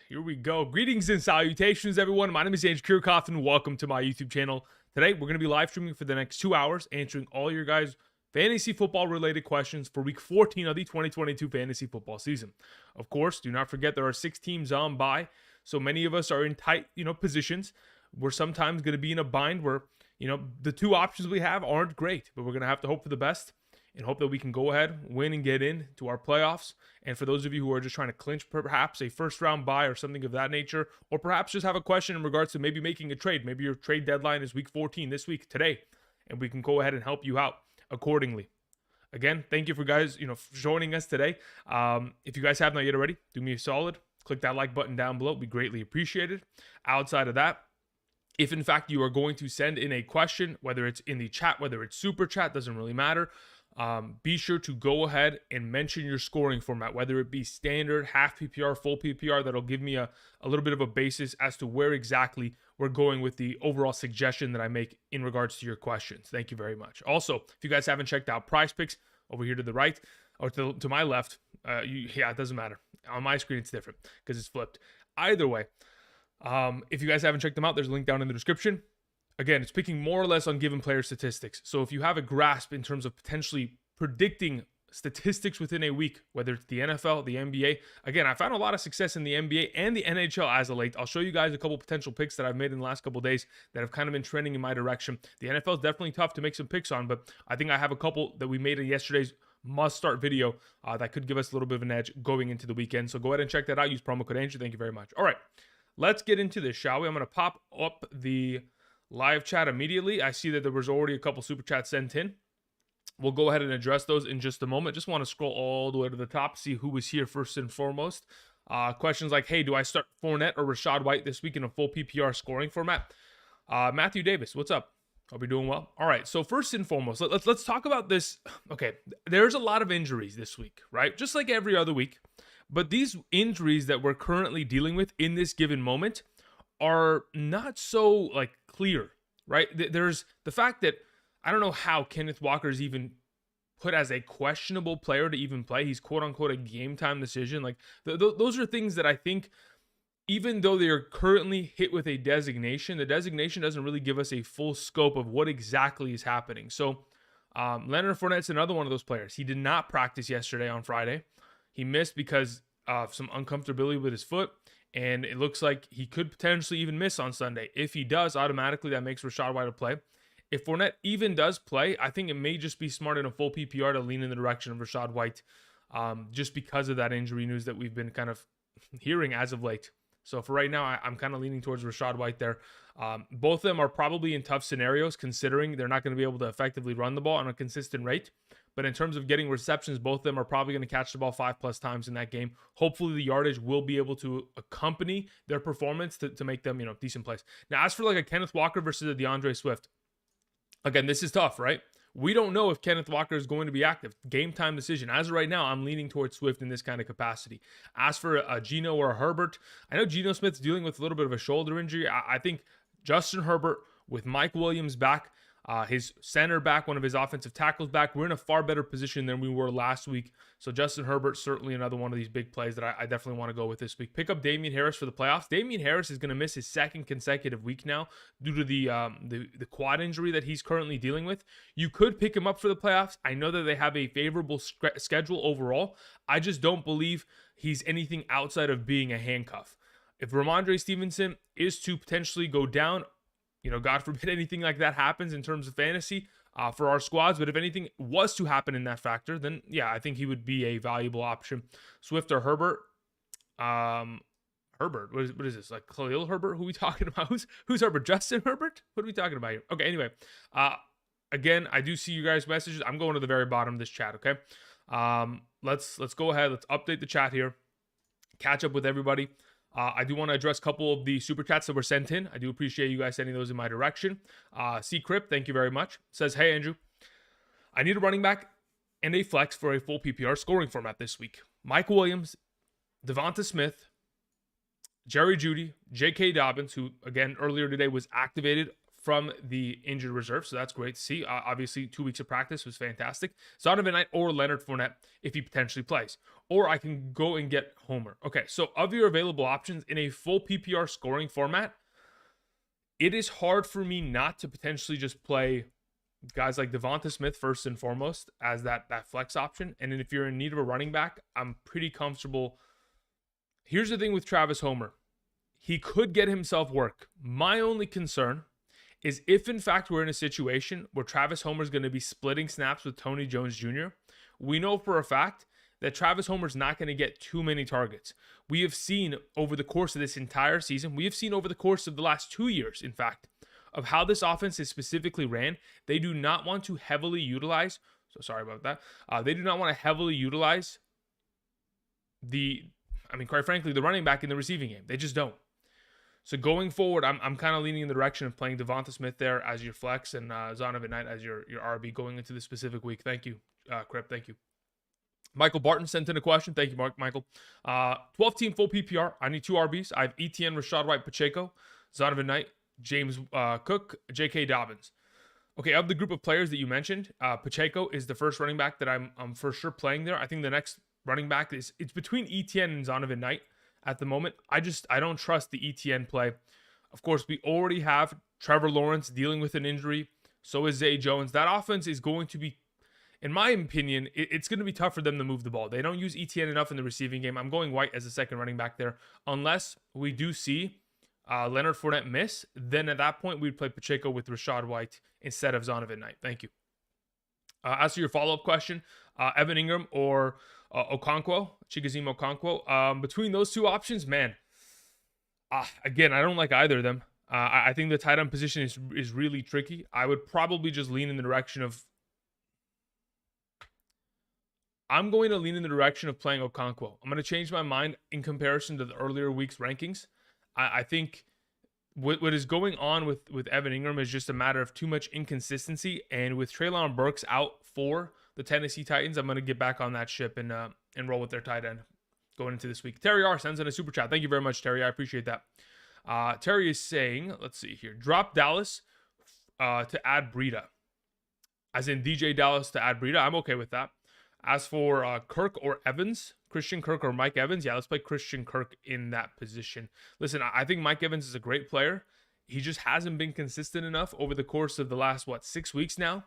Here we go. Greetings and salutations, everyone. My name is Andrew Kirchhoff, and welcome to my YouTube channel. Today, we're going to be live streaming for the next 2 hours, answering all your guys' fantasy football related questions for week 14 of the 2022 fantasy football season. Of course, do not forget there are 6 teams on bye, so many of us are in tight, positions. We're sometimes going to be in a bind where, the 2 options we have aren't great, but we're going to have to hope for the best and hope that we can go ahead, win, and get in to our playoffs. And for those of you who are just trying to clinch perhaps a first-round bye or something of that nature, or perhaps just have a question in regards to maybe making a trade. Maybe your trade deadline is week 14 this week, today, and we can go ahead and help you out accordingly. Again, thank you for guys, for joining us today. If you guys have not yet already, do me a solid. Click that like button down below. We greatly appreciate it. Outside of that, if in fact you are going to send in a question, whether it's in the chat, whether it's super chat, doesn't really matter. Be sure to go ahead and mention your scoring format, whether it be standard, half PPR, full PPR. That'll give me a little bit of a basis as to where exactly we're going with the overall suggestion that I make in regards to your questions. Thank you very much. Also, if you guys haven't checked out PrizePicks over here to the right or to my left, it doesn't matter. On my screen, it's different because it's flipped. Either way, if you guys haven't checked them out, there's a link down in the description. Again, it's picking more or less on given player statistics. So if you have a grasp in terms of potentially predicting statistics within a week, whether it's the NFL, the NBA, again, I found a lot of success in the NBA and the NHL as of late. I'll show you guys a couple potential picks that I've made in the last couple days that have kind of been trending in my direction. The NFL is definitely tough to make some picks on, but I think I have a couple that we made in yesterday's must-start video that could give us a little bit of an edge going into the weekend. So go ahead and check that out. Use promo code Andrew. Thank you very much. All right, let's get into this, shall we? I'm going to pop up the live chat immediately. I see that there was already a couple super chats sent in. We'll go ahead and address those in just a moment. Just want to scroll all the way to the top, see who was here first and foremost. Questions like, hey, do I start Fournette or Rashad White this week in a full PPR scoring format? Matthew Davis, what's up? Hope you're doing well. All right, so first and foremost, let's talk about this. Okay, there's a lot of injuries this week, right? Just like every other week. But these injuries that we're currently dealing with in this given moment are not so clear, right? There's the fact that I don't know how Kenneth Walker is even put as a questionable player to even play. He's quote unquote a game time decision. Those are things that I think, even though they are currently hit with a designation, the designation doesn't really give us a full scope of what exactly is happening. So Leonard Fournette's another one of those players. He did not practice yesterday on Friday. He missed because of some uncomfortability with his foot. And it looks like he could potentially even miss on Sunday. If he does, automatically that makes Rashad White a play. If Fournette even does play, I think it may just be smart in a full PPR to lean in the direction of Rashad White, just because of that injury news that we've been kind of hearing as of late. So for right now, I'm kind of leaning towards Rashad White there. Both of them are probably in tough scenarios, considering they're not going to be able to effectively run the ball on a consistent rate. But in terms of getting receptions, both of them are probably going to catch the ball 5+ times in that game. Hopefully the yardage will be able to accompany their performance to make them, decent plays. Now, as for a Kenneth Walker versus a DeAndre Swift, again, this is tough, right? We don't know if Kenneth Walker is going to be active. Game time decision. As of right now, I'm leaning towards Swift in this kind of capacity. As for a Geno or a Herbert, I know Geno Smith's dealing with a little bit of a shoulder injury. I think Justin Herbert with Mike Williams back, his center back, one of his offensive tackles back, we're in a far better position than we were last week. So Justin Herbert, certainly another one of these big plays that I definitely want to go with this week. Pick up Damian Harris for the playoffs. Damian Harris is going to miss his 2nd consecutive week now due to the quad injury that he's currently dealing with. You could pick him up for the playoffs. I know that they have a favorable schedule overall. I just don't believe he's anything outside of being a handcuff. If Ramondre Stevenson is to potentially go down, God forbid anything like that happens in terms of fantasy for our squads. But if anything was to happen in that factor, then yeah, I think he would be a valuable option. Swift or Herbert? Herbert, what is this? Khalil Herbert? Who are we talking about? Who's Herbert? Justin Herbert? What are we talking about here? Okay, anyway. Again, I do see you guys' messages. I'm going to the very bottom of this chat, okay? Let's go ahead. Let's update the chat here. Catch up with everybody. I do want to address a couple of the super chats that were sent in. I do appreciate you guys sending those in my direction. C. Crip, thank you very much. Says, hey, Andrew, I need a running back and a flex for a full PPR scoring format this week. Mike Williams, Devonta Smith, Jerry Jeudy, J.K. Dobbins, who, again, earlier today was activated from the injured reserve, so that's great to see. Obviously, 2 weeks of practice was fantastic. Donovan Knight or Leonard Fournette if he potentially plays. Or I can go and get Homer. Okay, so of your available options in a full PPR scoring format, it is hard for me not to potentially just play guys like Devonta Smith first and foremost as that flex option. And then if you're in need of a running back, I'm pretty comfortable. Here's the thing with Travis Homer. He could get himself work. My only concern is if, in fact, we're in a situation where Travis Homer is going to be splitting snaps with Tony Jones Jr., we know for a fact that Travis Homer is not going to get too many targets. We have seen over the course of this entire season, we have seen over the course of the last 2 years, in fact, of how this offense is specifically ran. They do not want to heavily utilize, so sorry about that, they do not want to heavily utilize quite frankly, the running back in the receiving game. They just don't. So going forward, I'm kind of leaning in the direction of playing Devonta Smith there as your flex and Donovan Knight as your RB going into the specific week. Thank you, Crip. Thank you. Michael Barton sent in a question. Thank you, Michael. 12-team full PPR. I need 2 RBs. I have Etienne, Rashad White, Pacheco, Donovan Knight, James Cook, J.K. Dobbins. Okay, of the group of players that you mentioned, Pacheco is the first running back that I'm for sure playing there. I think the next running back it's between Etienne and Donovan Knight at the moment. I don't trust the Etienne play. Of course, we already have Trevor Lawrence dealing with an injury. So is Zay Jones. That offense is going to be, in my opinion, it's going to be tough for them to move the ball. They don't use Etienne enough in the receiving game. I'm going White as a second running back there. Unless we do see Leonard Fournette miss, then at that point, we'd play Pacheco with Rashad White instead of Donovan Knight. Thank you. As to your follow-up question, Evan Ingram or Okonkwo, Chigoziem Okonkwo. Between those two options, man, again, I don't like either of them. I think the tight end position is really tricky. I would probably just lean in the direction of... I'm going to lean in the direction of playing Okonkwo. I'm going to change my mind in comparison to the earlier week's rankings. I think what is going on with Evan Ingram is just a matter of too much inconsistency. And with Treylon Burks out for the Tennessee Titans, I'm going to get back on that ship and roll with their tight end going into this week. Terry R sends in a super chat. Thank you very much, Terry. I appreciate that. Terry is saying, let's see here, drop Dallas to add Breida. As in DJ Dallas to add Breida. I'm okay with that. As for Kirk or Evans, Christian Kirk or Mike Evans, yeah, let's play Christian Kirk in that position. Listen, I think Mike Evans is a great player. He just hasn't been consistent enough over the course of the last, 6 weeks now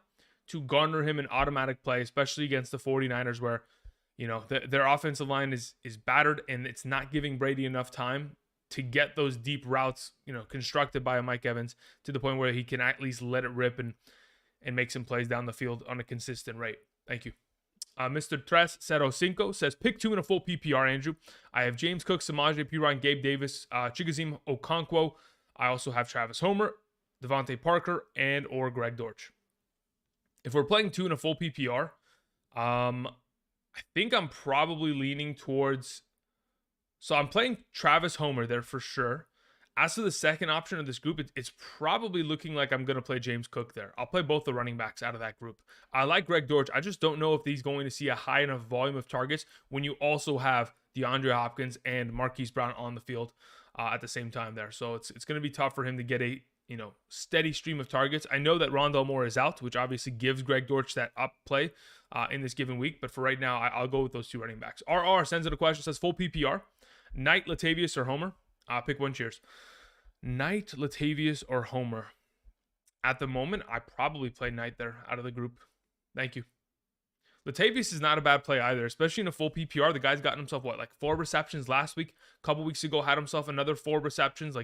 to garner him an automatic play, especially against the 49ers where, their offensive line is battered and it's not giving Brady enough time to get those deep routes, constructed by a Mike Evans to the point where he can at least let it rip and make some plays down the field on a consistent rate. Thank you. Mr. Tres Cero Cinco says, pick 2 in a full PPR, Andrew. I have James Cook, Samaje Perine, Gabe Davis, Chigoziem Okonkwo. I also have Travis Homer, Devontae Parker, and or Greg Dortch. If we're playing 2 in a full PPR, I think I'm probably leaning towards... So I'm playing Travis Homer there for sure. As to the second option of this group, it's probably looking like I'm going to play James Cook there. I'll play both the running backs out of that group. I like Greg Dortch. I just don't know if he's going to see a high enough volume of targets when you also have DeAndre Hopkins and Marquise Brown on the field at the same time there. So it's going to be tough for him to get a steady stream of targets. I know that Rondale Moore is out, which obviously gives Greg Dortch that up play in this given week. But for right now, I'll go with those 2 running backs. RR sends in a question, says full PPR. Knight, Latavius, or Homer? Pick one. Cheers. Knight, Latavius, or Homer? At the moment, I probably play Knight there out of the group. Thank you. Latavius is not a bad play either, especially in a full PPR. The guy's gotten himself, 4 receptions last week? A couple weeks ago, had himself another 4 receptions.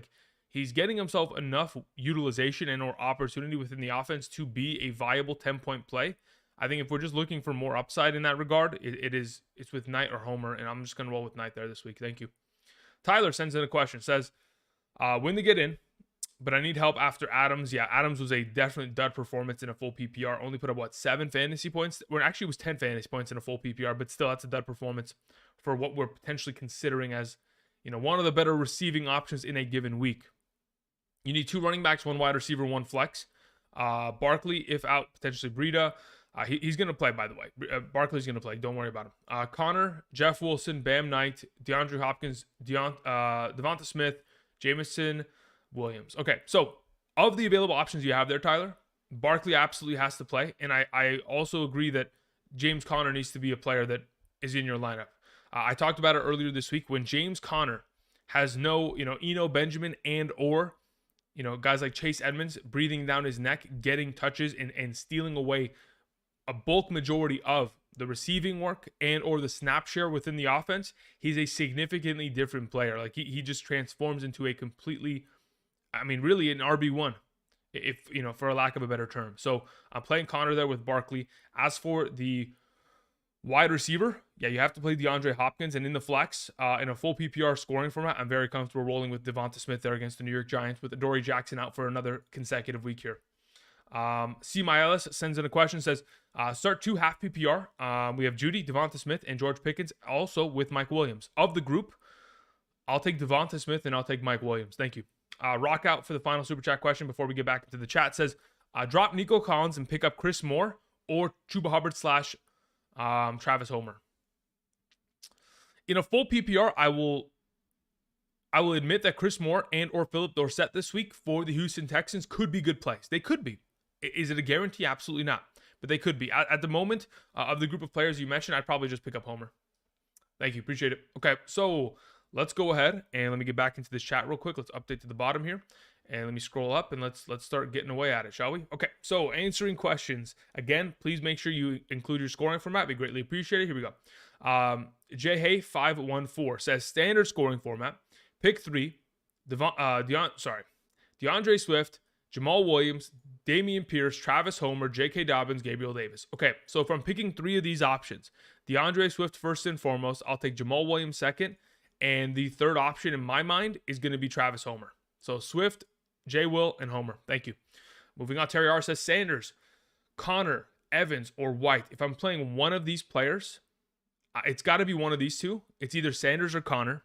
He's getting himself enough utilization and or opportunity within the offense to be a viable 10-point play. I think if we're just looking for more upside in that regard, it's with Knight or Homer, and I'm just going to roll with Knight there this week. Thank you. Tyler sends in a question, says, win to get in, but I need help after Adams. Yeah, Adams was a definite dud performance in a full PPR. Only put up, 7 fantasy points? Well, actually, it was 10 fantasy points in a full PPR, but still, that's a dud performance for what we're potentially considering as, one of the better receiving options in a given week. You need 2 running backs, 1 wide receiver, 1 flex. Barkley, if out, potentially Breida. He's going to play, by the way. Barkley's going to play. Don't worry about him. Connor, Jeff Wilson, Bam Knight, DeAndre Hopkins, Devonta Smith, Jameson Williams. Okay, so Of the available options you have there, Tyler, Barkley absolutely has to play. And I also agree that James Conner needs to be a player that is in your lineup. I talked about it earlier this week when James Conner has no, Eno Benjamin or, guys like Chase Edmonds breathing down his neck, getting touches and stealing away a bulk majority of the receiving work and or the snap share within the offense. He's a significantly different player. Like he just transforms into a completely, really an RB1, if, for a lack of a better term. So I'm playing Conner there with Barkley. As for the wide receiver, yeah, you have to play DeAndre Hopkins, and in the flex, in a full PPR scoring format, I'm very comfortable rolling with Devonta Smith there against the New York Giants with Adoree Jackson out for another consecutive week here. C. Miles sends in a question, says, start 2 half PPR. We have Judy, Devonta Smith, and George Pickens, also with Mike Williams. Of the group, I'll take Devonta Smith and I'll take Mike Williams. Thank you. Rock out for the final super chat question before we get back into the chat. Says, drop Nico Collins and pick up Chris Moore or Chuba Hubbard / Travis Homer. In a full PPR, I will admit that Chris Moore and or Philip Dorsett this week for the Houston Texans could be good plays. They could be. Is it a guarantee? Absolutely not. But they could be. At the moment, of the group of players you mentioned, I'd probably just pick up Homer. Thank you. Appreciate it. Okay, so let's go ahead and let me get back into this chat real quick. Let's update to the bottom here. And let me scroll up and let's start getting away at it, shall we? Okay, so answering questions. Again, please make sure you include your scoring format. We greatly appreciate it. Here we go. JHey514 says, standard scoring format. Pick 3. DeAndre Swift, Jamal Williams, Dameon Pierce, Travis Homer, J.K. Dobbins, Gabriel Davis. Okay, so if I'm picking 3 of these options, DeAndre Swift first and foremost, I'll take Jamal Williams second, and the third option in my mind is going to be Travis Homer. So Swift, J. Will, and Homer. Thank you. Moving on, Terry R. says Sanders, Connor, Evans, or White. If I'm playing one of these players, it's got to be one of these two. It's either Sanders or Connor.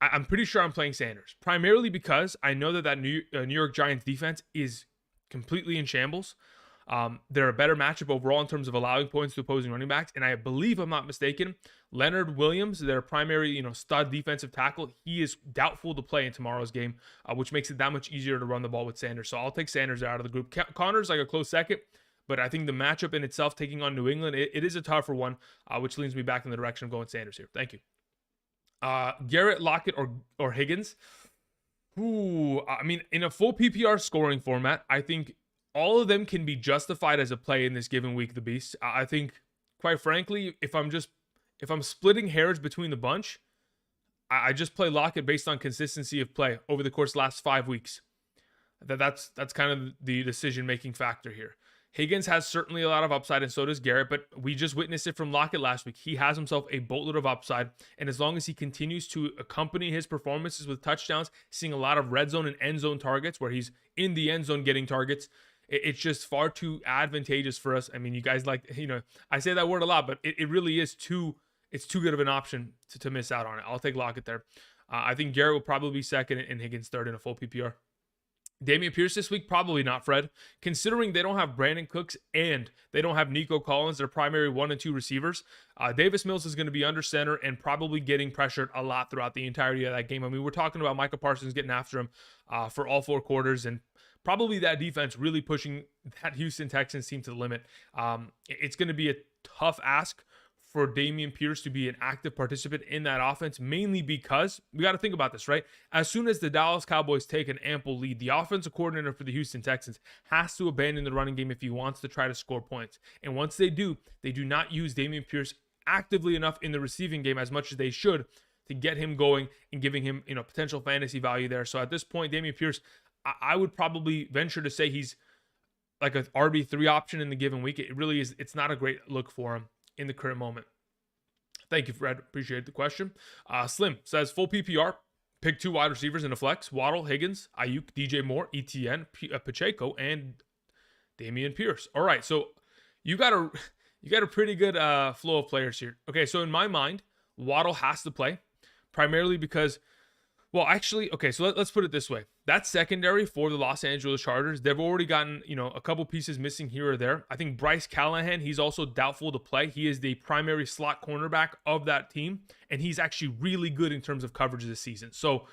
I'm pretty sure I'm playing Sanders, primarily because I know that New York Giants defense is completely in shambles. They're a better matchup overall in terms of allowing points to opposing running backs. And I believe, I'm not mistaken, Leonard Williams, their primary, stud defensive tackle, he is doubtful to play in tomorrow's game, which makes it that much easier to run the ball with Sanders. So I'll take Sanders out of the group. Connor's like a close second, but I think the matchup in itself, taking on New England, it is a tougher one, which leans me back in the direction of going Sanders here. Thank you. Garrett, Lockett, or Higgins. In a full PPR scoring format, I think all of them can be justified as a play in this given week, the Beast. I think, quite frankly, if I'm splitting hairs between the bunch, I just play Lockett based on consistency of play over the course of the last 5 weeks. That's kind of the decision-making factor here. Higgins has certainly a lot of upside, and so does Garrett, but we just witnessed it from Lockett last week. He has himself a boatload of upside, and as long as he continues to accompany his performances with touchdowns, seeing a lot of red zone and end zone targets where he's in the end zone getting targets, it's just far too advantageous for us. I mean, you guys I say that word a lot, but it really is it's too good of an option to miss out on it. I'll take Lockett there. I think Garrett will probably be second and Higgins third in a full PPR. Dameon Pierce this week, probably not, Fred. Considering they don't have Brandon Cooks and they don't have Nico Collins, their primary 1 and 2 receivers, Davis Mills is going to be under center and probably getting pressured a lot throughout the entirety of that game. I mean, we're talking about Micah Parsons getting after him for all 4 quarters, and probably that defense really pushing that Houston Texans team to the limit. It's going to be a tough ask for Dameon Pierce to be an active participant in that offense, mainly because we got to think about this, right? As soon as the Dallas Cowboys take an ample lead, the offensive coordinator for the Houston Texans has to abandon the running game if he wants to try to score points. And once they do not use Dameon Pierce actively enough in the receiving game as much as they should to get him going and giving him, potential fantasy value there. So at this point, Dameon Pierce, I would probably venture to say he's like an RB3 option in the given week. It really is. It's not a great look for him in the current moment. Thank you, Fred. Appreciate the question. Slim says, full PPR, pick 2 wide receivers in a flex: Waddle, Higgins, Ayuk, DJ Moore, ETN, Pacheco, and Dameon Pierce. All right, so you got a pretty good flow of players here. Okay, so in my mind, Waddle has to play, primarily because, so let's put it this way. That secondary for the Los Angeles Chargers, they've already gotten, a couple pieces missing here or there. I think Bryce Callahan, he's also doubtful to play. He is the primary slot cornerback of that team, and he's actually really good in terms of coverage this season. So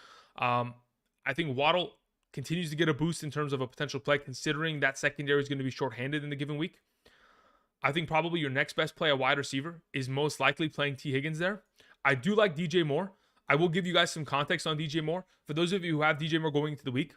I think Waddle continues to get a boost in terms of a potential play, considering that secondary is going to be shorthanded in the given week. I think probably your next best play, a wide receiver, is most likely playing T. Higgins there. I do like DJ Moore. I will give you guys some context on DJ Moore. For those of you who have DJ Moore going into the week,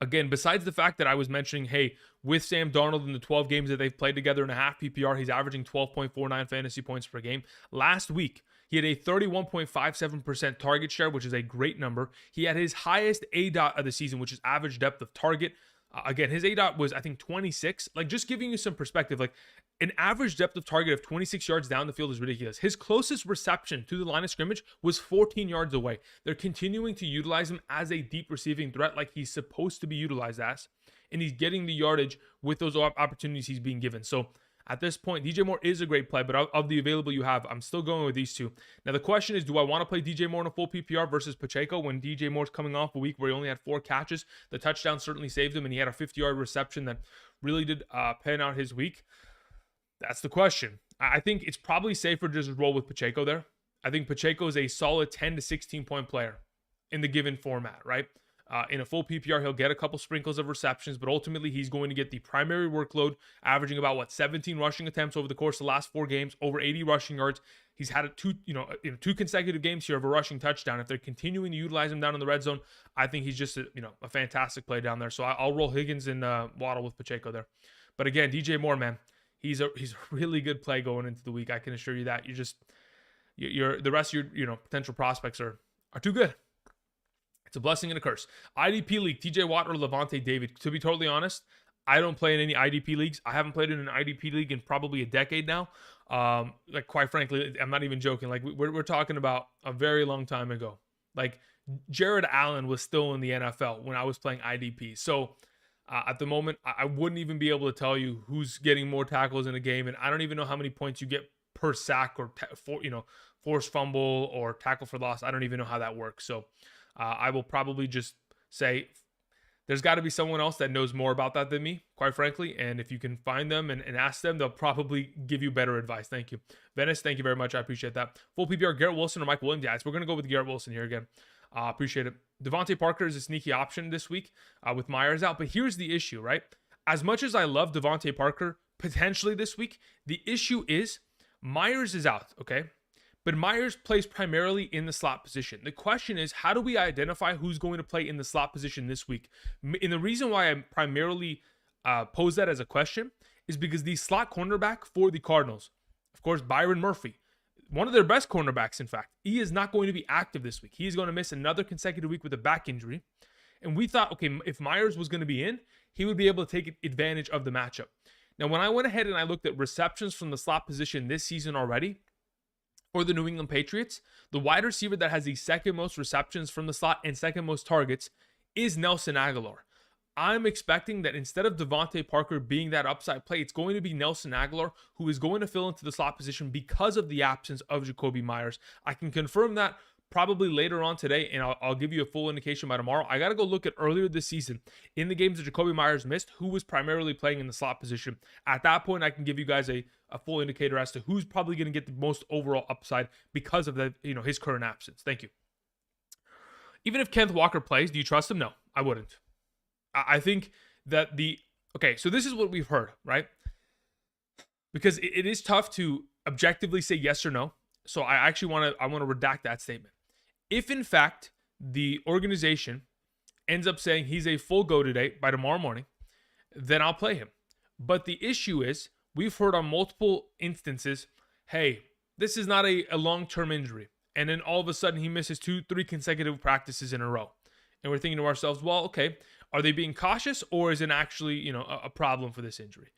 again, besides the fact that I was mentioning, hey, with Sam Darnold in the 12 games that they've played together in a half PPR, he's averaging 12.49 fantasy points per game. Last week, he had a 31.57% target share, which is a great number. He had his highest ADOT of the season, which is average depth of target. Again, his ADOT was, I think, 26. Like, just giving you some perspective, like, an average depth of target of 26 yards down the field is ridiculous. His closest reception to the line of scrimmage was 14 yards away. They're continuing to utilize him as a deep receiving threat like he's supposed to be utilized as, and he's getting the yardage with those opportunities he's being given. So at this point, DJ Moore is a great play, but of the available you have, I'm still going with these two. Now, the question is, do I want to play DJ Moore in a full PPR versus Pacheco when DJ Moore's coming off a week where he only had 4 catches? The touchdown certainly saved him, and he had a 50-yard reception that really did pan out his week. That's the question. I think it's probably safer to just roll with Pacheco there. I think Pacheco is a solid 10 to 16 point player in the given format, right? In a full PPR, he'll get a couple sprinkles of receptions, but ultimately he's going to get the primary workload, averaging about 17 rushing attempts over the course of the last 4 games, over 80 rushing yards. He's had two consecutive games here of a rushing touchdown. If they're continuing to utilize him down in the red zone, I think he's just a fantastic play down there. So I'll roll Higgins and Waddle with Pacheco there. But again, DJ Moore, man, he's a really good play going into the week. I can assure you that. The rest of your potential prospects are too good. It's a blessing and a curse. IDP league, TJ Watt or Levante David. To be totally honest, I don't play in any IDP leagues. I haven't played in an IDP league in probably a decade now. Like, quite frankly, I'm not even joking. Like, we're talking about a very long time ago. Like, Jared Allen was still in the NFL when I was playing IDP. So at the moment, I wouldn't even be able to tell you who's getting more tackles in a game, and I don't even know how many points you get per sack or forced fumble or tackle for loss. I don't even know how that works. So I will probably just say there's got to be someone else that knows more about that than me, quite frankly. And if you can find them and ask them, they'll probably give you better advice. Thank you. Venice, thank you very much. I appreciate that. Full PPR, Garrett Wilson or Mike Williams. Yeah, we're going to go with Garrett Wilson here again. Appreciate it. Devontae Parker is a sneaky option this week with Myers out. But here's the issue, right? As much as I love Devontae Parker potentially this week, the issue is Myers is out, okay? But Myers plays primarily in the slot position. The question is, how do we identify who's going to play in the slot position this week? And the reason why I primarily pose that as a question is because the slot cornerback for the Cardinals, of course, Byron Murphy, one of their best cornerbacks, in fact, he is not going to be active this week. He is going to miss another consecutive week with a back injury. And we thought, okay, if Myers was going to be in, he would be able to take advantage of the matchup. Now, when I went ahead and I looked at receptions from the slot position this season already, for the New England Patriots, the wide receiver that has the second most receptions from the slot and second most targets is Nelson Agholor. I'm expecting that instead of Devontae Parker being that upside play, it's going to be Nelson Agholor who is going to fill into the slot position because of the absence of Jacoby Myers. I can confirm that probably later on today, and I'll give you a full indication by tomorrow. I got to go look at earlier this season in the games that Jacoby Myers missed, who was primarily playing in the slot position. At that point, I can give you guys a full indicator as to who's probably going to get the most overall upside because of his current absence. Thank you. Even if Kenneth Walker plays, do you trust him? No, I wouldn't. I think that so this is what we've heard, right? Because it is tough to objectively say yes or no. So I actually want to redact that statement. If in fact the organization ends up saying he's a full go today by tomorrow morning, then I'll play him. But the issue is, we've heard on multiple instances, hey, this is not a long-term injury. And then all of a sudden he misses 2-3 consecutive practices in a row. And we're thinking to ourselves, well, okay, are they being cautious or is it actually, a problem for this injury?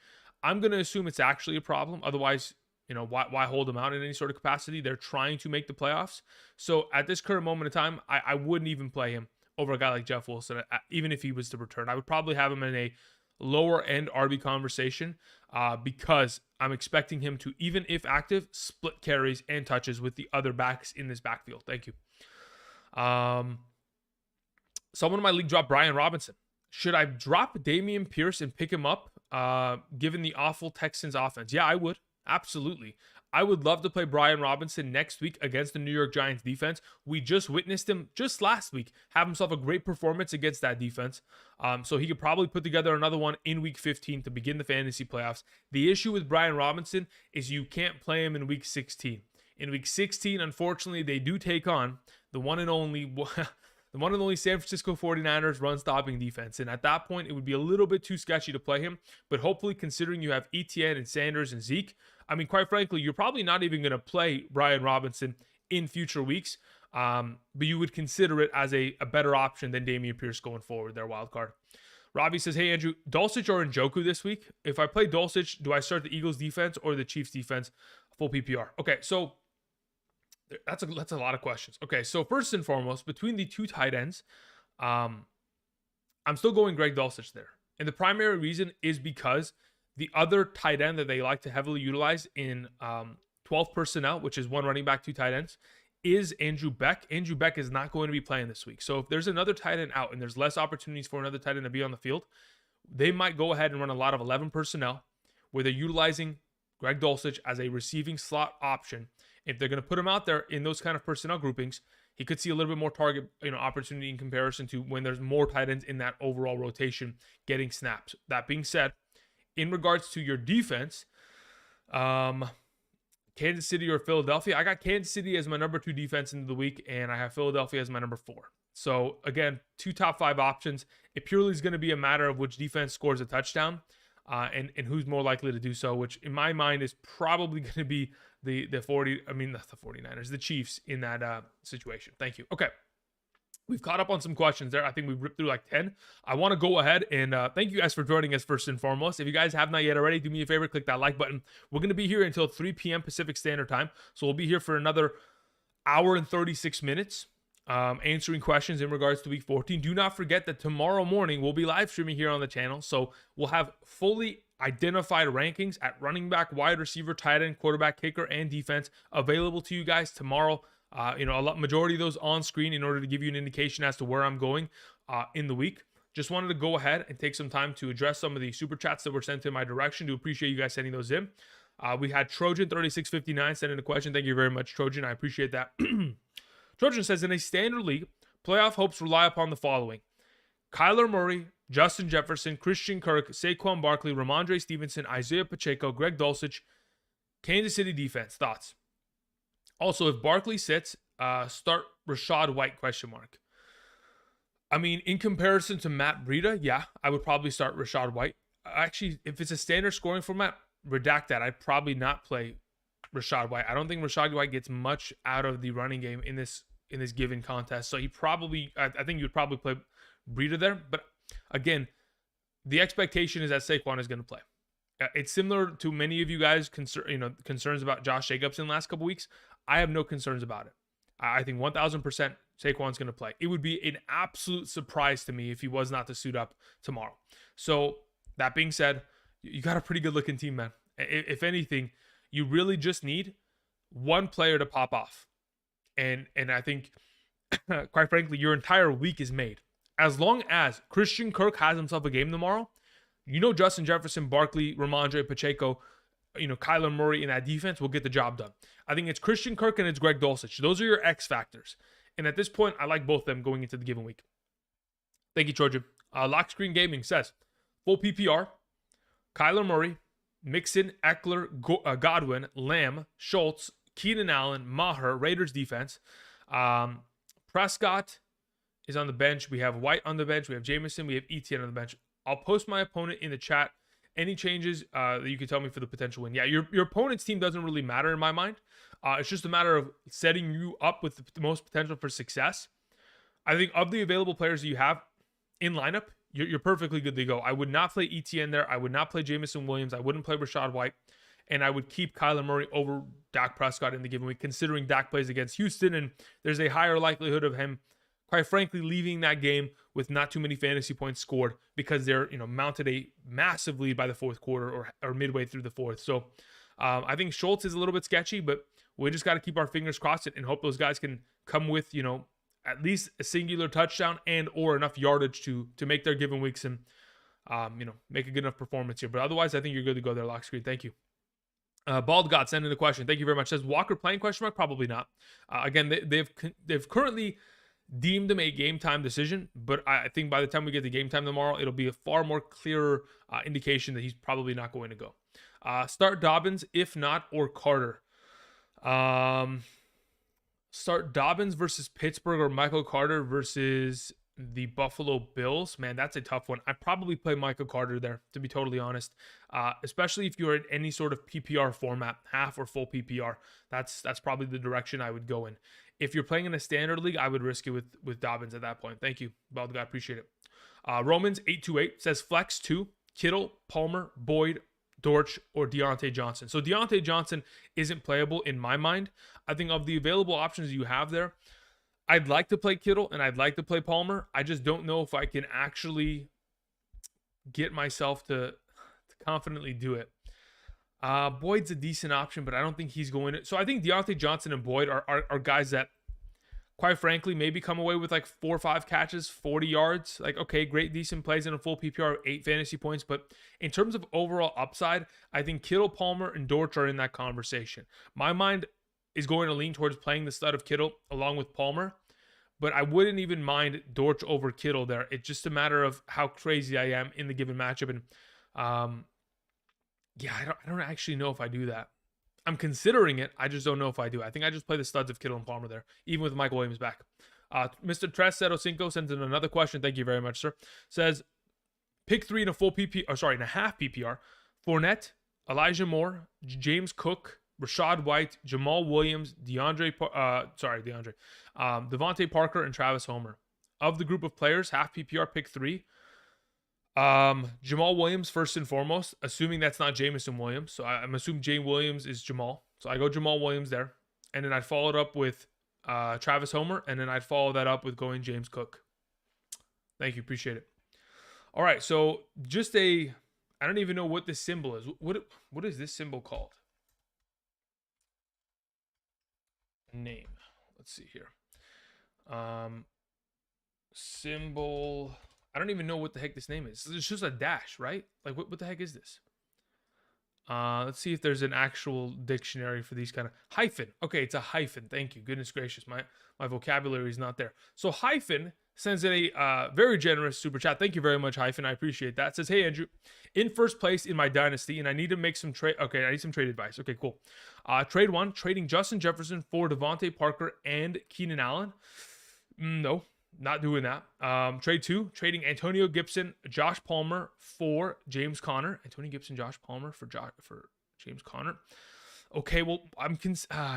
I'm going to assume it's actually a problem. Otherwise, why hold them out in any sort of capacity? They're trying to make the playoffs. So at this current moment in time, I wouldn't even play him over a guy like Jeff Wilson, even if he was to return. I would probably have him in a lower end RB conversation because I'm expecting him to, even if active, split carries and touches with the other backs in this backfield. Thank you. Someone in my league dropped Brian Robinson. Should I drop Dameon Pierce and pick him up given the awful Texans offense? Yeah, I would. Absolutely. I would love to play Brian Robinson next week against the New York Giants defense. We just witnessed him just last week have himself a great performance against that defense. So he could probably put together another one in week 15 to begin the fantasy playoffs. The issue with Brian Robinson is you can't play him in week 16. In week 16, unfortunately, they do take on the one and only San Francisco 49ers run-stopping defense. And at that point, it would be a little bit too sketchy to play him. But hopefully, considering you have Etienne and Sanders and Zeke, I mean, quite frankly, you're probably not even going to play Brian Robinson in future weeks. But you would consider it as a better option than Dameon Pierce going forward, their wild card. Robbie says, hey, Andrew, Dulcich or Njoku this week? If I play Dulcich, do I start the Eagles defense or the Chiefs defense full PPR? Okay, so that's a lot of questions. Okay, so first and foremost, between the two tight ends, I'm still going Greg Dulcich there. And the primary reason is because the other tight end that they like to heavily utilize in 12 personnel, which is one running back, two tight ends, is Andrew Beck. Andrew Beck is not going to be playing this week. So if there's another tight end out and there's less opportunities for another tight end to be on the field, they might go ahead and run a lot of 11 personnel where they're utilizing Greg Dulcich as a receiving slot option. If they're going to put him out there in those kind of personnel groupings, he could see a little bit more target, opportunity in comparison to when there's more tight ends in that overall rotation getting snaps. That being said, in regards to your defense, Kansas City or Philadelphia, I got Kansas City as my number 2 defense into the week, and I have Philadelphia as my number 4. So again, 2 top 5 options. It purely is going to be a matter of which defense scores a touchdown, and who's more likely to do so, which in my mind is probably going to be the 49ers, the Chiefs in that situation. Thank you. Okay. We've caught up on some questions there. I think we ripped through like 10. I want to go ahead and thank you guys for joining us first and foremost. If you guys have not yet already, do me a favor, click that like button. We're going to be here until 3 p.m. Pacific Standard Time. So we'll be here for another hour and 36 minutes answering questions in regards to week 14. Do not forget that tomorrow morning we'll be live streaming here on the channel. So we'll have fully identified rankings at running back, wide receiver, tight end, quarterback, kicker, and defense available to you guys tomorrow. Majority of those on screen in order to give you an indication as to where I'm going in the week. Just wanted to go ahead and take some time to address some of the super chats that were sent in my direction. Do appreciate you guys sending those in. We had Trojan3659 send in a question. Thank you very much, Trojan. I appreciate that. Trojan says, in a standard league, playoff hopes rely upon the following: Kyler Murray, Justin Jefferson, Christian Kirk, Saquon Barkley, Ramondre Stevenson, Isaiah Pacheco, Greg Dulcich, Kansas City defense. Thoughts? Also, if Barkley sits, start Rachaad White, ? I mean, in comparison to Matt Breida, yeah, I would probably start Rachaad White. Actually, if it's a standard scoring format, redact that. I'd probably not play Rachaad White. I don't think Rachaad White gets much out of the running game in this given contest. So I think you'd probably play Breida there. But again, the expectation is that Saquon is going to play. It's similar to many of you guys' concerns about Josh Jacobs in the last couple weeks. I have no concerns about it. I think 1,000% Saquon's going to play. It would be an absolute surprise to me if he was not to suit up tomorrow. So that being said, you got a pretty good looking team, man. If anything, you really just need one player to pop off. And I think, quite frankly, your entire week is made. As long as Christian Kirk has himself a game tomorrow, Justin Jefferson, Barkley, Ramondre, Pacheco, Kyler Murray in that defense will get the job done. I think it's Christian Kirk and it's Greg Dulcich. Those are your X factors. And at this point, I like both of them going into the given week. Thank you, Trojan. Lock Screen Gaming says, full PPR, Kyler Murray, Mixon, Eckler, Godwin, Lamb, Schultz, Keenan Allen, Maher, Raiders defense. Prescott is on the bench. We have White on the bench. We have Jameson. We have Etienne on the bench. I'll post my opponent in the chat. Any changes that you can tell me for the potential win? Yeah, your opponent's team doesn't really matter in my mind. It's just a matter of setting you up with the most potential for success. I think of the available players that you have in lineup, you're perfectly good to go. I would not play Etienne there. I would not play Jameson Williams. I wouldn't play Rachaad White. And I would keep Kyler Murray over Dak Prescott in the given week, considering Dak plays against Houston, and there's a higher likelihood of him, quite frankly, leaving that game with not too many fantasy points scored because they're mounted a massive lead by the fourth quarter or midway through the fourth. So I think Schultz is a little bit sketchy, but we just got to keep our fingers crossed and hope those guys can come with at least a singular touchdown and or enough yardage to make their given weeks and make a good enough performance here. But otherwise, I think you're good to go there, Lock Screen. Thank you. Bald got sent in a question. Thank you very much. Says Walker playing question mark? Probably not. Again, they've currently deemed him a game time decision, but I think by the time we get to game time tomorrow, it'll be a far more clearer indication that he's probably not going to go. Start Dobbins, if not, or Carter. Start Dobbins versus Pittsburgh or Michael Carter versus the Buffalo Bills. Man, that's a tough one. I'd probably play Michael Carter there, to be totally honest. Especially if you're in any sort of PPR format, half or full PPR. That's probably the direction I would go in. If you're playing in a standard league, I would risk it with Dobbins at that point. Thank you, Bald guy. Appreciate it. Romans 828 says flex 2, Kittle, Palmer, Boyd, Dortch, or Deontay Johnson. So Deontay Johnson isn't playable in my mind. I think of the available options you have there, I'd like to play Kittle and I'd like to play Palmer. I just don't know if I can actually get myself to confidently do it. Boyd's a decent option, but I don't think he's going to. So I think Deontay Johnson and Boyd are guys that, quite frankly, maybe come away with like 4 or 5 catches, 40 yards. Like, okay, great, decent plays in a full PPR, 8 fantasy points. But in terms of overall upside, I think Kittle, Palmer, and Dortch are in that conversation. My mind is going to lean towards playing the stud of Kittle along with Palmer, but I wouldn't even mind Dortch over Kittle there. It's just a matter of how crazy I am in the given matchup. And yeah, I don't actually know if I do that. I'm considering it. I just don't know if I do. I think I just play the studs of Kittle and Palmer there, even with Michael Williams back. Mr. Tres05 sends in another question. Thank you very much, sir. Says, pick 3 in a full PPR, or sorry, in a half PPR. Fournette, Elijah Moore, James Cook, Rashad White, Jamal Williams, Devontae Parker, and Travis Homer. Of the group of players, half PPR, pick 3. Jamal Williams first and foremost, assuming that's not Jameson Williams. So I'm assuming Jane Williams is Jamal. So I go Jamal Williams there. And then I'd follow it up with Travis Homer. And then I'd follow that up with going James Cook. Thank you. Appreciate it. All right. So just I don't even know what this symbol is. What is this symbol called? Name. Let's see here. Symbol. I don't even know what the heck this name is. It's just a dash, right? Like, what the heck is this? Let's see if there's an actual dictionary for these kind of hyphen. Okay, it's a hyphen. Thank you. Goodness gracious, my vocabulary is not there. So hyphen sends in a very generous super chat. Thank you very much, hyphen. I appreciate that. It says, hey Andrew, in first place in my dynasty, and I need to make some trade. Okay, I need some trade advice. Okay, cool. Trade 1, trading Justin Jefferson for Devontae Parker and Keenan Allen. No. Not doing that. Trade 2, trading Antonio Gibson, Josh Palmer for James Conner. Antonio Gibson, Josh Palmer for James Conner. Okay, well,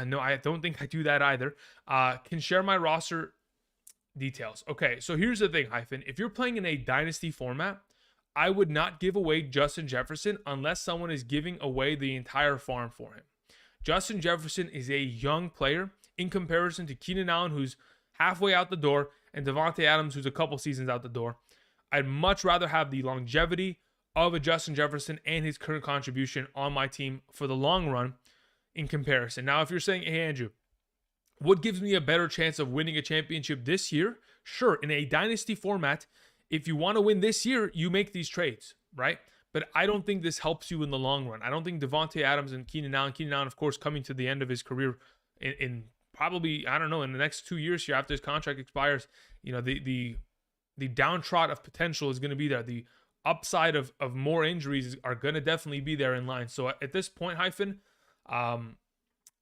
no, I don't think I do that either. Can share my roster details. Okay, so here's the thing, hyphen. If you're playing in a dynasty format, I would not give away Justin Jefferson unless someone is giving away the entire farm for him. Justin Jefferson is a young player in comparison to Keenan Allen, who's halfway out the door, and Devontae Adams, who's a couple seasons out the door. I'd much rather have the longevity of a Justin Jefferson and his current contribution on my team for the long run in comparison. Now, if you're saying, hey, Andrew, what gives me a better chance of winning a championship this year? Sure, in a dynasty format, if you want to win this year, you make these trades, right? But I don't think this helps you in the long run. I don't think Devontae Adams and Keenan Allen, of course, coming to the end of his career in probably, I don't know, in the next 2 years here after his contract expires, you know, the downtrot of potential is going to be there. The upside of more injuries are going to definitely be there in line. So at this point, hyphen,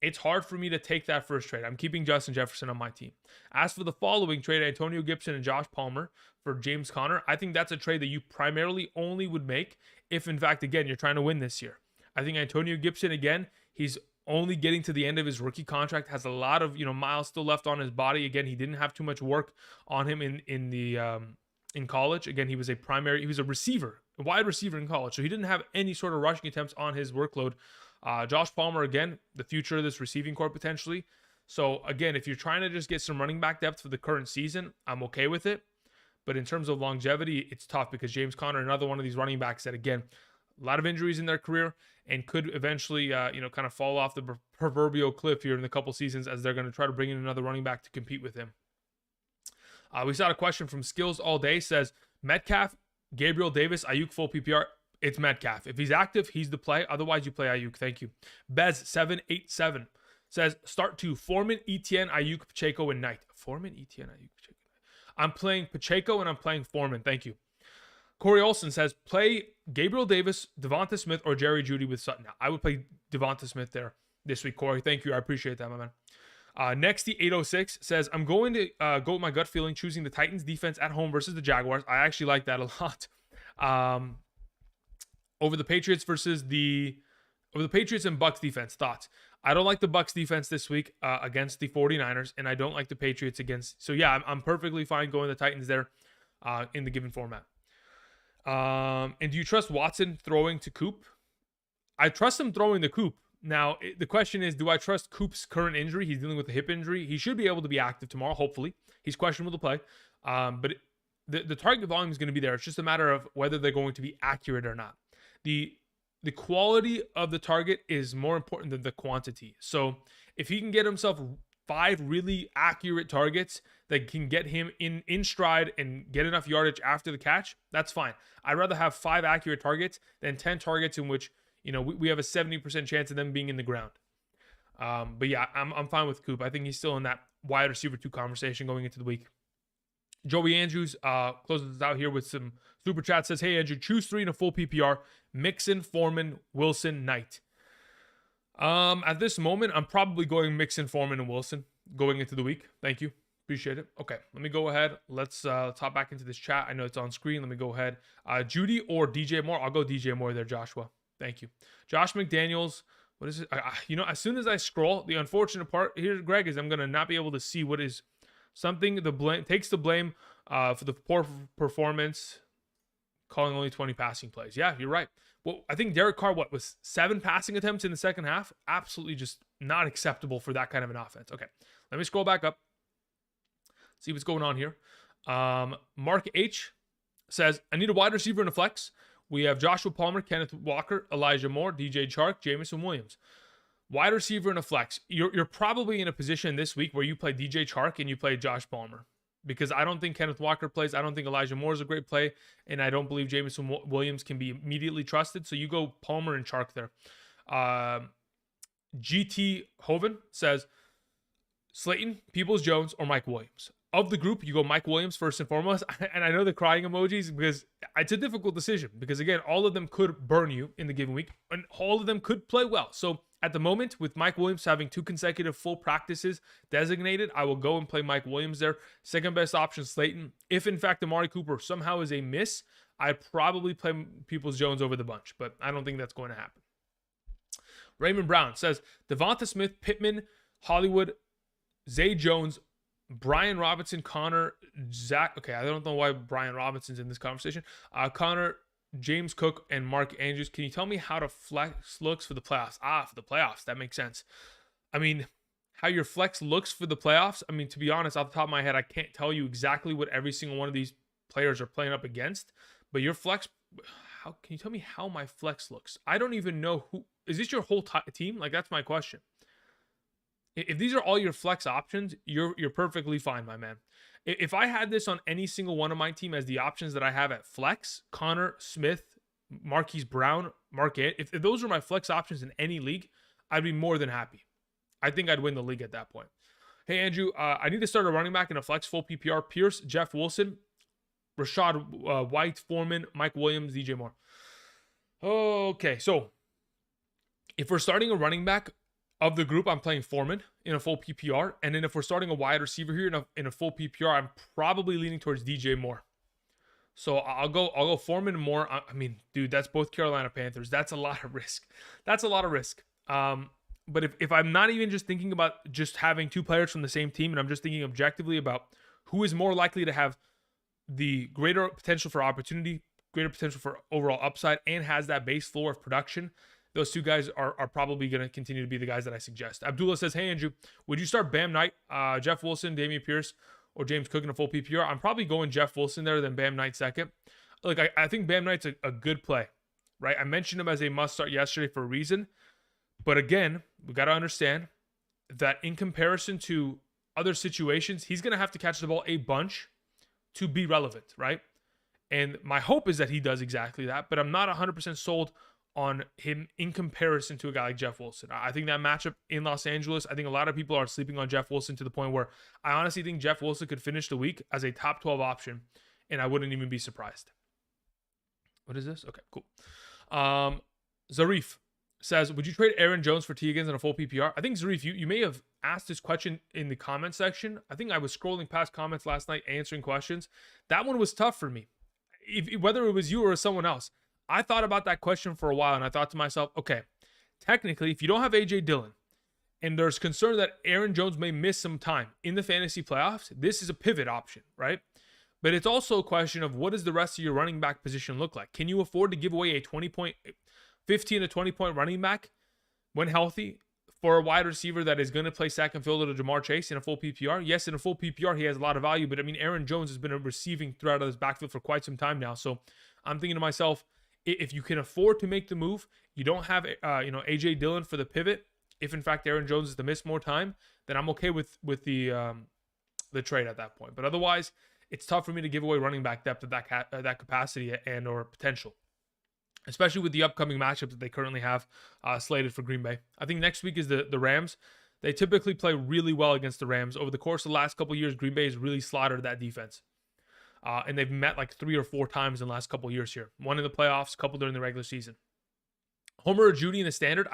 it's hard for me to take that first trade. I'm keeping Justin Jefferson on my team. As for the following trade, Antonio Gibson and Josh Palmer for James Conner, I think that's a trade that you primarily only would make if, in fact, again, you're trying to win this year. I think Antonio Gibson, again, he's only getting to the end of his rookie contract, has a lot of miles still left on his body. Again, he didn't have too much work on him in college. Again, he was a receiver, a wide receiver in college, so he didn't have any sort of rushing attempts on his workload. Josh Palmer, again, the future of this receiving corps potentially. So again, if you're trying to just get some running back depth for the current season, I'm okay with it. But in terms of longevity, it's tough because James Conner, another one of these running backs that, again, a lot of injuries in their career and could eventually, kind of fall off the proverbial cliff here in a couple seasons as they're going to try to bring in another running back to compete with him. We saw a question from Skills All Day, says Metcalf, Gabriel Davis, Ayuk full PPR. it's Metcalf. If he's active, he's the play. Otherwise, you play Ayuk. Thank you. Bez787 says, start to Foreman, Etienne, Ayuk, Pacheco, and Knight. Foreman, Etienne, Ayuk, Pacheco. I'm playing Pacheco, and I'm playing Foreman. Thank you. Corey Olson says, play Gabriel Davis, Devonta Smith, or Jerry Jeudy with Sutton. I would play Devonta Smith there this week, Corey. Thank you. I appreciate that, my man. Nexty 806 says, I'm going to go with my gut feeling, choosing the Titans defense at home versus the Jaguars. I actually like that a lot. Over the Patriots and Bucks defense. Thoughts? I don't like the Bucks defense this week against the 49ers, and I don't like the Patriots against. So yeah, I'm perfectly fine going the Titans there in the given format. And do you trust Watson throwing to Coop? I trust him throwing the Coop. Now, the question is, do I trust Coop's current injury? He's dealing with a hip injury. He should be able to be active tomorrow, hopefully. He's questionable to play. But the target volume is going to be there. It's just a matter of whether they're going to be accurate or not. The quality of the target is more important than the quantity. So if he can get himself 5 really accurate targets that can get him in stride and get enough yardage after the catch, that's fine. I'd rather have 5 accurate targets than 10 targets in which, we have a 70% chance of them being in the ground. But yeah, I'm fine with Coop. I think he's still in that wide receiver 2 conversation going into the week. Joey Andrews closes us out here with some super chat. Says, hey, Andrew, choose 3 in a full PPR. Mixon, Foreman, Wilson, Knight. At this moment, I'm probably going Mixon, Foreman, and Wilson going into the week. Thank you. Appreciate it. Okay, let me go ahead. Let's hop back into this chat. I know it's on screen. Let me go ahead. Judy or DJ Moore? I'll go DJ Moore there, Joshua. Thank you. Josh McDaniels. What is it? As soon as I scroll, the unfortunate part here, Greg, is I'm going to not be able to see what is something. The blame takes the blame for the poor performance, calling only 20 passing plays. Yeah, you're right. Well, I think Derek Carr, was 7 passing attempts in the second half? Absolutely just not acceptable for that kind of an offense. Okay, let me scroll back up. See what's going on here. Mark H says, I need a wide receiver in a flex. We have Joshua Palmer, Kenneth Walker, Elijah Moore, DJ Chark, Jameson Williams. Wide receiver in a flex. You're probably in a position this week where you play DJ Chark and you play Josh Palmer. Because I don't think Kenneth Walker plays. I don't think Elijah Moore is a great play. And I don't believe Jameson Williams can be immediately trusted. So you go Palmer and Chark there. GT Hoven says, Slayton, Peoples-Jones, or Mike Williams. Of the group, you go Mike Williams first and foremost. And I know the crying emojis because it's a difficult decision. Because again, all of them could burn you in the given week. And all of them could play well. So at the moment, with Mike Williams having 2 consecutive full practices designated, I will go and play Mike Williams there. Second best option, Slayton. If in fact Amari Cooper somehow is a miss, I'd probably play Peoples-Jones over the bunch. But I don't think that's going to happen. Raymond Brown says, Devonta Smith, Pittman, Hollywood, Zay Jones, Brian Robinson, Connor, Zach. Okay, I don't know why Brian Robinson's in this conversation. Connor, James Cook, and Mark Andrews. Can you tell me how to flex looks for the playoffs? For the playoffs. That makes sense. I mean, how your flex looks for the playoffs. I mean, to be honest, off the top of my head, I can't tell you exactly what every single one of these players are playing up against. But your flex, how can you tell me how my flex looks? I don't even know who. Is this your whole team? Like, that's my question. If these are all your flex options, you're perfectly fine, my man. If I had this on any single one of my team as the options that I have at flex, Connor, Smith, Marquise Brown, if those are my flex options in any league, I'd be more than happy. I think I'd win the league at that point. Hey, Andrew, I need to start a running back in a flex full PPR. Pierce, Jeff Wilson, Rashad White, Foreman, Mike Williams, DJ Moore. Okay, so if we're starting a running back, of the group, I'm playing Foreman in a full PPR. And then if we're starting a wide receiver here in a full PPR, I'm probably leaning towards DJ Moore. So I'll go Foreman and Moore. I mean, dude, that's both Carolina Panthers. That's a lot of risk. But if I'm not even just thinking about just having 2 players from the same team, and I'm just thinking objectively about who is more likely to have the greater potential for opportunity, greater potential for overall upside, and has that base floor of production, those 2 guys are probably going to continue to be the guys that I suggest. Abdullah says, hey, Andrew, would you start Bam Knight, Jeff Wilson, Dameon Pierce, or James Cook in a full PPR? I'm probably going Jeff Wilson there, then Bam Knight second. Look, I think Bam Knight's a good play, right? I mentioned him as a must-start yesterday for a reason. But again, we got to understand that in comparison to other situations, he's going to have to catch the ball a bunch to be relevant, right? And my hope is that he does exactly that, but I'm not 100% sold on him in comparison to a guy like Jeff Wilson. I think that matchup in Los Angeles, I think a lot of people are sleeping on Jeff Wilson to the point where I honestly think Jeff Wilson could finish the week as a top 12 option, and I wouldn't even be surprised. What is this? Okay, cool. Zarif says, would you trade Aaron Jones for T. Higgins in a full PPR? I think, Zarif, you may have asked this question in the comment section. I think I was scrolling past comments last night answering questions. That one was tough for me. Whether it was you or someone else, I thought about that question for a while, and I thought to myself, okay, technically, if you don't have A.J. Dillon, and there's concern that Aaron Jones may miss some time in the fantasy playoffs, this is a pivot option, right? But it's also a question of what does the rest of your running back position look like? Can you afford to give away a 15 to 20 point running back when healthy for a wide receiver that is going to play second fiddle to Jamar Chase in a full PPR? Yes, in a full PPR, he has a lot of value, but I mean, Aaron Jones has been receiving throughout this backfield for quite some time now. So I'm thinking to myself, if you can afford to make the move, you don't have A.J. Dillon for the pivot. If in fact Aaron Jones is to miss more time, then I'm okay with the trade at that point. But otherwise, it's tough for me to give away running back depth at that capacity and or potential, especially with the upcoming matchups that they currently have slated for Green Bay. I think next week is the Rams. They typically play really well against the Rams. Over the course of the last couple of years, Green Bay has really slaughtered that defense. And they've met like 3 or 4 times in the last couple of years here. One in the playoffs, a couple during the regular season. Homer or Judy in the standard?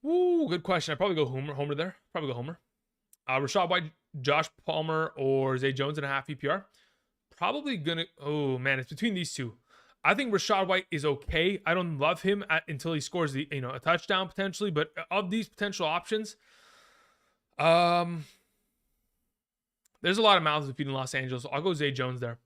Good question. I'd probably go Homer there. Probably go Homer. Rachaad White, Josh Palmer, or Zay Jones in a half PPR. Probably gonna. Oh man, it's between these two. I think Rachaad White is okay. I don't love him until he scores a touchdown potentially. But of these potential options, there's a lot of mouths to feed in Los Angeles. So I'll go Zay Jones there.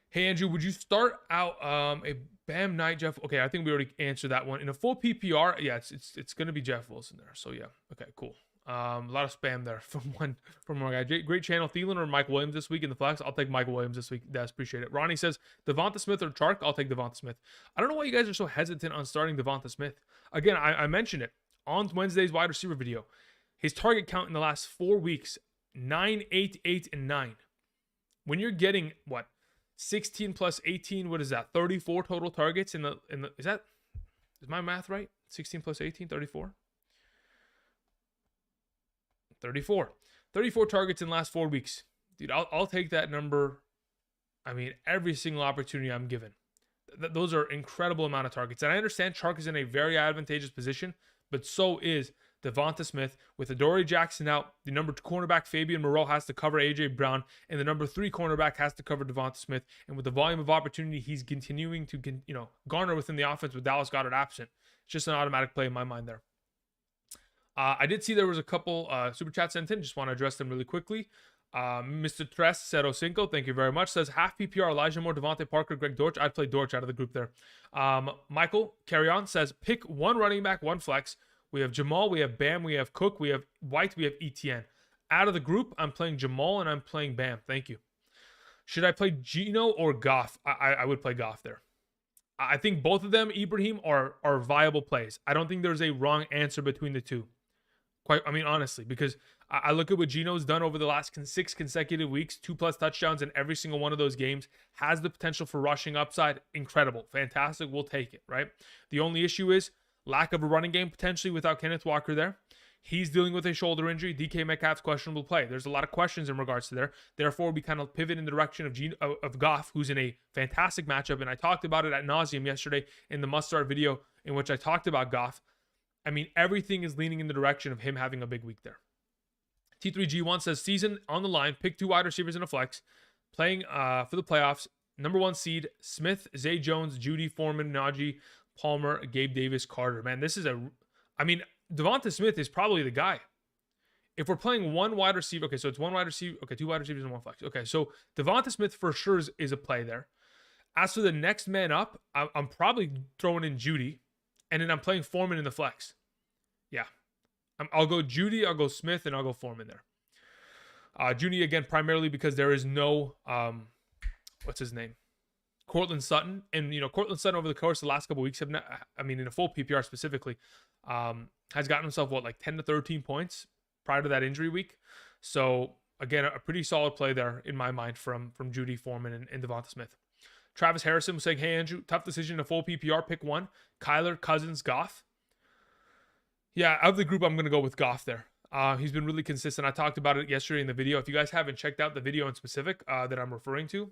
Hey Andrew, would you start out a Bam Knight, Jeff? Okay, I think we already answered that one. In a full PPR, yeah, it's gonna be Jeff Wilson there. So yeah, okay, cool. A lot of spam there from one guy. Great channel. Thielen or Mike Williams this week in the flex? I'll take Mike Williams this week. That's appreciate it. Ronnie says Devonta Smith or Chark? I'll take Devonta Smith. I don't know why you guys are so hesitant on starting Devonta Smith. Again, I mentioned it on Wednesday's wide receiver video. His target count in the last 4 weeks, 9, 8, 8, and 9. When you're getting what 16 plus 18, what is that? 34 total targets in the is my math right? 16 plus 18, 34. 34 targets in the last 4 weeks. Dude, I'll take that number. I mean, every single opportunity I'm given. Those are incredible amount of targets. And I understand Chark is in a very advantageous position, but so is Devonta Smith. With Adoree Jackson out, the number 2 cornerback Fabian Moreau has to cover A.J. Brown, and the number 3 cornerback has to cover Devonta Smith. And with the volume of opportunity he's continuing to garner within the offense with Dallas Goedert absent, it's just an automatic play in my mind there. I did see there was a couple super chats sent in. Just want to address them really quickly. Mr. Tres Cinco, thank you very much. Says half PPR, Elijah Moore, Devontae Parker, Greg Dortch. I'd play Dortch out of the group there. Michael Carry On says pick one running back, one flex. We have Jamal, we have Bam, we have Cook, we have White, we have ETN. Out of the group, I'm playing Jamal and I'm playing Bam. Thank you. Should I play Geno or Goff? I would play Goff there. I think both of them, Ibrahim, are viable plays. I don't think there's a wrong answer between the two. Honestly, because I look at what Geno's done over the last 6 consecutive weeks, 2+ touchdowns in every single one of those games, has the potential for rushing upside. Incredible. Fantastic. We'll take it, right? The only issue is lack of a running game potentially without Kenneth Walker there. He's dealing with a shoulder injury. DK Metcalf's questionable play. There's a lot of questions in regards to there. Therefore, we kind of pivot in the direction of Goff, who's in a fantastic matchup. And I talked about it ad nauseum yesterday in the must-start video in which I talked about Goff. I mean, everything is leaning in the direction of him having a big week there. T3G1 says, season on the line, pick 2 wide receivers in a flex, playing for the playoffs. Number 1 seed, Smith, Zay Jones, Judy, Foreman, Najee, Palmer, Gabe Davis, Carter. Man, this is Devonta Smith is probably the guy. If we're playing 1 wide receiver, okay, so it's 1 wide receiver, okay, 2 wide receivers and 1 flex. Okay, so Devonta Smith for sure is a play there. As for the next man up, I'm probably throwing in Judy. And then I'm playing Foreman in the flex. Yeah. I'll go Judy, I'll go Smith, and I'll go Foreman there. Judy, again, primarily because there is no, what's his name? Cortland Sutton. And, Cortland Sutton over the course of the last couple of weeks, in a full PPR specifically, has gotten himself, 10 to 13 points prior to that injury week. So again, a pretty solid play there in my mind from Judy Foreman and Devonta Smith. Travis Harrison was saying, hey, Andrew, tough decision to full PPR. Pick one. Kyler, Cousins, Goff. Yeah, out of the group, I'm going to go with Goff there. He's been really consistent. I talked about it yesterday in the video. If you guys haven't checked out the video in specific that I'm referring to,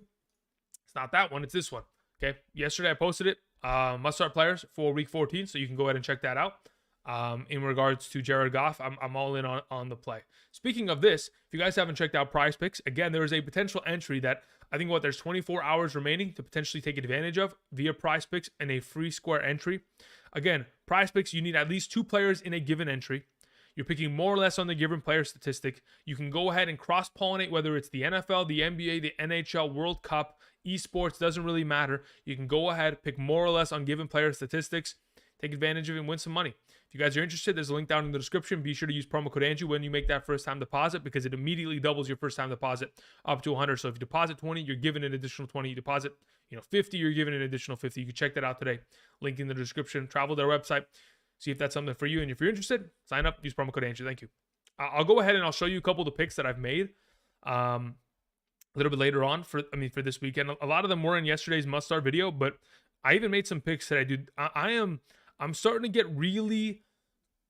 it's not that one. It's this one. Okay. Yesterday, I posted it. Must start players for week 14. So you can go ahead and check that out. In regards to Jared Goff, I'm all in on the play. Speaking of this, if you guys haven't checked out PrizePicks, again, there is a potential entry that I think there's 24 hours remaining to potentially take advantage of via PrizePicks and a free square entry. Again, PrizePicks, you need at least 2 players in a given entry. You're picking more or less on the given player statistic. You can go ahead and cross-pollinate, whether it's the NFL, the NBA, the NHL, World Cup, esports, doesn't really matter. You can go ahead, pick more or less on given player statistics, take advantage of it, and win some money. If you guys are interested, there's a link down in the description. Be sure to use promo code Andrew when you make that first-time deposit because it immediately doubles your first-time deposit up to 100. So if you deposit 20, you're given an additional 20. You deposit 50, you're given an additional 50. You can check that out today. Link in the description. Travel their website. See if that's something for you. And if you're interested, sign up. Use promo code Andrew. Thank you. I'll go ahead and I'll show you a couple of the picks that I've made a little bit later on for this weekend. A lot of them were in yesterday's must-start video, but I even made some picks that I did. I'm starting to get really,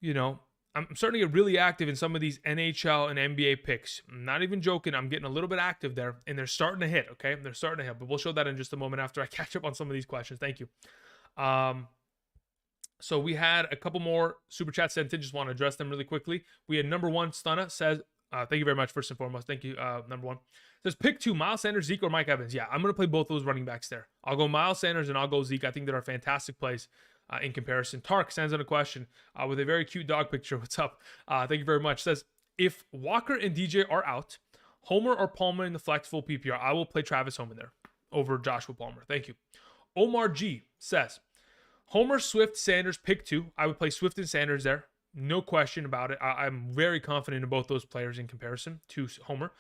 I'm starting to get really active in some of these NHL and NBA picks. I'm not even joking. I'm getting a little bit active there, and they're starting to hit, okay? They're starting to hit, but we'll show that in just a moment after I catch up on some of these questions. Thank you. So we had a couple more super chats sent in. Just want to address them really quickly. We had number one, Stunna, says, thank you very much, first and foremost. Thank you, number one. Says, pick 2, Miles Sanders, Zeke, or Mike Evans. Yeah, I'm going to play both those running backs there. I'll go Miles Sanders and I'll go Zeke. I think there are fantastic plays in comparison. Tark sends in a question with a very cute dog picture. What's up? Thank you very much. Says, if Walker and DJ are out, Homer or Palmer in the flex full PPR, I will play Travis Homer there over Joshua Palmer. Thank you. Omar G says, Homer, Swift, Sanders, pick 2. I would play Swift and Sanders there. No question about it. I'm very confident in both those players in comparison to Homer.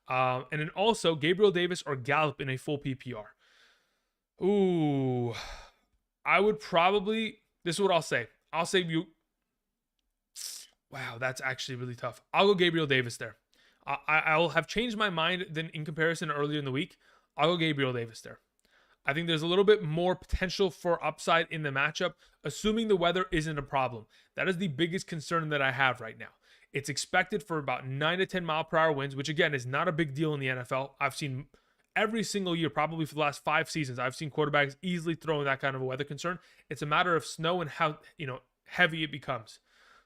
And then also Gabriel Davis or Gallup in a full PPR. Ooh, I would probably, this is what I'll say. I'll say you, wow, that's actually really tough. I'll go Gabriel Davis there. I'll have changed my mind than in comparison earlier in the week. I'll go Gabriel Davis there. I think there's a little bit more potential for upside in the matchup, assuming the weather isn't a problem. That is the biggest concern that I have right now. It's expected for about 9 to 10 mile per hour winds, which again is not a big deal in the NFL. I've seen every single year, probably for the last 5 seasons, I've seen quarterbacks easily throw in that kind of a weather concern. It's a matter of snow and how heavy it becomes.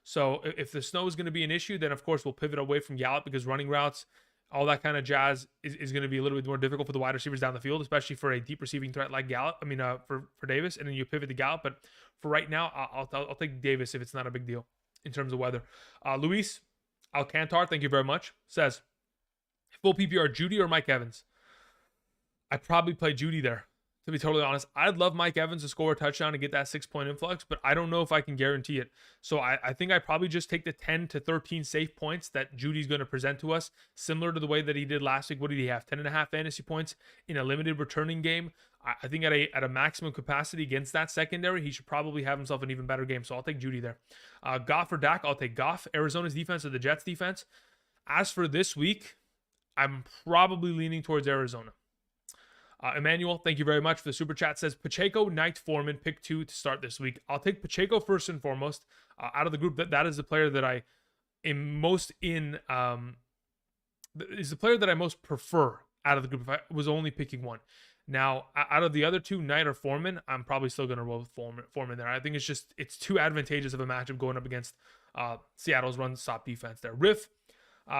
So if the snow is going to be an issue, then of course we'll pivot away from Gallup because running routes, all that kind of jazz is going to be a little bit more difficult for the wide receivers down the field, especially for a deep receiving threat like Gallup. I mean, for Davis, and then you pivot to Gallup. But for right now, I'll take Davis if it's not a big deal in terms of weather. Luis Alcantar, thank you very much, says, full PPR, Judy or Mike Evans? I'd probably play Judy there, to be totally honest. I'd love Mike Evans to score a touchdown and get that 6-point influx, but I don't know if I can guarantee it. So I think I probably just take the 10 to 13 safe points that Judy's going to present to us, similar to the way that he did last week. What did he have? 10.5 fantasy points in a limited returning game. I think at a maximum capacity against that secondary, he should probably have himself an even better game. So I'll take Judy there. Goff or Dak, I'll take Goff. Arizona's defense or the Jets defense. As for this week, I'm probably leaning towards Arizona. Emmanuel, thank you very much for the super chat. Says Pacheco, Knight, Foreman, pick 2 to start this week. I'll take Pacheco first and foremost. Out of the group, that is the player that I am most in. Is the player that I most prefer out of the group. If I was only picking one, now out of the other 2, Knight or Foreman, I'm probably still going to roll with Foreman there. I think it's too advantageous of a matchup going up against Seattle's run-stop defense there. Riff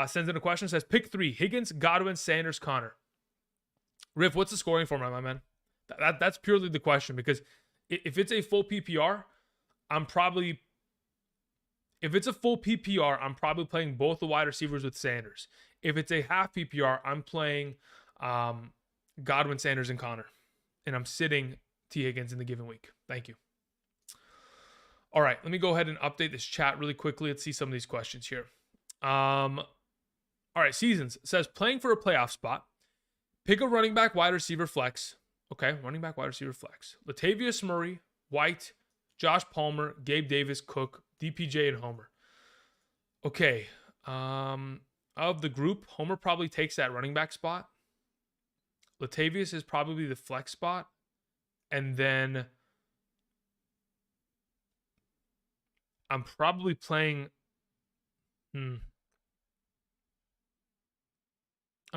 sends in a question. Says pick 3: Higgins, Godwin, Sanders, Connor. Riff, what's the scoring format, my man? That's purely the question, because if it's a full PPR, I'm probably playing both the wide receivers with Sanders. If it's a half PPR, I'm playing Godwin, Sanders, and Connor. And I'm sitting T. Higgins in the given week. Thank you. All right, let me go ahead and update this chat really quickly. Let's see some of these questions here. All right, Seasons says, playing for a playoff spot. Pick a running back, wide receiver, flex. Okay, running back, wide receiver, flex. Latavius Murray, White, Josh Palmer, Gabe Davis, Cook, DPJ, and Homer. Okay, Of the group, Homer probably takes that running back spot. Latavius is probably the flex spot. And then I'm probably playing. I'm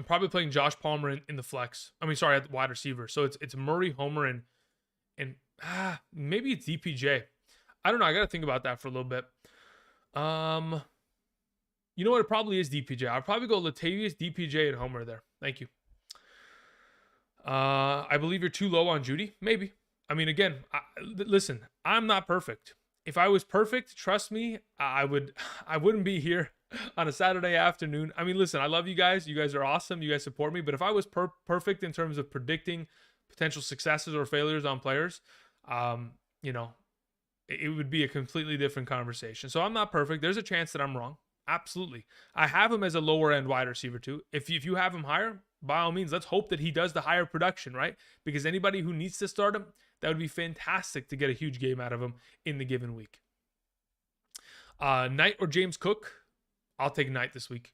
probably playing Josh Palmer in the flex. I mean, sorry, at wide receiver. So it's Murray, Homer, and maybe it's DPJ. I don't know. I got to think about that for a little bit. You know what? It probably is DPJ. I'll probably go Latavius, DPJ, and Homer there. Thank you. I believe you're too low on Judy. Maybe. I mean, again, listen, I'm not perfect. If I was perfect, trust me, I wouldn't be here on a Saturday afternoon. I mean, listen, I love you guys. You guys are awesome. You guys support me. But if I was perfect in terms of predicting potential successes or failures on players, you know, it would be a completely different conversation. So I'm not perfect. There's a chance that I'm wrong. Absolutely. I have him as a lower end wide receiver too. If you have him higher, by all means, let's hope that he does the higher production, right? Because anybody who needs to start him, that would be fantastic to get a huge game out of him in the given week. Knight or James Cook? I'll take Knight this week.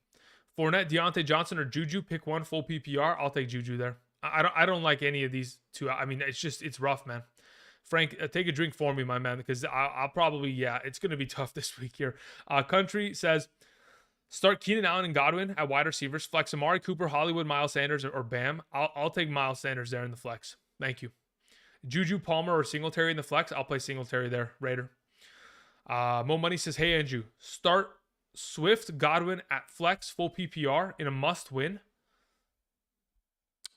Fournette, Deontay Johnson, or Juju, pick one full PPR. I'll take Juju there. I don't like any of these two. I mean, it's rough, man. Frank, take a drink for me, my man, because I'll probably, it's going to be tough this week here. Country says, start Keenan Allen and Godwin at wide receivers. Flex Amari Cooper, Hollywood, Miles Sanders, or Bam. I'll take Miles Sanders there in the flex. Thank you. Juju, Palmer, or Singletary in the flex. I'll play Singletary there, Raider. Mo Money says, hey, Andrew, start Swift, Godwin at flex, full PPR in a must win.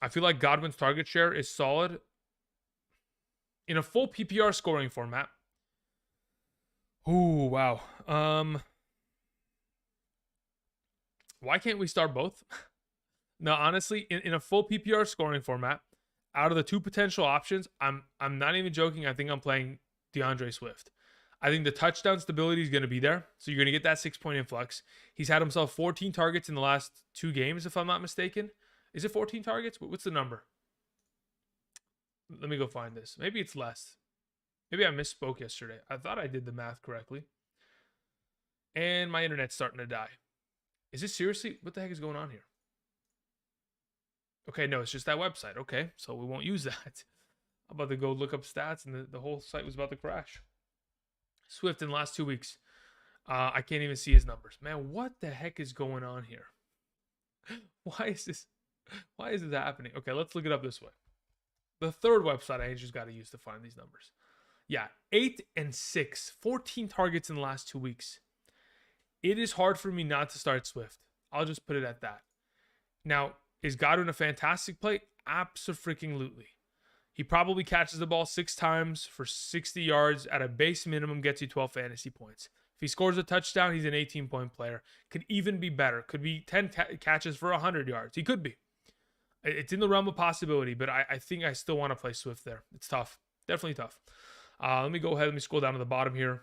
I feel like Godwin's target share is solid in a full PPR scoring format. Ooh, wow. Why can't we start both? No, honestly, in a full PPR scoring format, out of the two potential options, I'm not even joking. I think I'm playing DeAndre Swift. I think the touchdown stability is going to be there. So you're going to get that 6-point influx. He's had himself 14 targets in the last 2 games, if I'm not mistaken. Is it 14 targets? What's the number? Let me go find this. Maybe it's less. Maybe I misspoke yesterday. I thought I did the math correctly. And my internet's starting to die. Is this seriously? What the heck is going on here? Okay, no, it's just that website. Okay, so we won't use that. I'm about to go look up stats, and the whole site was about to crash. Swift in the last 2 weeks. I can't even see his numbers. Man, what the heck is going on here? Why is this happening? Okay, let's look it up this way. The third website I just got to use to find these numbers. Yeah, 8 and 6, 14 targets in the last 2 weeks. It is hard for me not to start Swift. I'll just put it at that. Now, is Godwin a fantastic play? Abso-freaking-lutely. He probably catches the ball 6 times for 60 yards at a base minimum, gets you 12 fantasy points. If he scores a touchdown, he's an 18-point player. Could even be better. Could be 10 catches for 100 yards. He could be. It's in the realm of possibility, but I think I still want to play Swift there. It's tough. Definitely tough. Let me go ahead. Let me scroll down to the bottom here.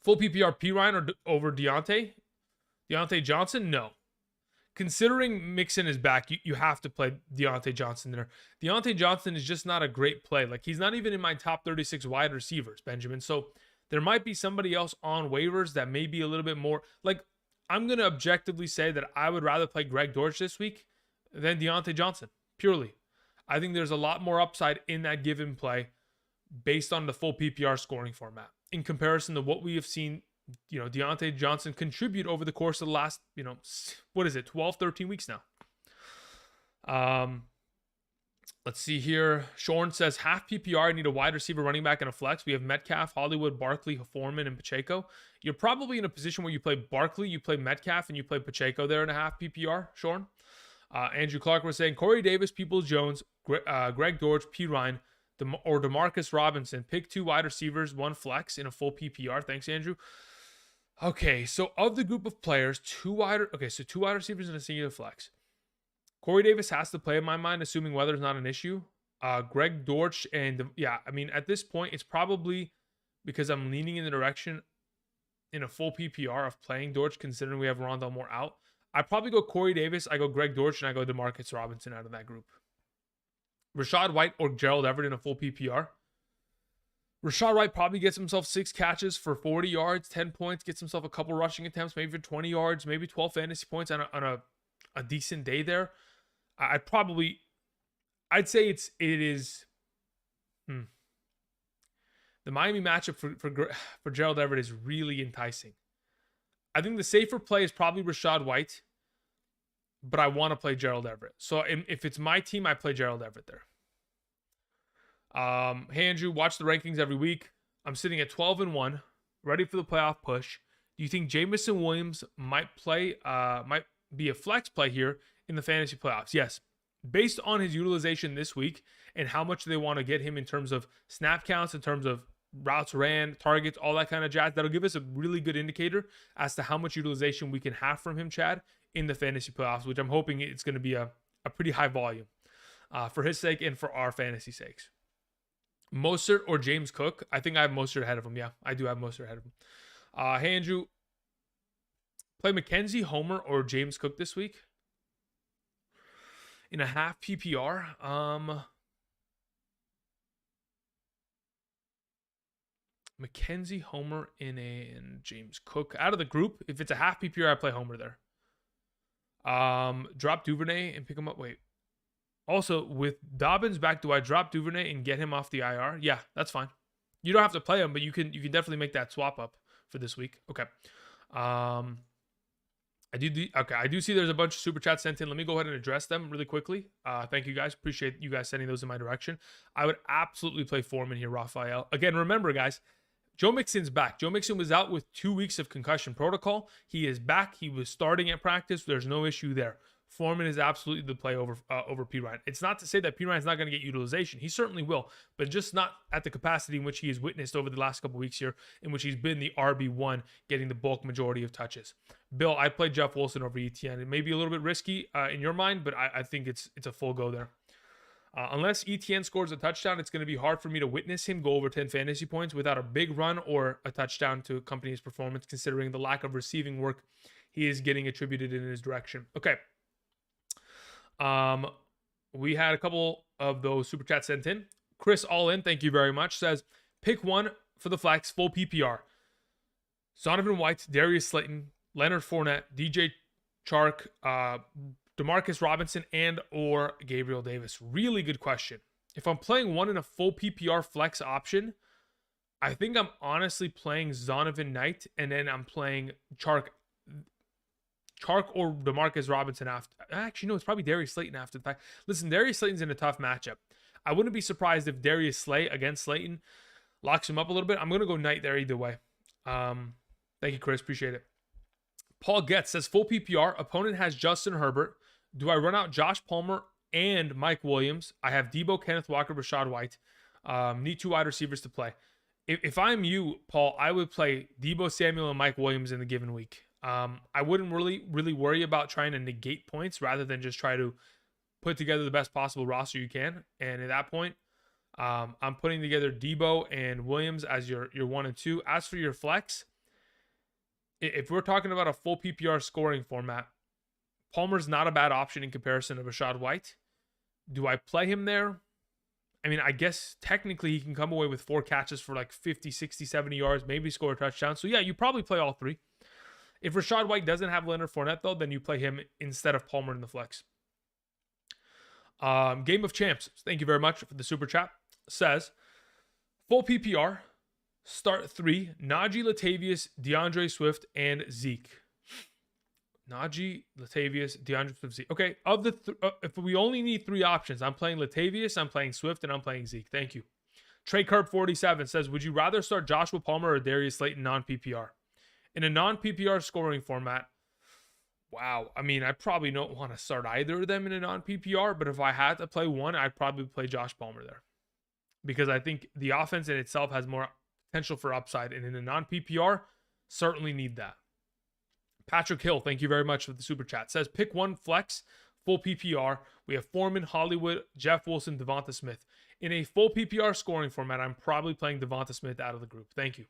Full PPR Pirine over Deontay? Deontay Johnson? No. Considering Mixon is back, you have to play Deontay Johnson there. Deontay Johnson is just not a great play. Like, he's not even in my top 36 wide receivers, Benjamin. So there might be somebody else on waivers that may be a little bit more. Like, I'm going to objectively say that I would rather play Greg Dortch this week than Deontay Johnson, purely. I think there's a lot more upside in that given play based on the full PPR scoring format in comparison to what we have seen, Deontay Johnson contribute over the course of the last, 12, 13 weeks now. Let's see here. Shorn says, half PPR, I need a wide receiver, running back, and a flex. We have Metcalf, Hollywood, Barkley, Foreman, and Pacheco. You're probably in a position where you play Barkley, you play Metcalf, and you play Pacheco there in a half PPR, Shorn. Andrew Clark was saying, Corey Davis, Peoples-Jones, Greg Dortch, P. Ryan, or DeMarcus Robinson. Pick 2 wide receivers, 1 flex in a full PPR. Thanks, Andrew. Okay, so of the group of players, 2 wide receivers and a singular flex. Corey Davis has to play in my mind, assuming weather's not an issue. Greg Dortch at this point, it's probably because I'm leaning in the direction in a full PPR of playing Dortch, considering we have Rondell Moore out. I probably go Corey Davis, I go Greg Dortch, and I go DeMarcus Robinson out of that group. Rashad White or Gerald Everett in a full PPR. Rashad Wright probably gets himself 6 catches for 40 yards, 10 points, gets himself a couple rushing attempts, maybe for 20 yards, maybe 12 fantasy points on a decent day there. I'd say it is. The Miami matchup for Gerald Everett is really enticing. I think the safer play is probably Rashad White, but I want to play Gerald Everett. So if it's my team, I play Gerald Everett there. Hey Andrew, watch the rankings every week. I'm sitting at 12-1, ready for the playoff push. Do you think Jamison Williams might be a flex play here in the fantasy playoffs? Yes. Based on his utilization this week and how much they want to get him in terms of snap counts, in terms of routes ran, targets, all that kind of jazz, that'll give us a really good indicator as to how much utilization we can have from him, Chad, in the fantasy playoffs, which I'm hoping it's going to be a pretty high volume for his sake and for our fantasy sakes. Mostert or James Cook? I think I have Mostert ahead of him. Yeah, I do have Mostert ahead of him. Hey, Andrew, play McKenzie, Homer, or James Cook this week in a half PPR. McKenzie, Homer, and James Cook. Out of the group, if it's a half PPR, I play Homer there. Drop Duvernay and pick him up. Wait. Also, with Dobbins back, do I drop Duvernay and get him off the IR? Yeah, that's fine. You don't have to play him, but you can definitely make that swap up for this week. Okay. I do see there's a bunch of super chats sent in. Let me go ahead and address them really quickly. Thank you guys. Appreciate you guys sending those in my direction. I would absolutely play Foreman here, Raphael. Again, remember, guys, Joe Mixon's back. Joe Mixon was out with 2 weeks of concussion protocol. He is back. He was starting at practice. There's no issue there. Foreman is absolutely the play over P. Ryan. It's not to say that P. Ryan's not going to get utilization. He certainly will, but just not at the capacity in which he has witnessed over the last couple weeks here, in which he's been the RB1, getting the bulk majority of touches. Bill, I played Jeff Wilson over ETN. It may be a little bit risky in your mind, but I think it's a full go there. Unless ETN scores a touchdown, it's going to be hard for me to witness him go over 10 fantasy points without a big run or a touchdown to accompany his performance, considering the lack of receiving work he is getting attributed in his direction. Okay. We had a couple of those super chats sent in. Chris All In, thank you very much, says, pick one for the flex, full PPR. Zonovan White, Darius Slayton, Leonard Fournette, DJ Chark, Demarcus Robinson, and or Gabriel Davis. Really good question. If I'm playing one in a full PPR flex option, I think I'm honestly playing Zonovan Knight, and then I'm playing Chark or DeMarcus Robinson after. Actually, no, it's probably Darius Slayton after the fact. Listen, Darius Slayton's in a tough matchup. I wouldn't be surprised if Darius Slay against Slayton locks him up a little bit. I'm going to go Knight there either way. Thank you, Chris. Appreciate it. Paul Getz says, full PPR. Opponent has Justin Herbert. Do I run out Josh Palmer and Mike Williams? I have Debo, Kenneth Walker, Rashad White. Need 2 wide receivers to play. If I'm you, Paul, I would play Debo Samuel and Mike Williams in the given week. I wouldn't really worry about trying to negate points rather than just try to put together the best possible roster you can. And at that point, I'm putting together Debo and Williams as your 1 and 2. As for your flex, if we're talking about a full PPR scoring format, Palmer's not a bad option in comparison to Rashad White. Do I play him there? I mean, I guess technically he can come away with 4 catches for like 50, 60, 70 yards, maybe score a touchdown. So yeah, you probably play all 3. If Rashad White doesn't have Leonard Fournette, though, then you play him instead of Palmer in the flex. Game of Champs, thank you very much for the super chat, says, full PPR, start 3, Najee, Latavius, DeAndre Swift, and Zeke. Najee, Latavius, DeAndre Swift, Zeke. Okay, of the if we only need 3 options, I'm playing Latavius, I'm playing Swift, and I'm playing Zeke. Thank you. Trey Curb 47 says, would you rather start Joshua Palmer or Darius Slayton non-PPR? In a non-PPR scoring format, wow. I mean, I probably don't want to start either of them in a non-PPR, but if I had to play one, I'd probably play Josh Palmer there. Because I think the offense in itself has more potential for upside, and in a non-PPR, certainly need that. Patrick Hill, thank you very much for the super chat, says, pick one flex, full PPR. We have Foreman, Hollywood, Jeff Wilson, Devonta Smith. In a full PPR scoring format, I'm probably playing Devonta Smith out of the group. Thank you.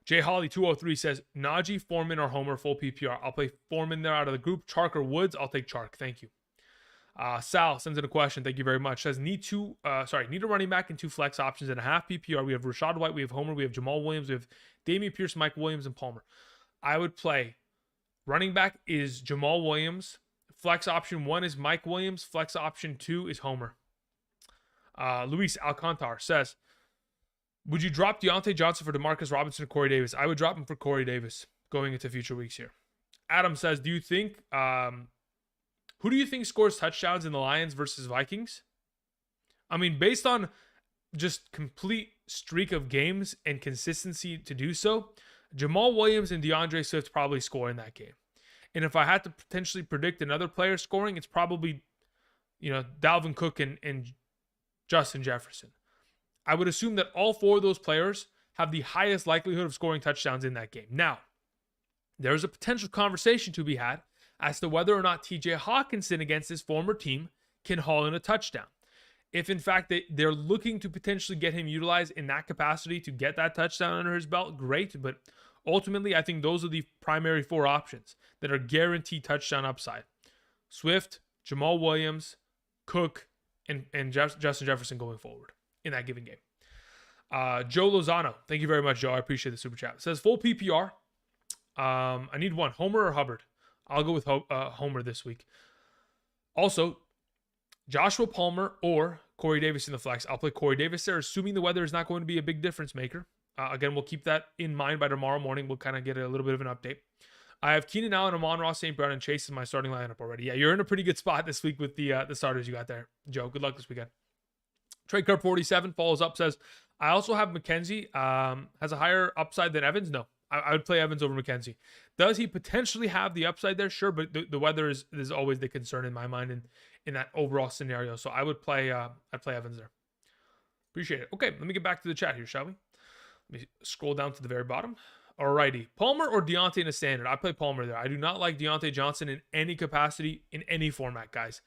Jay Holly 203 says, Najee, Foreman, or Homer, full PPR. I'll play Foreman there out of the group. Chark or Woods, I'll take Chark. Thank you. Sal sends in a question. Thank you very much. Says need a running back and 2 flex options and a half PPR. We have Rashad White, we have Homer, we have Jamal Williams, we have Dameon Pierce, Mike Williams, and Palmer. I would play running back is Jamal Williams. Flex option 1 is Mike Williams. Flex option 2 is Homer. Luis Alcantar says, would you drop Deontay Johnson for Demarcus Robinson or Corey Davis? I would drop him for Corey Davis going into future weeks here. Adam says, who do you think scores touchdowns in the Lions versus Vikings? I mean, based on just complete streak of games and consistency to do so, Jamal Williams and DeAndre Swift probably score in that game. And if I had to potentially predict another player scoring, it's probably, Dalvin Cook and Justin Jefferson. I would assume that all 4 of those players have the highest likelihood of scoring touchdowns in that game. Now, there's a potential conversation to be had as to whether or not TJ Hawkinson against his former team can haul in a touchdown. If in fact they're looking to potentially get him utilized in that capacity to get that touchdown under his belt, great. But ultimately, I think those are the primary 4 options that are guaranteed touchdown upside. Swift, Jamal Williams, Cook, and Justin Jefferson going forward in that given game. Joe Lozano, thank you very much, Joe. I appreciate the super chat. It says full PPR. I need one, Homer or Hubbard. I'll go with Homer this week. Also, Joshua Palmer or Corey Davis in the flex. I'll play Corey Davis there, assuming the weather is not going to be a big difference maker. Again, we'll keep that in mind by tomorrow morning. We'll kind of get a little bit of an update. I have Keenan Allen, Amon-Ra St. Brown, and Chase in my starting lineup already. Yeah, you're in a pretty good spot this week with the starters you got there, Joe. Good luck this weekend. Trade Card 47 follows up, says, I also have McKenzie. Has a higher upside than Evans? No. I would play Evans over McKenzie. Does he potentially have the upside there? Sure, but the weather is always the concern in my mind in that overall scenario. So I would play I'd play Evans there. Appreciate it. Okay, let me get back to the chat here, shall we? Let me scroll down to the very bottom. Alrighty. Palmer or Deontay in a standard? I play Palmer there. I do not like Deontay Johnson in any capacity, in any format, guys.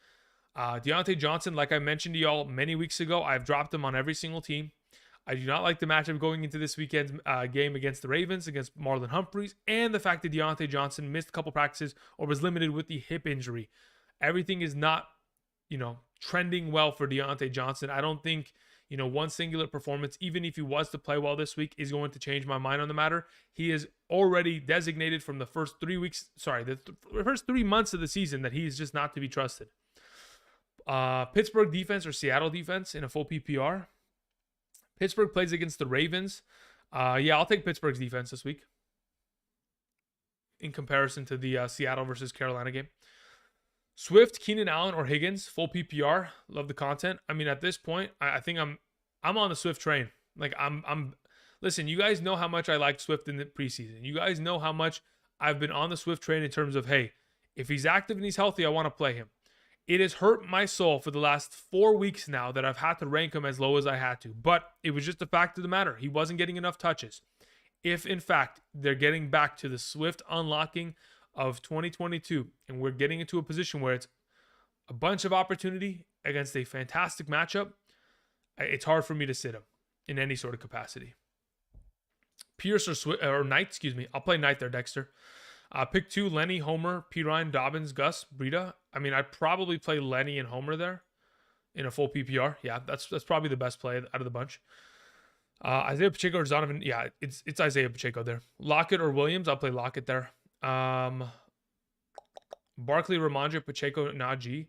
Deontay Johnson, like I mentioned to y'all many weeks ago, I've dropped him on every single team. I do not like the matchup going into this weekend's game against the Ravens, against Marlon Humphreys, and the fact that Deontay Johnson missed a couple practices or was limited with the hip injury. Everything is not, trending well for Deontay Johnson. I don't think, one singular performance, even if he was to play well this week, is going to change my mind on the matter. He is already designated from the first 3 weeks, the first 3 months of the season that he is just not to be trusted. Pittsburgh defense or Seattle defense in a full PPR. Pittsburgh plays against the Ravens. I'll take Pittsburgh's defense this week in comparison to the Seattle versus Carolina game. Swift, Keenan Allen, or Higgins, full PPR. Love the content. I mean, at this point, I think I'm on the Swift train. Like listen, you guys know how much I like Swift in the preseason. You guys know how much I've been on the Swift train in terms of, hey, if he's active and he's healthy, I want to play him. It has hurt my soul for the last 4 weeks now that I've had to rank him as low as I had to. But it was just a fact of the matter. He wasn't getting enough touches. If, in fact, they're getting back to the Swift unlocking of 2022, and we're getting into a position where it's a bunch of opportunity against a fantastic matchup, it's hard for me to sit him in any sort of capacity. Pierce or Knight, I'll play Knight there, Dexter. Pick 2, Lenny, Homer, Pirine, Dobbins, Gus, Breida. I mean, I'd probably play Lenny and Homer there in a full PPR. Yeah, that's probably the best play out of the bunch. Isaiah Pacheco or Donovan. Yeah, it's Isaiah Pacheco there. Lockett or Williams. I'll play Lockett there. Barkley, Ramondre, Pacheco, Najee.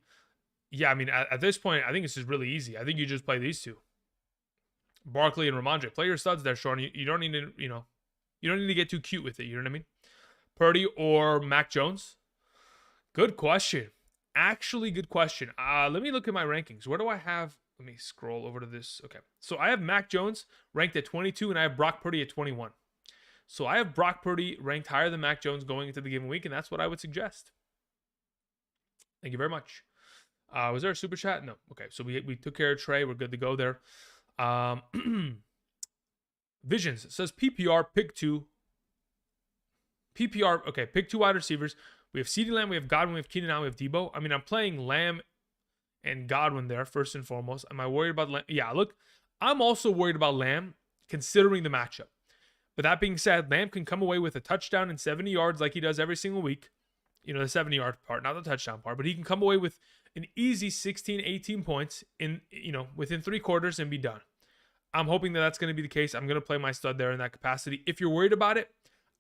Yeah, I mean, at this point, I think this is really easy. I think you just play these 2. Barkley and Ramondre. Play your studs there, Sean. You don't need to, you don't need to get too cute with it. You know what I mean? Purdy or Mac Jones? Good question. Actually, good question. Let me look at my rankings. Where do I have? Let me scroll over to this. Okay. So I have Mac Jones ranked at 22, and I have Brock Purdy at 21. So I have Brock Purdy ranked higher than Mac Jones going into the given week, and that's what I would suggest. Thank you very much. Was there a super chat? No. Okay. So we took care of Trey. We're good to go there. Visions. It says PPR, pick 2. PPR, okay, pick 2 wide receivers. We have CeeDee Lamb, we have Godwin, we have Keenan Allen, we have Debo. I mean, I'm playing Lamb and Godwin there, first and foremost. Am I worried about Lamb? Yeah, look, I'm also worried about Lamb, considering the matchup. But that being said, Lamb can come away with a touchdown and 70 yards like he does every single week. the 70-yard part, not the touchdown part, but he can come away with an easy 16, 18 points in, within 3 quarters and be done. I'm hoping that that's going to be the case. I'm going to play my stud there in that capacity. If you're worried about it,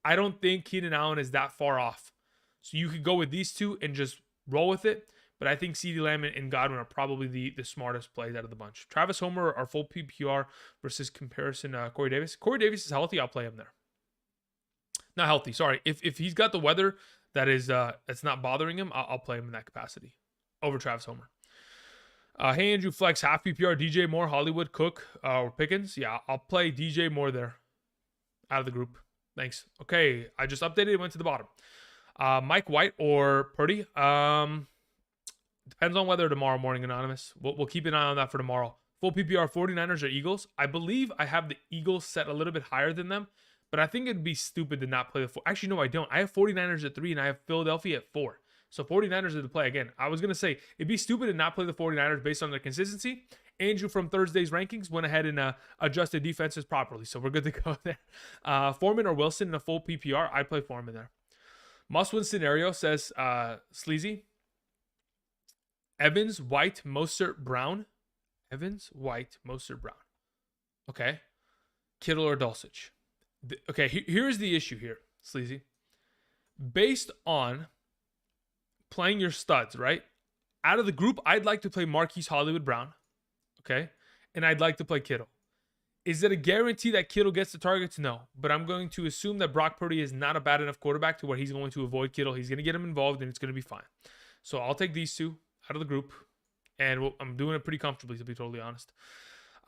I don't think Keenan Allen is that far off. So you could go with these two and just roll with it. But I think CeeDee Lamb and Godwin are probably the smartest plays out of the bunch. Travis Homer, our full PPR versus comparison Corey Davis. Corey Davis is healthy. I'll play him there. Not healthy, sorry. If he's got the weather that's not bothering him, I'll play him in that capacity over Travis Homer. Hey, Andrew, flex half PPR, DJ Moore, Hollywood, Cook, or Pickens. Yeah, I'll play DJ Moore there out of the group. Thanks. Okay, I just updated it, went to the bottom. Mike White or Purdy. Depends on weather tomorrow morning, Anonymous. We'll keep an eye on that for tomorrow. Full PPR, 49ers or Eagles. I believe I have the Eagles set a little bit higher than them, but I think it'd be stupid to not play the 4. Actually, no, I don't. I have 49ers at 3, and I have Philadelphia at 4. So 49ers are the play. Again, I was going to say, it'd be stupid to not play the 49ers based on their consistency. Andrew from Thursday's rankings went ahead and adjusted defenses properly, so we're good to go there. Foreman or Wilson in a full PPR. I'd play Foreman there. Must-win scenario, says Sleazy. Evans, White, Mostert, Brown. Evans, White, Mostert, Brown. Okay. Kittle or Dulcich. Okay, here's the issue here, Sleazy. Based on playing your studs, right? Out of the group, I'd like to play Marquise Hollywood Brown. Okay. And I'd like to play Kittle. Is it a guarantee that Kittle gets the targets? No. But I'm going to assume that Brock Purdy is not a bad enough quarterback to where he's going to avoid Kittle. He's going to get him involved, and it's going to be fine. So I'll take these two out of the group, and I'm doing it pretty comfortably, to be totally honest.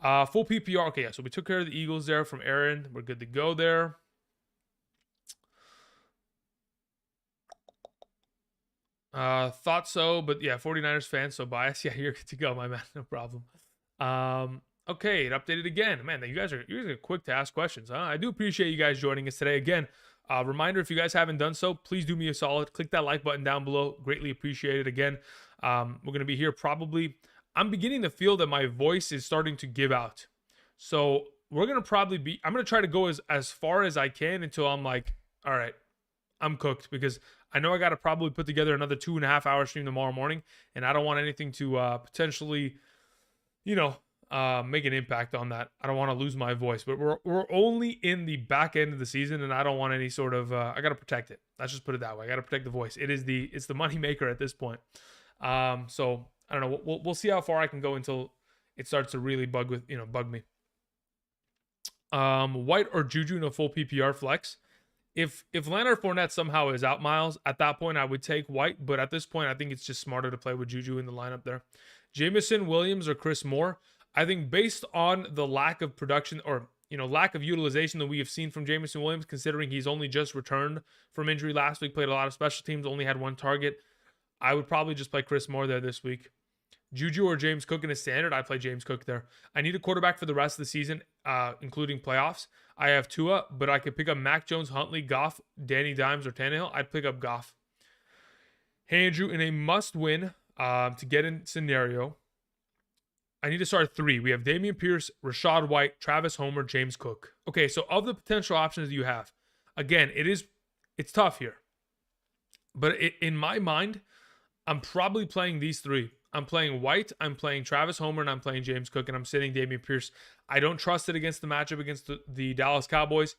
Full PPR. Okay, yeah, so we took care of the Eagles there from Aaron. We're good to go there. Thought so, but yeah, 49ers fan, so biased. Yeah, you're good to go, my man. No problem. Okay, it updated again. Man, you guys are quick to ask questions, huh? I do appreciate you guys joining us today. Again, reminder, if you guys haven't done so, please do me a solid. Click that like button down below. Greatly appreciate it. Again, we're going to be here probably. I'm beginning to feel that my voice is starting to give out. So we're going to probably be, I'm going to try to go as far as I can until I'm like, all right, I'm cooked, because I know I got to probably put together another 2.5 hour stream tomorrow morning, and I don't want anything to potentially, make an impact on that. I don't want to lose my voice, but we're only in the back end of the season, and I don't want any sort of, I got to protect it. Let's just put it that way. I got to protect the voice. It's the money maker at this point. So I don't know. We'll see how far I can go until it starts to really bug me. White or Juju in a full PPR flex. If Leonard Fournette somehow is out, Miles, at that point I would take White, but at this point I think it's just smarter to play with Juju in the lineup there. Jameson, Williams, or Chris Moore. I think based on the lack of production or lack of utilization that we have seen from Jameson Williams, considering he's only just returned from injury last week, played a lot of special teams, only had 1 target, I would probably just play Chris Moore there this week. Juju or James Cook in a standard, I'd play James Cook there. I need a quarterback for the rest of the season, including playoffs. I have Tua, but I could pick up Mac Jones, Huntley, Goff, Danny Dimes, or Tannehill. I'd pick up Goff. Hey, Andrew, in a must-win to get in scenario, I need to start 3. We have Dameon Pierce, Rashad White, Travis Homer, James Cook. Okay, so of the potential options that you have, again, it's tough here. But in my mind, I'm probably playing these 3. I'm playing White, I'm playing Travis Homer, and I'm playing James Cook, and I'm sitting Dameon Pierce. I don't trust it against the matchup against the Dallas Cowboys.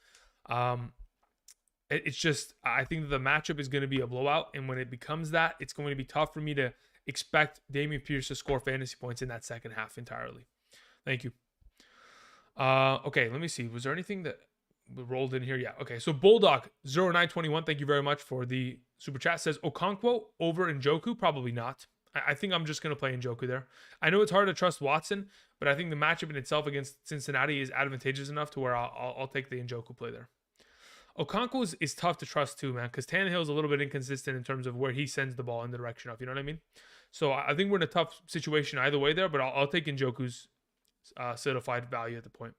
It's just, I think that the matchup is going to be a blowout, and when it becomes that, it's going to be tough for me to expect Dameon Pierce to score fantasy points in that second half entirely. Thank you. Okay, let me see. Was there anything that rolled in here? Yeah. Okay, so Bulldog 0921, thank you very much for the super chat. Says Okonkwo over Njoku? Probably not. I think I'm just going to play Njoku there. I know it's hard to trust Watson, but I think the matchup in itself against Cincinnati is advantageous enough to where I'll take the Njoku play there. Okonkwo is tough to trust too, man, because Tannehill is a little bit inconsistent in terms of where he sends the ball in the direction of, you know what I mean? So I think we're in a tough situation either way there, but I'll take Njoku's certified value at the point.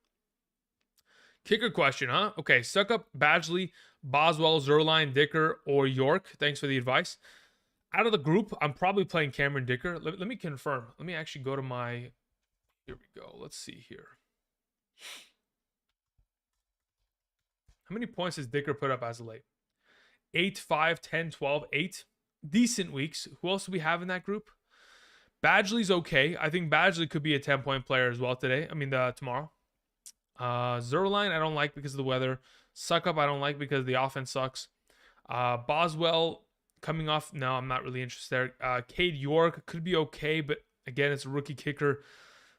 Kicker question, huh? Okay, suck up Badgley, Boswell, Zerline, Dicker, or York. Thanks for the advice. Out of the group, I'm probably playing Cameron Dicker. Let me confirm. Let me actually go to my... Here we go. Let's see here. How many points has Dicker put up as of late? 8, 5, 10, 12, 8. decent weeks. Who else do we have in that group? Badgley's okay. I think Badgley could be a 10-point player as well today. I mean, tomorrow. Zerline, I don't like because of the weather. Suck Up, I don't like because the offense sucks. Boswell coming off. No, I'm not really interested there. Cade York could be okay, but again, it's a rookie kicker.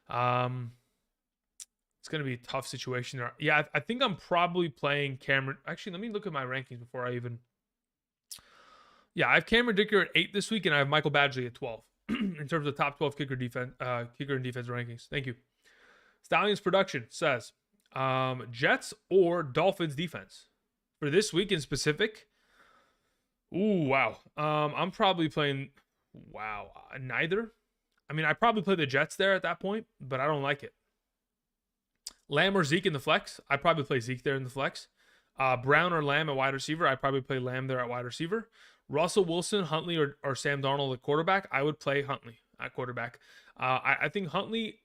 It's going to be a tough situation there. Yeah, I think I'm probably playing Cameron. Actually, let me look at my rankings before I even. Yeah, I have Cameron Dicker at 8 this week, and I have Michael Badgley at 12 in terms of top 12 kicker and defense rankings. Thank you. Stallions Production says Jets or Dolphins defense for this week in specific. Ooh, wow. I'm probably playing. Wow, neither. I mean, I probably play the Jets there at that point, but I don't like it. Lamb or Zeke in the flex. I'd probably play Zeke there in the flex. Brown or Lamb at wide receiver. I'd probably play Lamb there at wide receiver. Russell Wilson, Huntley, or Sam Darnold at quarterback. I would play Huntley at quarterback. I think Huntley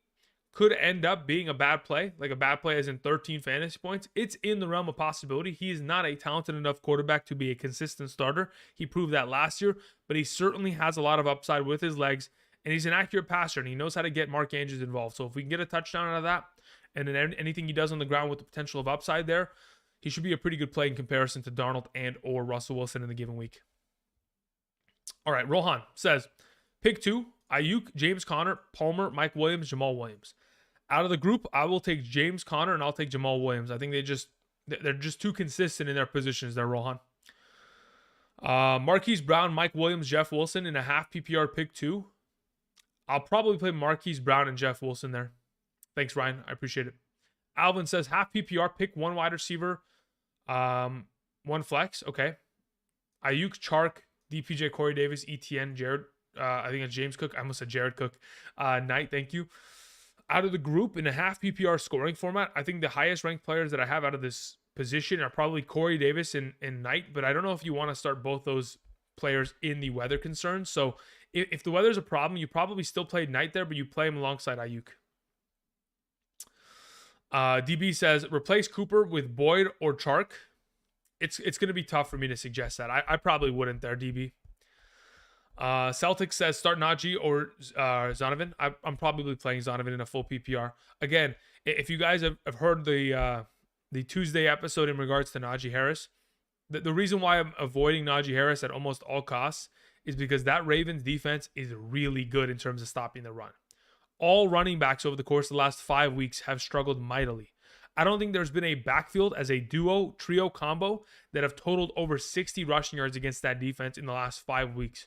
could end up being a bad play, like a bad play as in 13 fantasy points. It's in the realm of possibility. He is not a talented enough quarterback to be a consistent starter. He proved that last year, but he certainly has a lot of upside with his legs, and he's an accurate passer, and he knows how to get Mark Andrews involved. So if we can get a touchdown out of that, and then anything he does on the ground with the potential of upside there, he should be a pretty good play in comparison to Darnold and or Russell Wilson in the given week. All right, Rohan says, pick 2, Ayuk, James Conner, Palmer, Mike Williams, Jamal Williams. Out of the group, I will take James Conner and I'll take Jamal Williams. I think they're just too consistent in their positions there, Rohan. Marquise Brown, Mike Williams, Jeff Wilson in a half PPR pick 2. I'll probably play Marquise Brown and Jeff Wilson there. Thanks, Ryan. I appreciate it. Alvin says half PPR, pick 1 wide receiver, 1 flex. Okay. Ayuk, Chark, DPJ, Corey Davis, ETN, Jared. I think it's James Cook. I almost said Jared Cook. Knight, thank you. Out of the group in a half PPR scoring format, I think the highest ranked players that I have out of this position are probably Corey Davis and Knight, but I don't know if you want to start both those players in the weather concerns. So if the weather's a problem, you probably still play Knight there, but you play him alongside Ayuk. DB says, replace Cooper with Boyd or Chark. It's going to be tough for me to suggest that. I probably wouldn't there, DB. Celtics says start Najee or Zonovan. I'm probably playing Zonovan in a full PPR. Again, if you guys have heard the Tuesday episode in regards to Najee Harris, the reason why I'm avoiding Najee Harris at almost all costs is because that Ravens defense is really good in terms of stopping the run. All running backs over the course of the last 5 weeks have struggled mightily. I don't think there's been a backfield as a duo, trio combo that have totaled over 60 rushing yards against that defense in the last 5 weeks.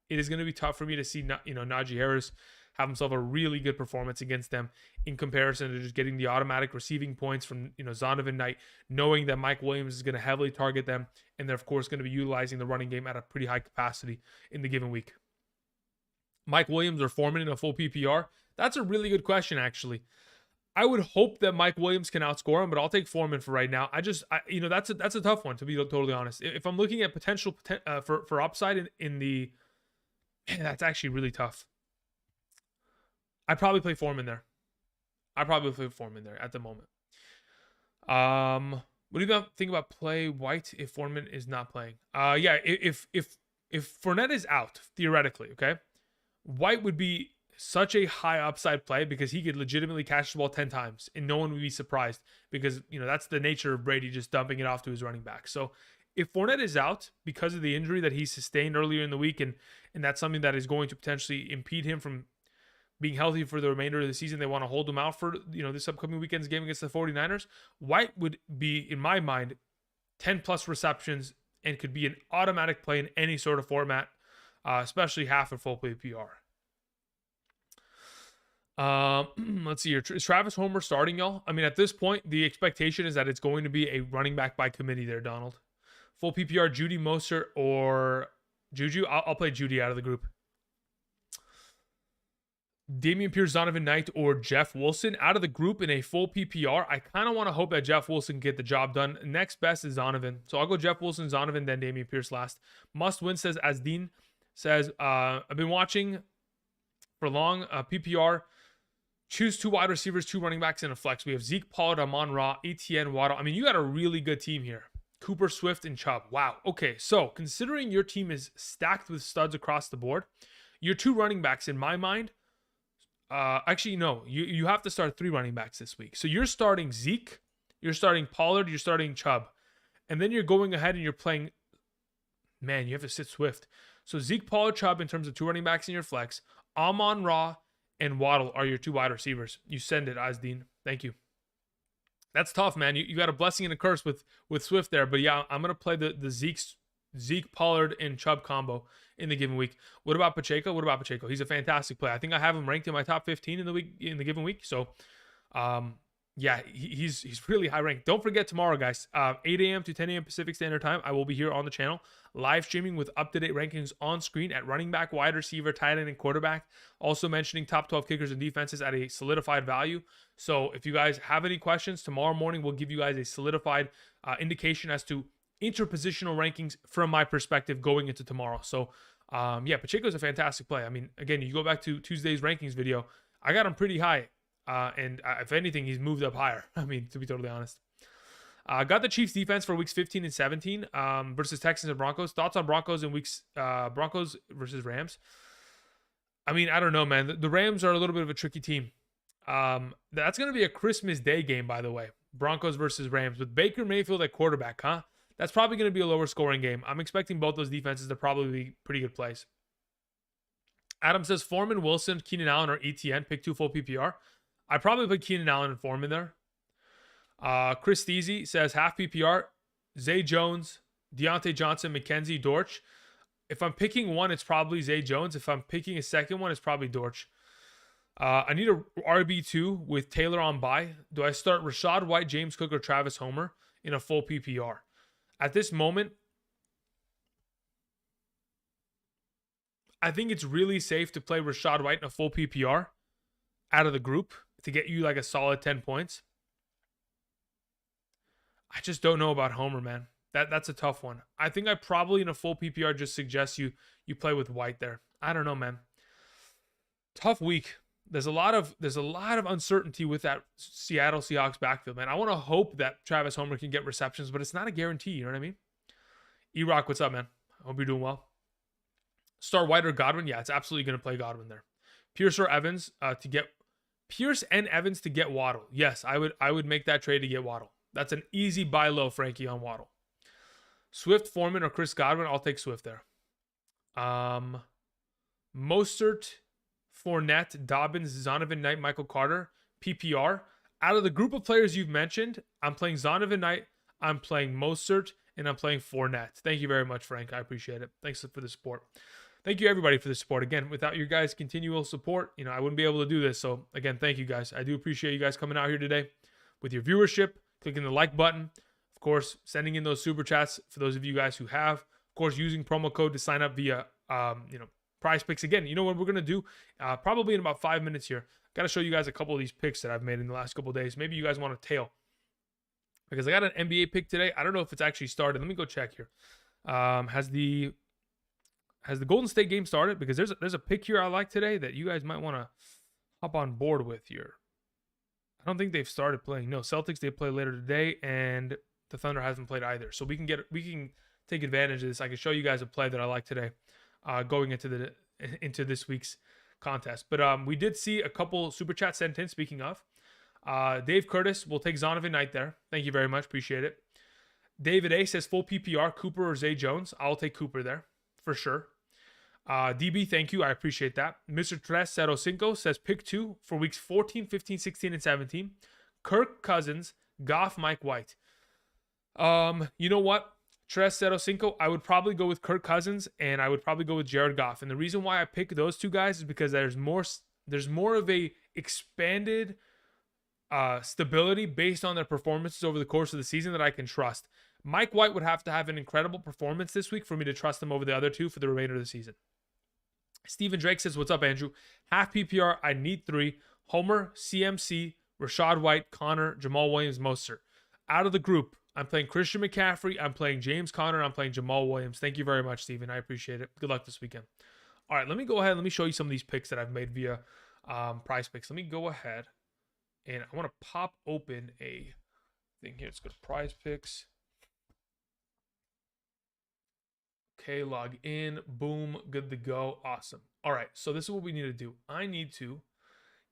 It is going to be tough for me to see, Najee Harris have himself a really good performance against them in comparison to just getting the automatic receiving points from, Zonovan Knight, knowing that Mike Williams is going to heavily target them, and they're, of course, going to be utilizing the running game at a pretty high capacity in the given week. Mike Williams or Foreman in a full PPR? That's a really good question, actually. I would hope that Mike Williams can outscore him, but I'll take Foreman for right now. That's a tough one, to be totally honest. If I'm looking at potential for upside in the... Man, that's actually really tough. I'd probably play Foreman there. At the moment. What do you think about play White if Foreman is not playing? Yeah, if Fournette is out, theoretically, okay, White would be such a high upside play because he could legitimately catch the ball 10 times and no one would be surprised because, that's the nature of Brady just dumping it off to his running back. So if Fournette is out because of the injury that he sustained earlier in the week, and that's something that is going to potentially impede him from being healthy for the remainder of the season, they want to hold him out for, this upcoming weekend's game against the 49ers, White would be, in my mind, 10 plus receptions and could be an automatic play in any sort of format, especially half or full PPR. Let's see here. Is Travis Homer starting, y'all? I mean, at this point, the expectation is that it's going to be a running back by committee there, Donald. Full PPR, Judy Mostert or Juju. I'll play Judy out of the group. Damian Pierce, Zonovan Knight, or Jeff Wilson out of the group in a full PPR. I kind of want to hope that Jeff Wilson can get the job done. Next best is Zonovan. So I'll go Jeff Wilson, Zonovan, then Damian Pierce last. Must win, says Asdeen. Says, I've been watching for long. PPR. Choose 2 wide receivers, 2 running backs, and a flex. We have Zeke, Pollard, Amon-Ra, ETN, Waddle. I mean, you got a really good team here. Cooper, Swift, and Chubb. Wow. Okay, so considering your team is stacked with studs across the board, your 2 running backs, in my mind, actually, no, you have to start 3 running backs this week. So you're starting Zeke, you're starting Pollard, you're starting Chubb. And then you're going ahead and you're playing, man, you have to sit Swift. So Zeke, Pollard, Chubb in terms of 2 running backs in your flex. Amon-Ra and Waddle are your 2 wide receivers. You send it, Asdeen. Thank you. That's tough, man. You got a blessing and a curse with Swift there. But yeah, I'm going to play the Zeke, Pollard, and Chubb combo in the given week. What about Pacheco? He's a fantastic play. I think I have him ranked in my top 15 in the given week. So, yeah, he's really high ranked. Don't forget tomorrow, guys, 8 a.m. to 10 a.m. Pacific Standard Time. I will be here on the channel, live streaming with up-to-date rankings on screen at running back, wide receiver, tight end, and quarterback. Also mentioning top 12 kickers and defenses at a solidified value. So if you guys have any questions, tomorrow morning we'll give you guys a solidified indication as to interpositional rankings from my perspective going into tomorrow. So yeah, Pacheco is a fantastic play. I mean, again, you go back to Tuesday's rankings video, I got him pretty high. And if anything, he's moved up higher. I mean, to be totally honest. Got the Chiefs defense for weeks 15 and 17 versus Texans and Broncos. Thoughts on Broncos in weeks Broncos versus Rams? I mean, I don't know, man. The Rams are a little bit of a tricky team. That's going to be a Christmas Day game, by the way. Broncos versus Rams with Baker Mayfield at quarterback, huh? That's probably going to be a lower scoring game. I'm expecting both those defenses to probably be pretty good plays. Adam says Foreman, Wilson, Keenan Allen, or ETN. Pick 2 full PPR. I probably put Keenan Allen and Foreman there. Chris Steezy says half PPR. Zay Jones, Deontay Johnson, McKenzie, Dortch. If I'm picking one, it's probably Zay Jones. If I'm picking a second one, it's probably Dortch. I need a RB2 with Taylor on bye. Do I start Rachaad White, James Cook, or Travis Homer in a full PPR? At this moment, I think it's really safe to play Rachaad White in a full PPR out of the group to get you like a solid 10 points. I just don't know about Homer, man. That's a tough one. I think I probably in a full PPR just suggest you play with White there. I don't know, man. Tough week. There's a lot of uncertainty with that Seattle Seahawks backfield, man. I want to hope that Travis Homer can get receptions, but it's not a guarantee, you know what I mean? E-Rock, what's up, man? Hope you're doing well. Start White or Godwin? Yeah, it's absolutely going to play Godwin there. Pierce or Evans to get Pierce and Evans to get Waddle. Yes, I would make that trade to get Waddle. That's an easy buy low, Frankie, on Waddle. Swift, Foreman, or Chris Godwin? I'll take Swift there. Mostert, Fournette, Dobbins, Zonovan Knight, Michael Carter, PPR. Out of the group of players you've mentioned, I'm playing Zonovan Knight, I'm playing Mostert, and I'm playing Fournette. Thank you very much, Frank. I appreciate it. Thanks for the support. Thank you, everybody, for the support. Again, without your guys' continual support, I wouldn't be able to do this. So, again, thank you, guys. I do appreciate you guys coming out here today with your viewership, clicking the like button, of course, sending in those super chats for those of you guys who have, of course, using promo code to sign up via, PrizePicks. Again, you know what we're going to do? Probably in about 5 minutes here. Got to show you guys a couple of these picks that I've made in the last couple of days. Maybe you guys want a tail. Because I got an NBA pick today. I don't know if it's actually started. Let me go check here. Has the Golden State game started? Because there's a pick here I like today that you guys might want to hop on board with here. I don't think they've started playing. No, Celtics, they play later today, and the Thunder hasn't played either. So we can take advantage of this. I can show you guys a play that I like today, going into this week's contest. But we did see a couple super chats sent in. Speaking of, Dave Curtis will take Zonovan Knight there. Thank you very much. Appreciate it. David A says full PPR, Cooper or Zay Jones. I'll take Cooper there for sure. DB, thank you. I appreciate that. Mr. 305 says pick 2 for weeks 14, 15, 16, and 17. Kirk Cousins, Goff, Mike White. You know what? 305, I would probably go with Kirk Cousins, and I would probably go with Jared Goff. And the reason why I pick those two guys is because there's more of a expanded stability based on their performances over the course of the season that I can trust. Mike White would have to have an incredible performance this week for me to trust him over the other two for the remainder of the season. Stephen Drake says, what's up, Andrew? Half PPR, I need 3. Homer, CMC, Rachaad White, Connor, Jamal Williams, Mostert. Out of the group, I'm playing Christian McCaffrey, I'm playing James Conner, I'm playing Jamal Williams. Thank you very much, Stephen. I appreciate it. Good luck this weekend. All right, let me go ahead. Let me show you some of these picks that I've made via PrizePicks. Let me go ahead, and I want to pop open a thing here. Let's go to PrizePicks. Okay, log in. Boom. Good to go. Awesome. All right. So this is what we need to do. I need to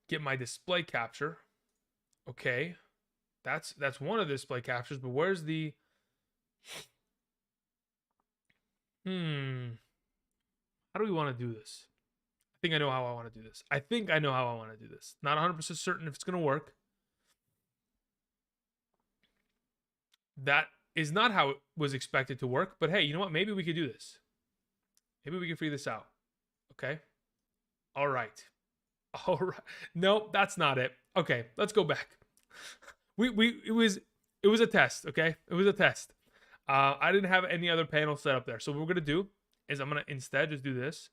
get my display capture. Okay. That's one of the display captures, but where's the how do we want to do this? I think I know how I want to do this. Not 100% certain if it's going to work. That is not how it was expected to work, but hey, you know what? Maybe we could do this. Maybe we can figure this out. Okay. All right. All right. No, that's not it. Okay, let's go back. It was a test, okay? It was a test. I didn't have any other panel set up there. So what we're gonna do is I'm gonna instead just do this.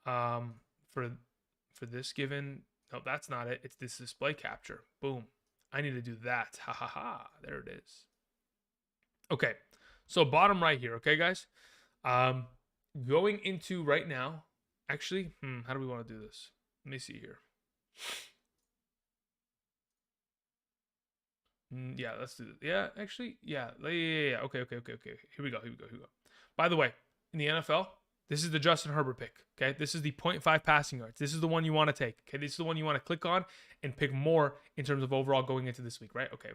For this given, no, that's not it. It's this display capture. Boom. I need to do that. Ha ha ha. There it is. Okay. So bottom right here, okay, guys? Going into right now. Actually, how do we want to do this? Let me see here. Yeah, let's do it. Yeah, actually, yeah. Okay. Here we go. By the way, in the NFL, this is the Justin Herbert pick. Okay, this is the 0.5 passing yards. This is the one you want to take. Okay, this is the one you want to click on and pick more in terms of overall going into this week, right? Okay.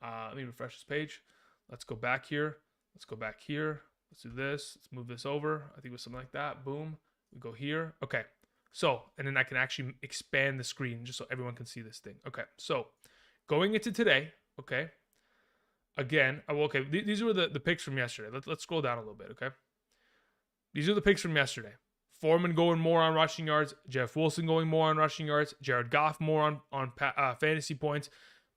Let me refresh this page. Let's go back here. Let's do this. Let's move this over. I think it was something like that. Boom. We go here. Okay. So, and then I can actually expand the screen just so everyone can see this thing. Okay. So, going into today, okay. Again, okay, these were the picks from yesterday. Let's scroll down a little bit, okay. These are the picks from yesterday. Foreman going more on rushing yards. Jeff Wilson going more on rushing yards. Jared Goff more on fantasy points.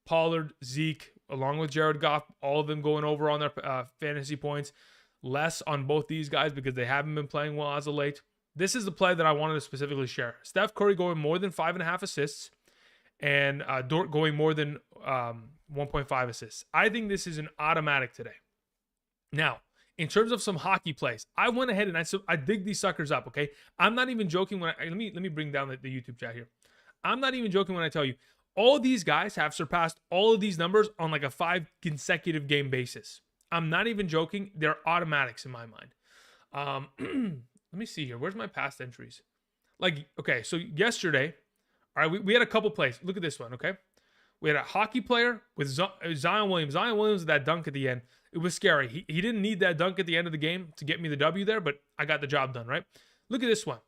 Pollard, Zeke, along with Jared Goff, all of them going over on their fantasy points. Less on both these guys because they haven't been playing well as of late. This is the play that I wanted to specifically share. Steph Curry going more than 5.5 assists. And Dort going more than 1.5 assists. I think this is an automatic today. Now, in terms of some hockey plays, I went ahead and I dig these suckers up, okay? I'm not even joking when let me bring down the YouTube chat here. I'm not even joking when I tell you all these guys have surpassed all of these numbers on like a 5 consecutive game basis. I'm not even joking. They're automatics in my mind. Let me see here. Where's my past entries? Like, okay, so yesterday, all right, we had a couple plays. Look at this one, okay? We had a hockey player with Zion Williams. Zion Williams with that dunk at the end. It was scary. He didn't need that dunk at the end of the game to get me the W there, but I got the job done, right? Look at this one.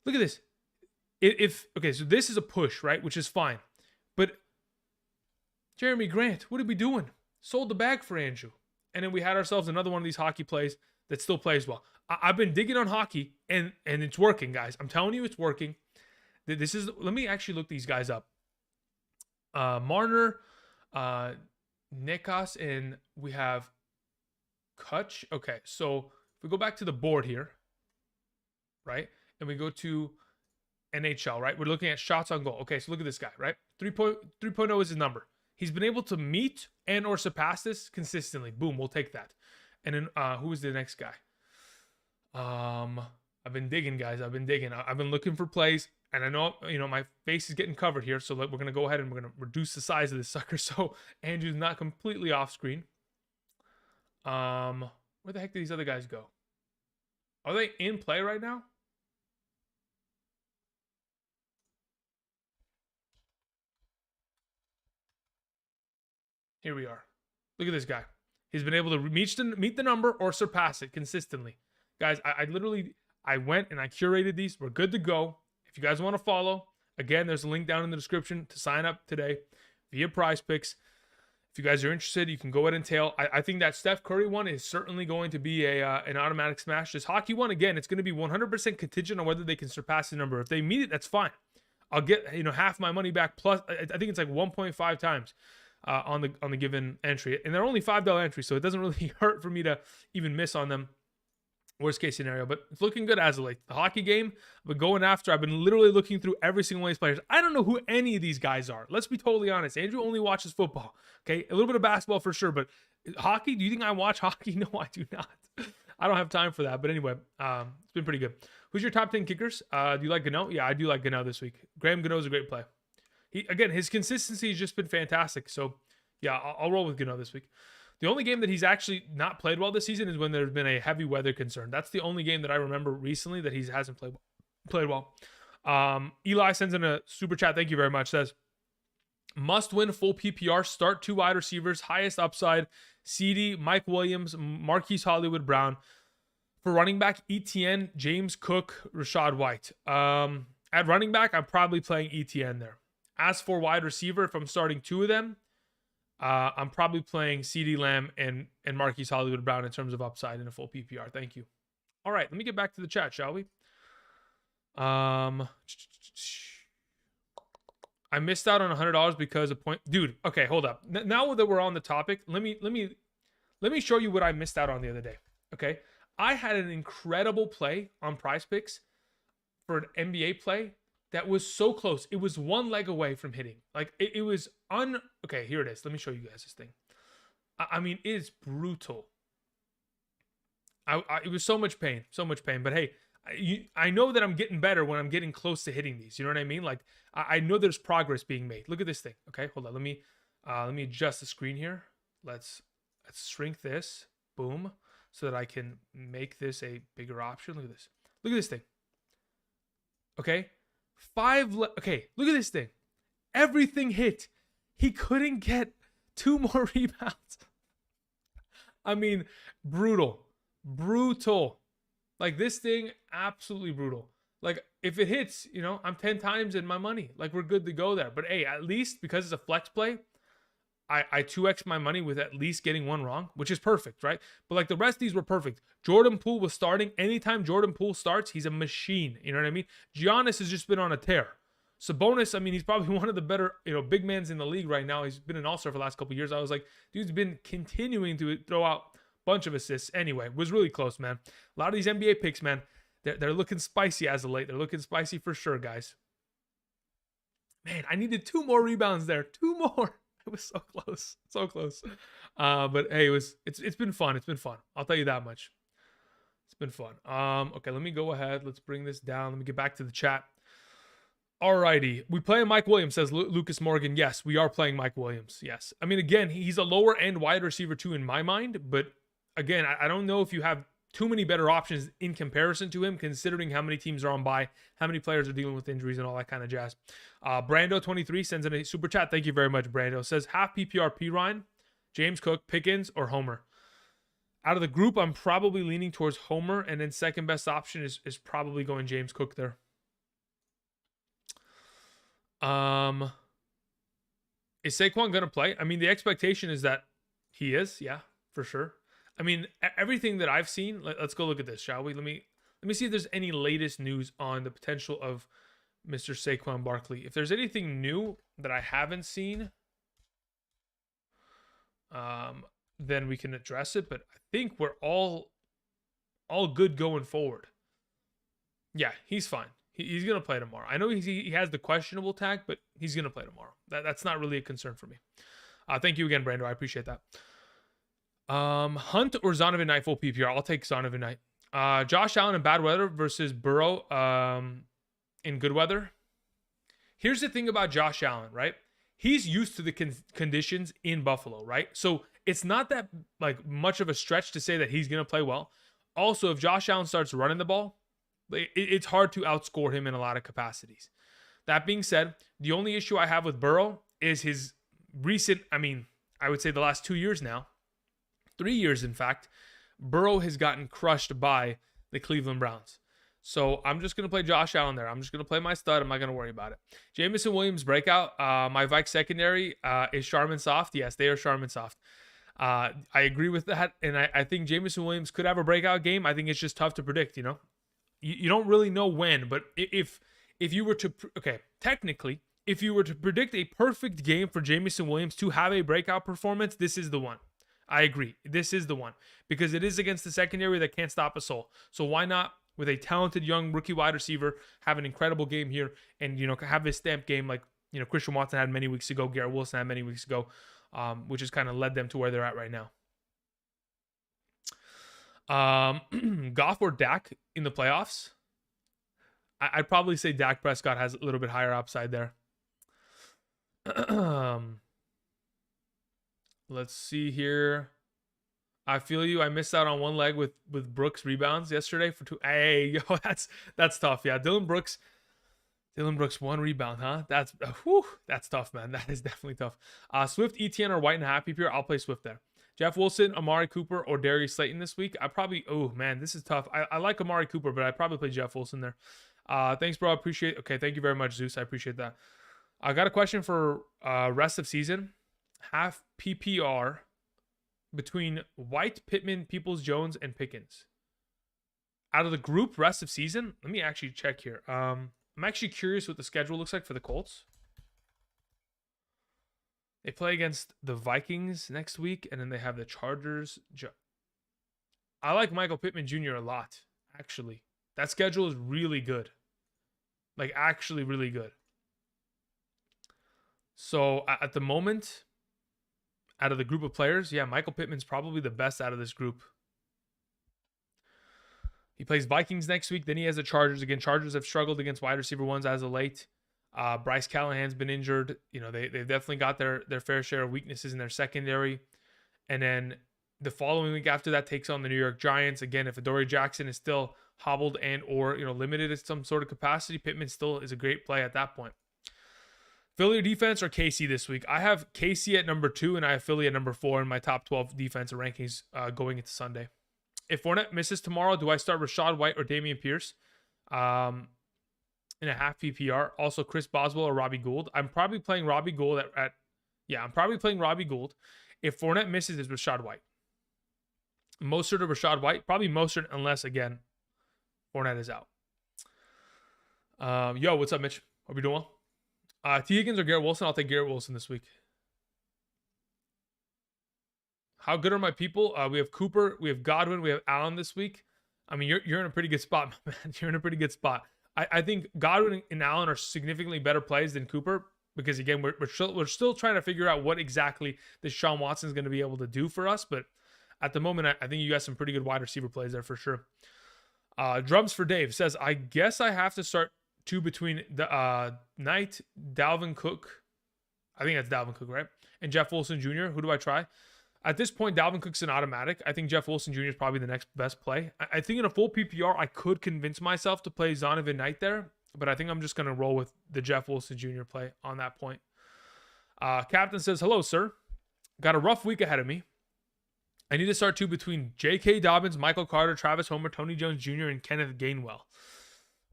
Look at this. Okay, so this is a push, right? Which is fine. But Jeremy Grant, what are we doing? Sold the bag for Andrew. And then we had ourselves another one of these hockey plays that still plays well. I've been digging on hockey, and it's working, guys. I'm telling you, it's working. Let me actually look these guys up. Marner, Nikos, and we have Kutch. Okay, so if we go back to the board here, right, and we go to NHL, right, we're looking at shots on goal. Okay, so look at this guy, right? 3.0 is his number. He's been able to meet and or surpass this consistently. Boom, we'll take that. And then who is the next guy? I've been digging, guys. I've been looking for plays. And I know, my face is getting covered here. So we're going to go ahead and we're going to reduce the size of this sucker. So Andrew's not completely off screen. Where the heck did these other guys go? Are they in play right now? Here we are. Look at this guy. He's been able to meet the number or surpass it consistently. Guys, I went and I curated these. We're good to go. If you guys want to follow, again, there's a link down in the description to sign up today via PrizePicks. If you guys are interested, you can go ahead and tail. I think that Steph Curry one is certainly going to be an automatic smash. This hockey one, again, it's going to be 100% contingent on whether they can surpass the number. If they meet it, that's fine. I'll get half my money back plus. I think it's like 1.5 times on the given entry, and they're only $5 entries, so it doesn't really hurt for me to even miss on them. Worst case scenario, but it's looking good as of late. The hockey game, I've been going after. I've been literally looking through every single one of these players. I don't know who any of these guys are. Let's be totally honest. Andrew only watches football. Okay, a little bit of basketball for sure, but hockey. Do you think I watch hockey? No, I do not. I don't have time for that. But anyway, it's been pretty good. Who's your top 10 kickers? Do you like Gano? Yeah, I do like Gano this week. Graham Gano is a great play. His consistency has just been fantastic. So Yeah, I'll roll with Gano this week. The only game that he's actually not played well this season is when there's been a heavy weather concern. That's the only game that I remember recently that he hasn't played well. Eli sends in a super chat. Thank you very much. Says, must win full PPR. Start 2 wide receivers. Highest upside. CD, Mike Williams, Marquise Hollywood Brown. For running back, ETN, James Cook, Rashad White. At running back, I'm probably playing ETN there. As for wide receiver, if I'm starting 2 of them, I'm probably playing CD Lamb and Marquise Hollywood Brown in terms of upside in a full PPR. Thank you. All right, let me get back to the chat, shall we? I missed out on $100 because of point. Dude, okay, hold up. Now that we're on the topic, let me show you what I missed out on the other day. Okay, I had an incredible play on PrizePicks for an NBA play that was so close. It was 1 leg away from hitting. Like it was okay, here it is. Let me show you guys this thing. I mean, it is brutal. It was so much pain. But hey, I know that I'm getting better when I'm getting close to hitting these. You know what I mean? Like I know there's progress being made. Look at this thing. Okay, hold on. Let me adjust the screen here. Let's shrink this. Boom, so that I can make this a bigger option. Look at this. Look at this thing. Okay, okay, look at this thing. Everything hit. He couldn't get 2 more rebounds. I mean, brutal. Like this thing, absolutely brutal. Like if it hits, you know, I'm 10 times in my money. Like we're good to go there. But hey, at least because it's a flex play, I 2x my money with at least getting 1 wrong, which is perfect, right? But like the rest of these were perfect. Jordan Poole was starting. Anytime Jordan Poole starts, he's a machine. You know what I mean? Giannis has just been on a tear. Sabonis, I mean, he's probably one of the better, big mans in the league right now. He's been an all-star for the last couple of years. I was like, dude's been continuing to throw out a bunch of assists. Anyway, was really close, man. A lot of these NBA picks, man, they're looking spicy as of late. They're looking spicy for sure, guys. Man, I needed 2 more rebounds there. 2 more. It was so close. But hey, it's been fun. It's been fun. I'll tell you that much. It's been fun. Okay, let me go ahead. Let's bring this down. Let me get back to the chat. Alrighty, we play Mike Williams, says Lucas Morgan. Yes, we are playing Mike Williams. Yes, I mean, again, he's a lower end wide receiver too in my mind, but again, I don't know if you have too many better options in comparison to him, considering how many teams are on bye, how many players are dealing with injuries and all that kind of jazz. Brando23 sends in a super chat. Thank you very much, Brando. Says half PPR P Ryan, James Cook, Pickens, or Homer. Out of the group, I'm probably leaning towards Homer, and then second best option is probably going James Cook there. Is Saquon gonna play? I mean, the expectation is that he is, yeah, for sure. I mean, everything that I've seen. Let's go look at this, shall we? Let me see if there's any latest news on the potential of Mr. Saquon Barkley. If there's anything new that I haven't seen, then we can address it. But I think we're all good going forward. Yeah, he's fine. He's going to play tomorrow. I know he has the questionable tag, but he's going to play tomorrow. That's not really a concern for me. Thank you again, Brando. I appreciate that. Hunt or Zonovan Knight full PPR? I'll take Zonovan Knight. Josh Allen in bad weather versus Burrow in good weather. Here's the thing about Josh Allen, right? He's used to the conditions in Buffalo, right? So it's not that like much of a stretch to say that he's going to play well. Also, if Josh Allen starts running the ball, it's hard to outscore him in a lot of capacities. That being said, the only issue I have with Burrow is his recent, I would say the last 2 years now, 3 years in fact, Burrow has gotten crushed by the Cleveland Browns. So I'm just going to play Josh Allen there. I'm just going to play my stud. I'm not going to worry about it. Jamison Williams breakout. My Vikes secondary is Charmin soft. Yes, they are Charmin soft. I agree with that. And I think Jamison Williams could have a breakout game. I think it's just tough to predict, you know. You don't really know when, but if you were to, technically, if you were to predict a perfect game for Jamison Williams to have a breakout performance, this is the one. I agree. This is the one because it is against the secondary that can't stop a soul. So why not, with a talented young rookie wide receiver, have an incredible game here and, have this stamp game like, Christian Watson had many weeks ago, Garrett Wilson had many weeks ago, which has kind of led them to where they're at right now. Goff or Dak in the playoffs? I'd probably say Dak Prescott has a little bit higher upside there. Let's see here. I feel you. I missed out on one leg with Brooks rebounds yesterday for 2. Hey, yo, that's tough. Yeah, Dylan Brooks, one rebound, huh? That's tough, man. That is definitely tough. Swift, ETN, or White and Happy Pure. I'll play Swift there. Jeff Wilson, Amari Cooper, or Darius Slayton this week. Oh man, this is tough. I like Amari Cooper, but I'd probably play Jeff Wilson there. Thanks, bro. I appreciate it. Okay, thank you very much, Zeus. I appreciate that. I got a question for rest of season. Half PPR between White, Pittman, Peoples-Jones, and Pickens. Out of the group rest of season, let me actually check here. I'm actually curious what the schedule looks like for the Colts. They play against the Vikings next week, and then they have the Chargers. I like Michael Pittman Jr. a lot, actually. That schedule is really good. Like, actually really good. So, at the moment, out of the group of players, yeah, Michael Pittman's probably the best out of this group. He plays Vikings next week. Then he has the Chargers. Again, Chargers have struggled against wide receiver ones as of late. Bryce Callahan's been injured. You know, they've definitely got their fair share of weaknesses in their secondary. And then the following week after that takes on the New York Giants. Again, if Adoree Jackson is still hobbled and or limited in some sort of capacity, Pittman still is a great play at that point. Philly defense or KC this week? I have KC at number 2 and I have Philly at number 4 in my top 12 defensive rankings going into Sunday. If Fournette misses tomorrow, do I start Rachaad White or Dameon Pierce in a half PPR? Also, Chris Boswell or Robbie Gould. I'm probably playing Robbie Gould I'm probably playing Robbie Gould. If Fournette misses, it's Rachaad White. Mostert or Rachaad White? Probably Mostert unless, again, Fournette is out. Yo, what's up, Mitch? Hope you're doing well. T. Higgins or Garrett Wilson? I'll take Garrett Wilson this week. How good are my people? We have Cooper, we have Godwin, we have Allen this week. I mean, you're in a pretty good spot, man. You're in a pretty good spot. I think Godwin and Allen are significantly better plays than Cooper because, again, we're still trying to figure out what exactly this Sean Watson is going to be able to do for us. But at the moment, I think you got some pretty good wide receiver plays there for sure. Drums for Dave says, I guess I have to start 2 between the Knight, Dalvin Cook. I think that's Dalvin Cook, right? And Jeff Wilson Jr. Who do I try? At this point, Dalvin Cook's an automatic. I think Jeff Wilson Jr. is probably the next best play. I think in a full PPR, I could convince myself to play Zonovan Knight there, but I think I'm just going to roll with the Jeff Wilson Jr. play on that point. Captain says, hello, sir. Got a rough week ahead of me. I need to start 2 between J.K. Dobbins, Michael Carter, Travis Homer, Tony Jones Jr., and Kenneth Gainwell.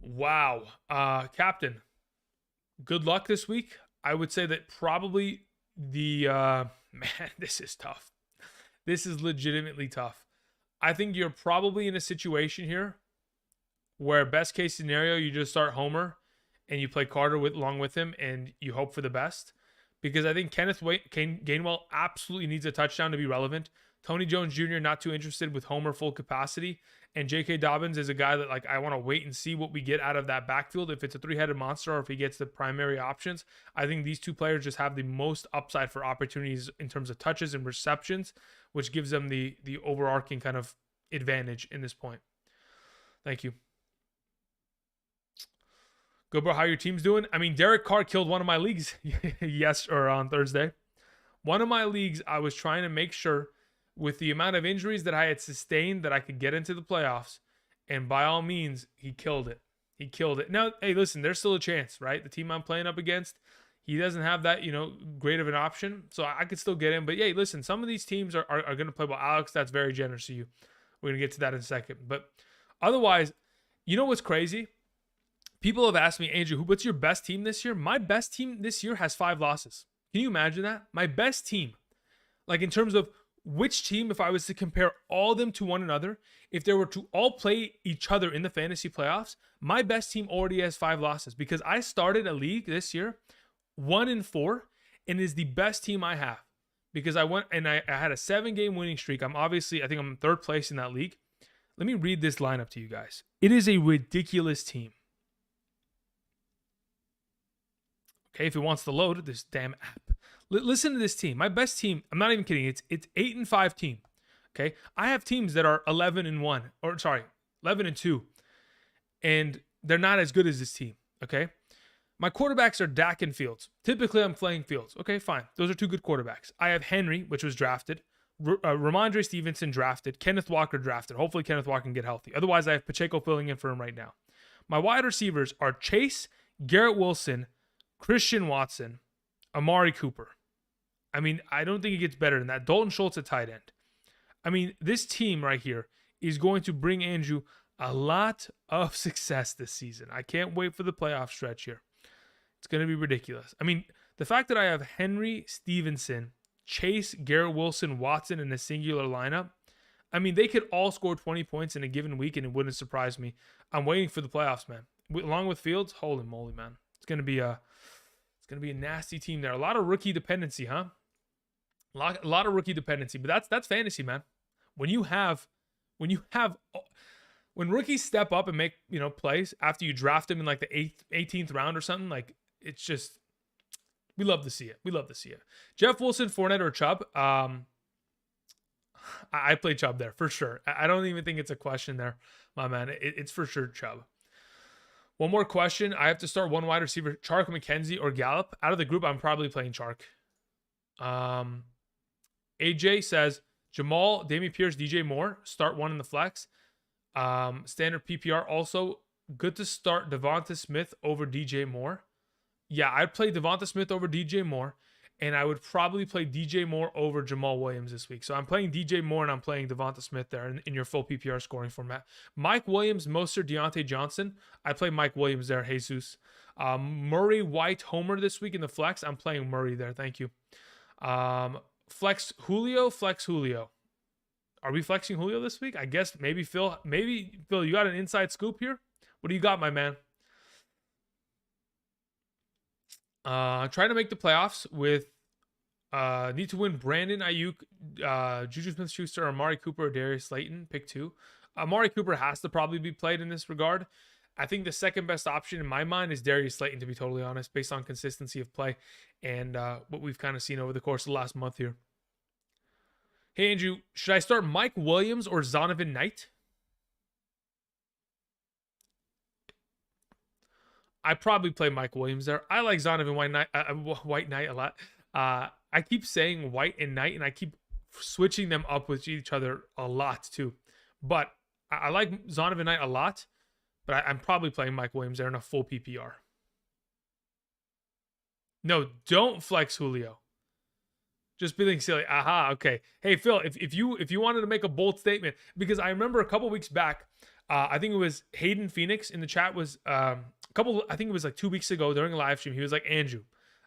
Wow. Captain, good luck this week. I would say that probably man, this is tough. This is legitimately tough. I think you're probably in a situation here where best case scenario, you just start Homer and you play Carter along with him and you hope for the best. Because I think Kenneth Gainwell absolutely needs a touchdown to be relevant. Tony Jones Jr. not too interested with Homer full capacity. And J.K. Dobbins is a guy that I want to wait and see what we get out of that backfield. If it's a 3-headed monster or if he gets the primary options, I think these 2 players just have the most upside for opportunities in terms of touches and receptions, which gives them the overarching kind of advantage in this point. Thank you. Go, bro. How your team's doing? I mean, Derek Carr killed one of my leagues on Thursday. One of my leagues, I was trying to make sure with the amount of injuries that I had sustained that I could get into the playoffs. And by all means, he killed it. He killed it. Now, hey, listen, there's still a chance, right? The team I'm playing up against, he doesn't have that, great of an option. So I could still get in. But, yeah, listen, some of these teams are going to play well. Alex, that's very generous of you. We're going to get to that in a second. But otherwise, you know what's crazy? People have asked me, Andrew, what's your best team this year? My best team this year has 5 losses. Can you imagine that? My best team, like in terms of which team, if I was to compare all of them to one another, if they were to all play each other in the fantasy playoffs, my best team already has 5 losses because I started a league this year 1-4 and is the best team I have because I went and I had a 7-game winning streak. I think I'm 3rd place in that league. Let me read this lineup to you guys. It is a ridiculous team. Okay, if it wants to load this damn app. Listen to this team. My best team, I'm not even kidding. It's 8-5 team. Okay? I have teams that are 11-1 or 11-2. And they're not as good as this team, okay? My quarterbacks are Dak and Fields. Typically, I'm playing Fields. Okay, fine. Those are two good quarterbacks. I have Henry, which was drafted. Ramondre Stevenson drafted. Kenneth Walker drafted. Hopefully, Kenneth Walker can get healthy. Otherwise, I have Pacheco filling in for him right now. My wide receivers are Chase, Garrett Wilson, Christian Watson, Amari Cooper. I mean, I don't think it gets better than that. Dalton Schultz at tight end. I mean, this team right here is going to bring Andrew a lot of success this season. I can't wait for the playoff stretch here. It's going to be ridiculous. I mean, the fact that I have Henry, Stevenson, Chase, Garrett Wilson, Watson in a singular lineup, I mean, they could all score 20 points in a given week, and it wouldn't surprise me. I'm waiting for the playoffs, man. Along with Fields, holy moly, man. It's going to be a nasty team there. A lot of rookie dependency, huh? A lot of rookie dependency, but that's fantasy, man. When rookies step up and make, plays after you draft them in like the 18th round or something, like it's just, we love to see it. We love to see it. Jeff Wilson, Fournette, or Chubb? I play Chubb there for sure. I don't even think it's a question there, my man. It's for sure Chubb. One more question. I have to start one wide receiver, Chark, McKenzie, or Gallup. Out of the group, I'm probably playing Chark. AJ says Jamal, Dameon Pierce, DJ Moore. Start one in the flex. Standard PPR. Also, good to start Devonta Smith over DJ Moore. Yeah, I'd play Devonta Smith over DJ Moore, and I would probably play DJ Moore over Jamal Williams this week. So I'm playing DJ Moore and I'm playing Devonta Smith there in your full PPR scoring format. Mike Williams, Mostert, Deontay Johnson. I play Mike Williams there, Jesus. Murray, White, Homer this week in the flex. I'm playing Murray there. Thank you. Flex Julio. Are we flexing Julio this week? I guess maybe Phil, you got an inside scoop here? What do you got, my man? Trying to make the playoffs with need to win Brandon Ayuk, Juju Smith-Schuster, Amari Cooper, or Darius Slayton. Pick two. Amari Cooper has to probably be played in this regard. I think the second best option in my mind is Darius Slayton, to be totally honest, based on consistency of play and what we've kind of seen over the course of the last month here. Hey, Andrew, should I start Mike Williams or Zonovan Knight? I probably play Mike Williams there. I like Zonovan White Knight a lot. I keep saying White and Knight, and I keep switching them up with each other a lot too. But I like Zonovan Knight a lot, but I'm probably playing Mike Williams there in a full PPR. No, don't flex Julio. Just being silly. Aha, okay. Hey, Phil, if you wanted to make a bold statement, because I remember a couple weeks back, I think it was Hayden Phoenix in the chat was I think it was like 2 weeks ago during a live stream. He was like, Andrew,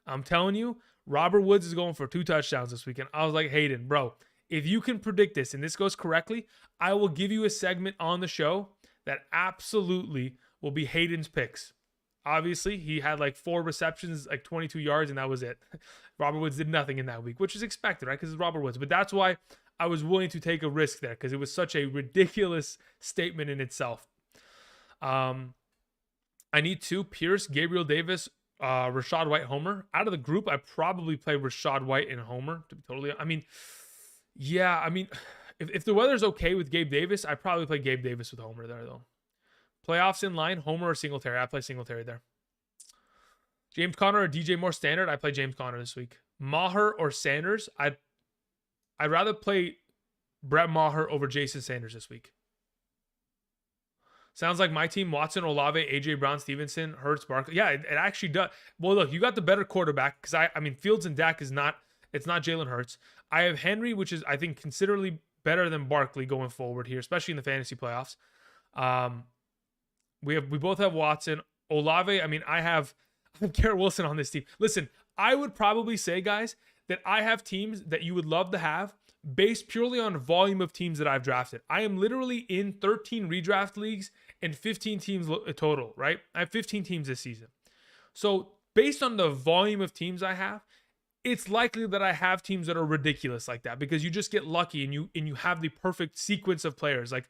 I'm telling you, Robert Woods is going for 2 touchdowns this weekend. I was like, Hayden, bro, if you can predict this and this goes correctly, I will give you a segment on the show that absolutely will be Hayden's picks. Obviously, he had like 4 receptions, like 22 yards, and that was it. Robert Woods did nothing in that week, which is expected, right? Because it's Robert Woods. But that's why I was willing to take a risk there, because it was such a ridiculous statement in itself. I need 2, Pierce, Gabriel Davis, Rashad White, Homer. Out of the group, I probably play Rashad White and Homer, to be totally, if the weather's okay with Gabe Davis, I probably play Gabe Davis with Homer there, though. Playoffs in line, Homer or Singletary? I play Singletary there. James Conner or DJ Moore standard? I play James Conner this week. Maher or Sanders? I'd rather play Brett Maher over Jason Sanders this week. Sounds like my team: Watson, Olave, AJ Brown, Stevenson, Hurts, Barkley. Yeah, it actually does. Well, look, you got the better quarterback, because I mean Fields and Dak is not. It's not Jalen Hurts. I have Henry, which is I think considerably better than Barkley going forward here, especially in the fantasy playoffs. We both have Watson. Olave, I mean, I have Garrett Wilson on this team. Listen, I would probably say, guys, that I have teams that you would love to have based purely on volume of teams that I've drafted. I am literally in 13 redraft leagues and 15 teams total, right? I have 15 teams this season. So based on the volume of teams I have, it's likely that I have teams that are ridiculous like that, because you just get lucky and you have the perfect sequence of players. Like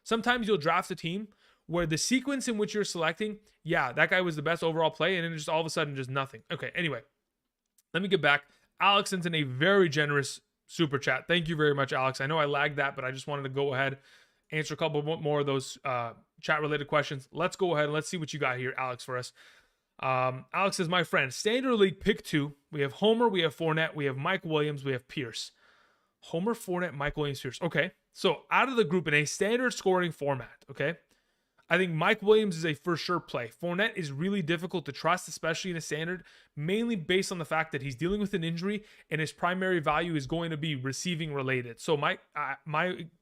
sometimes you'll draft a team where the sequence in which you're selecting, yeah, that guy was the best overall play, and then just all of a sudden just nothing. Okay, anyway, let me get back. Alex sent in a very generous super chat. Thank you very much, Alex. I know I lagged that, but I just wanted to go ahead, answer a couple more of those chat-related questions. Let's go ahead and let's see what you got here, Alex, for us. Alex says, my friend, standard league pick 2. We have Homer, we have Fournette, we have Mike Williams, we have Pierce. Homer, Fournette, Mike Williams, Pierce. Okay. So out of the group in a standard scoring format, okay, I think Mike Williams is a for sure play. Fournette is really difficult to trust, especially in a standard, mainly based on the fact that he's dealing with an injury and his primary value is going to be receiving related. So my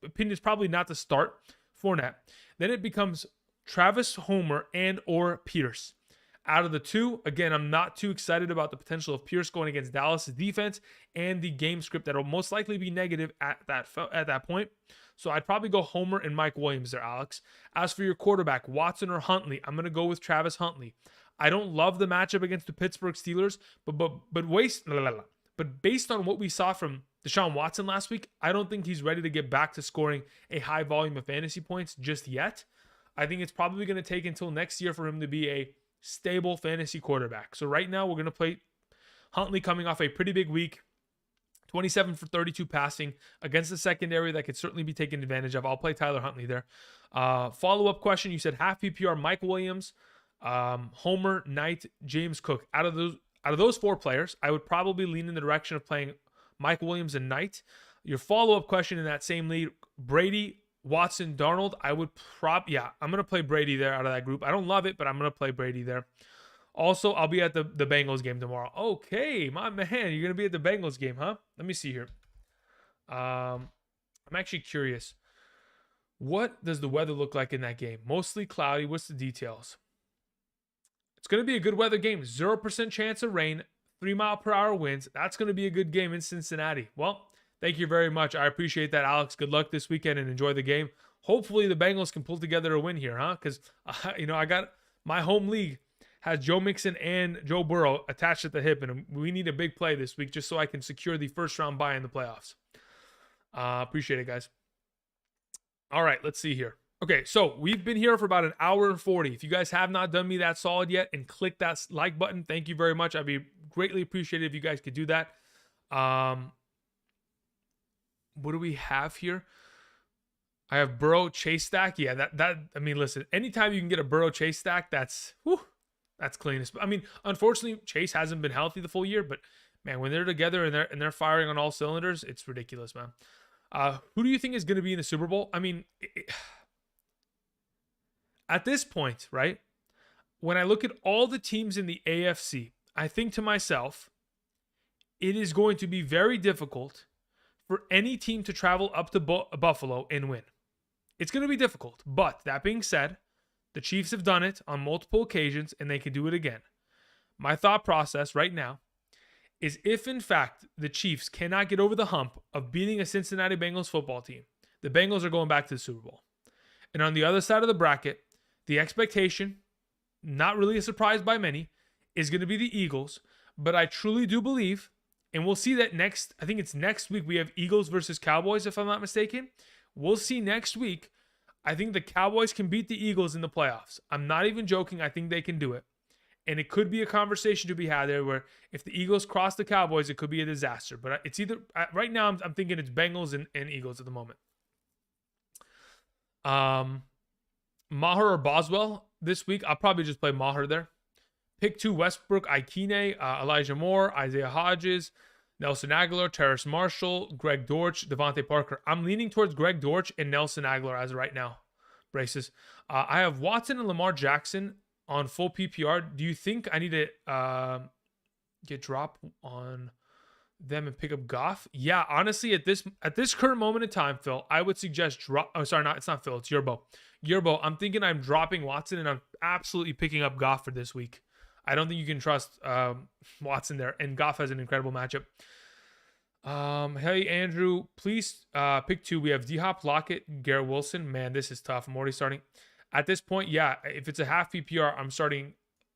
opinion is probably not to start Fournette. Then it becomes Travis, Homer, and or Pierce. Out of the two, again, I'm not too excited about the potential of Pierce going against Dallas' defense and the game script that will most likely be negative at that point. So I'd probably go Homer and Mike Williams there, Alex. As for your quarterback, Watson or Huntley, I'm going to go with Travis Huntley. I don't love the matchup against the Pittsburgh Steelers, but based on what we saw from Deshaun Watson last week, I don't think he's ready to get back to scoring a high volume of fantasy points just yet. I think it's probably going to take until next year for him to be a stable fantasy quarterback. So right now we're going to play Huntley coming off a pretty big week. 27 for 32 passing against the secondary that could certainly be taken advantage of. I'll play Tyler Huntley there. Follow-up question. You said half PPR, Mike Williams, Homer, Knight, James Cook. Out of those 4 players, I would probably lean in the direction of playing Mike Williams and Knight. Your follow-up question in that same lead, Brady, Watson, Darnold. I would I'm going to play Brady there out of that group. I don't love it, but I'm going to play Brady there. Also, I'll be at the Bengals game tomorrow. Okay, my man, you're going to be at the Bengals game, huh? Let me see here. I'm actually curious. What does the weather look like in that game? Mostly cloudy. What's the details? It's going to be a good weather game. 0% chance of rain, 3-mile-per-hour winds. That's going to be a good game in Cincinnati. Well, thank you very much. I appreciate that, Alex. Good luck this weekend and enjoy the game. Hopefully the Bengals can pull together a win here, huh? Because, I got my home league has Joe Mixon and Joe Burrow attached at the hip, and we need a big play this week just so I can secure the first-round bye in the playoffs. Appreciate it, guys. All right, let's see here. Okay, so we've been here for about an hour and 40. If you guys have not done me that solid yet and click that like button, thank you very much. I'd be greatly appreciated if you guys could do that. What do we have here? I have Burrow Chase stack. Yeah, I mean, listen, anytime you can get a Burrow Chase stack, that's cleanest. I mean, unfortunately, Chase hasn't been healthy the full year, but man, when they're together and they're firing on all cylinders, it's ridiculous, man. Who do you think is going to be in the Super Bowl? I mean, at this point, right? When I look at all the teams in the AFC, I think to myself, it is going to be very difficult for any team to travel up to Buffalo and win. It's going to be difficult. But that being said, the Chiefs have done it on multiple occasions, and they can do it again. My thought process right now is if, in fact, the Chiefs cannot get over the hump of beating a Cincinnati Bengals football team, the Bengals are going back to the Super Bowl. And on the other side of the bracket, the expectation, not really a surprise by many, is going to be the Eagles. But I truly do believe, and we'll see that I think it's next week, we have Eagles versus Cowboys, if I'm not mistaken. We'll see next week. I think the Cowboys can beat the Eagles in the playoffs. I'm not even joking. I think they can do it. And it could be a conversation to be had there where if the Eagles cross the Cowboys, it could be a disaster. But it's either, right now, I'm thinking it's Bengals and Eagles at the moment. Maher or Boswell this week. I'll probably just play Maher there. Pick 2, Westbrook, Ikene, Elijah Moore, Isaiah Hodges, Nelson Aguilar, Terrace Marshall, Greg Dortch, Devontae Parker. I'm leaning towards Greg Dortch and Nelson Aguilar as of right now. Braces. I have Watson and Lamar Jackson on full PPR. Do you think I need to get drop on them and pick up Goff? Yeah, honestly, at this current moment in time, Phil, I would suggest drop. Oh, sorry, it's not Phil. It's Yerbo. I'm thinking I'm dropping Watson and I'm absolutely picking up Goff for this week. I don't think you can trust Watson there. And Goff has an incredible matchup. Hey, Andrew, please pick 2. We have D-Hop, Lockett, Garrett Wilson. Man, this is tough. I'm already starting. At this point, yeah, if it's a half PPR, I'm starting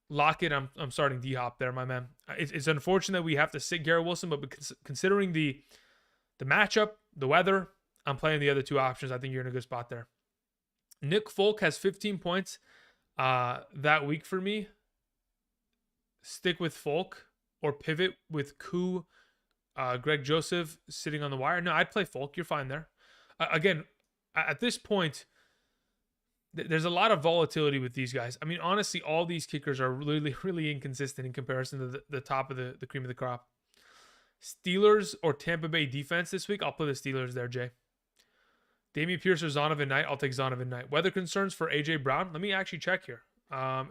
Lockett. I'm starting D-Hop there, my man. It's unfortunate that we have to sit Garrett Wilson, but considering the matchup, the weather, I'm playing the other 2 options. I think you're in a good spot there. Nick Folk has 15 points that week for me. Stick with Folk or pivot with Koo, Greg Joseph sitting on the wire. No, I'd play Folk. You're fine there. Again, at this point, There's a lot of volatility with these guys. I mean, honestly, all these kickers are really, really inconsistent in comparison to the top of the cream of the crop. Steelers or Tampa Bay defense this week? I'll put the Steelers there, Jay. Dameon Pierce or Zonovan Knight? I'll take Zonovan Knight. Weather concerns for A.J. Brown? Let me actually check here.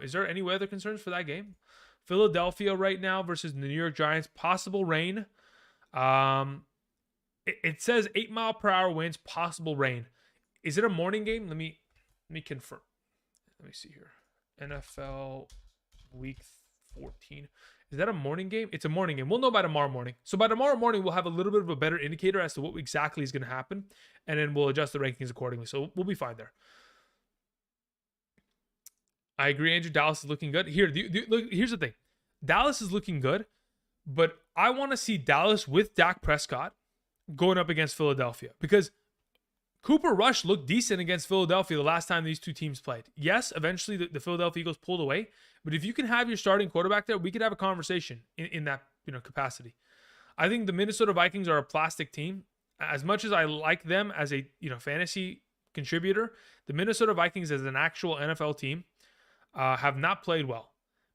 Is there any weather concerns for that game? Philadelphia right now versus the New York Giants. Possible rain. It says 8-mile-per-hour winds, possible rain. Is it a morning game? Let me confirm. Let me see here. NFL Week 14. Is that a morning game? It's a morning game. We'll know by tomorrow morning. So by tomorrow morning, we'll have a little bit of a better indicator as to what exactly is going to happen. And then we'll adjust the rankings accordingly. So we'll be fine there. I agree, Andrew. Dallas is looking good. Look, here's the thing. Dallas is looking good. But I want to see Dallas with Dak Prescott going up against Philadelphia. Because Cooper Rush looked decent against Philadelphia the last time these two teams played. Yes, eventually the Philadelphia Eagles pulled away, but if you can have your starting quarterback there, we could have a conversation in that capacity. I think the Minnesota Vikings are a plastic team. As much as I like them as a fantasy contributor, the Minnesota Vikings as an actual NFL team have not played well,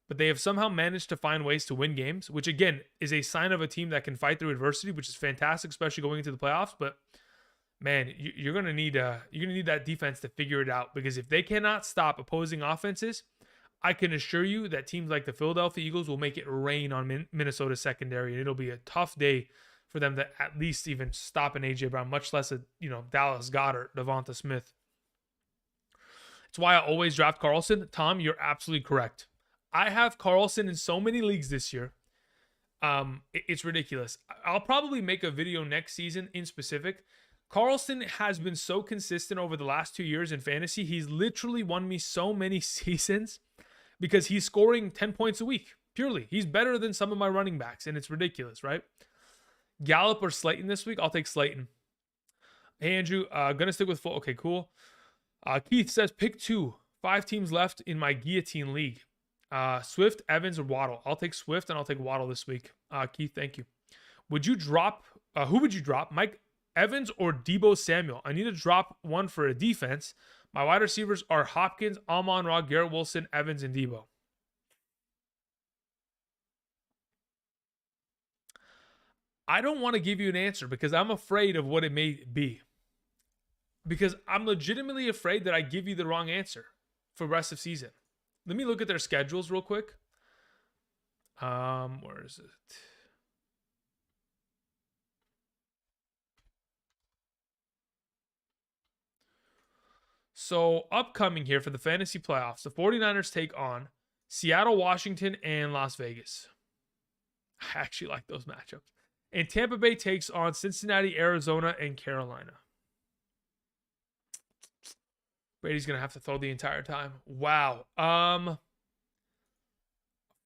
but they have somehow managed to find ways to win games, which again is a sign of a team that can fight through adversity, which is fantastic, especially going into the playoffs. But man, you're gonna need that defense to figure it out, because if they cannot stop opposing offenses, I can assure you that teams like the Philadelphia Eagles will make it rain on Minnesota's secondary, and it'll be a tough day for them to at least even stop an AJ Brown, much less a Dallas Goedert, Devonta Smith. It's why I always draft Carlson. Tom, you're absolutely correct. I have Carlson in so many leagues this year. It's ridiculous. I'll probably make a video next season in specific. Carlson has been so consistent over the last 2 years in fantasy. He's literally won me so many seasons because he's scoring 10 points a week. Purely. He's better than some of my running backs, and it's ridiculous, right? Gallup or Slayton this week? I'll take Slayton. Hey, Andrew, gonna stick with full. Okay, cool. Keith says, pick 2. 5 teams left in my guillotine league. Swift, Evans, or Waddle? I'll take Swift, and I'll take Waddle this week. Keith, thank you. Would you drop? Who would you drop? Mike Evans or Deebo Samuel? I need to drop one for a defense. My wide receivers are Hopkins, Amon-Ra, Garrett Wilson, Evans, and Deebo. I don't want to give you an answer because I'm afraid of what it may be. Because I'm legitimately afraid that I give you the wrong answer for the rest of season. Let me look at their schedules real quick. Where is it? So upcoming here for the fantasy playoffs, the 49ers take on Seattle, Washington, and Las Vegas. I actually like those matchups. And Tampa Bay takes on Cincinnati, Arizona, and Carolina. Brady's going to have to throw the entire time. Wow.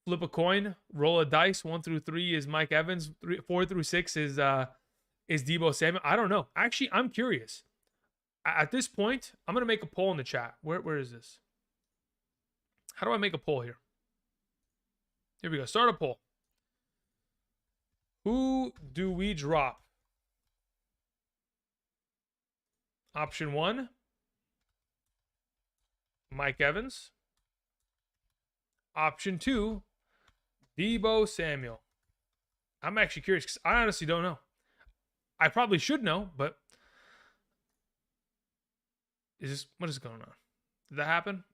Flip a coin, roll a dice. 1 through 3 is Mike Evans. 4 through 6 is Deebo Samuel. I don't know. Actually, I'm curious. At this point, I'm going to make a poll in the chat. Where is this? How do I make a poll here? Here we go. Start a poll. Who do we drop? Option 1, Mike Evans. Option 2, Deebo Samuel. I'm actually curious because I honestly don't know. I probably should know, but what is going on? Did that happen?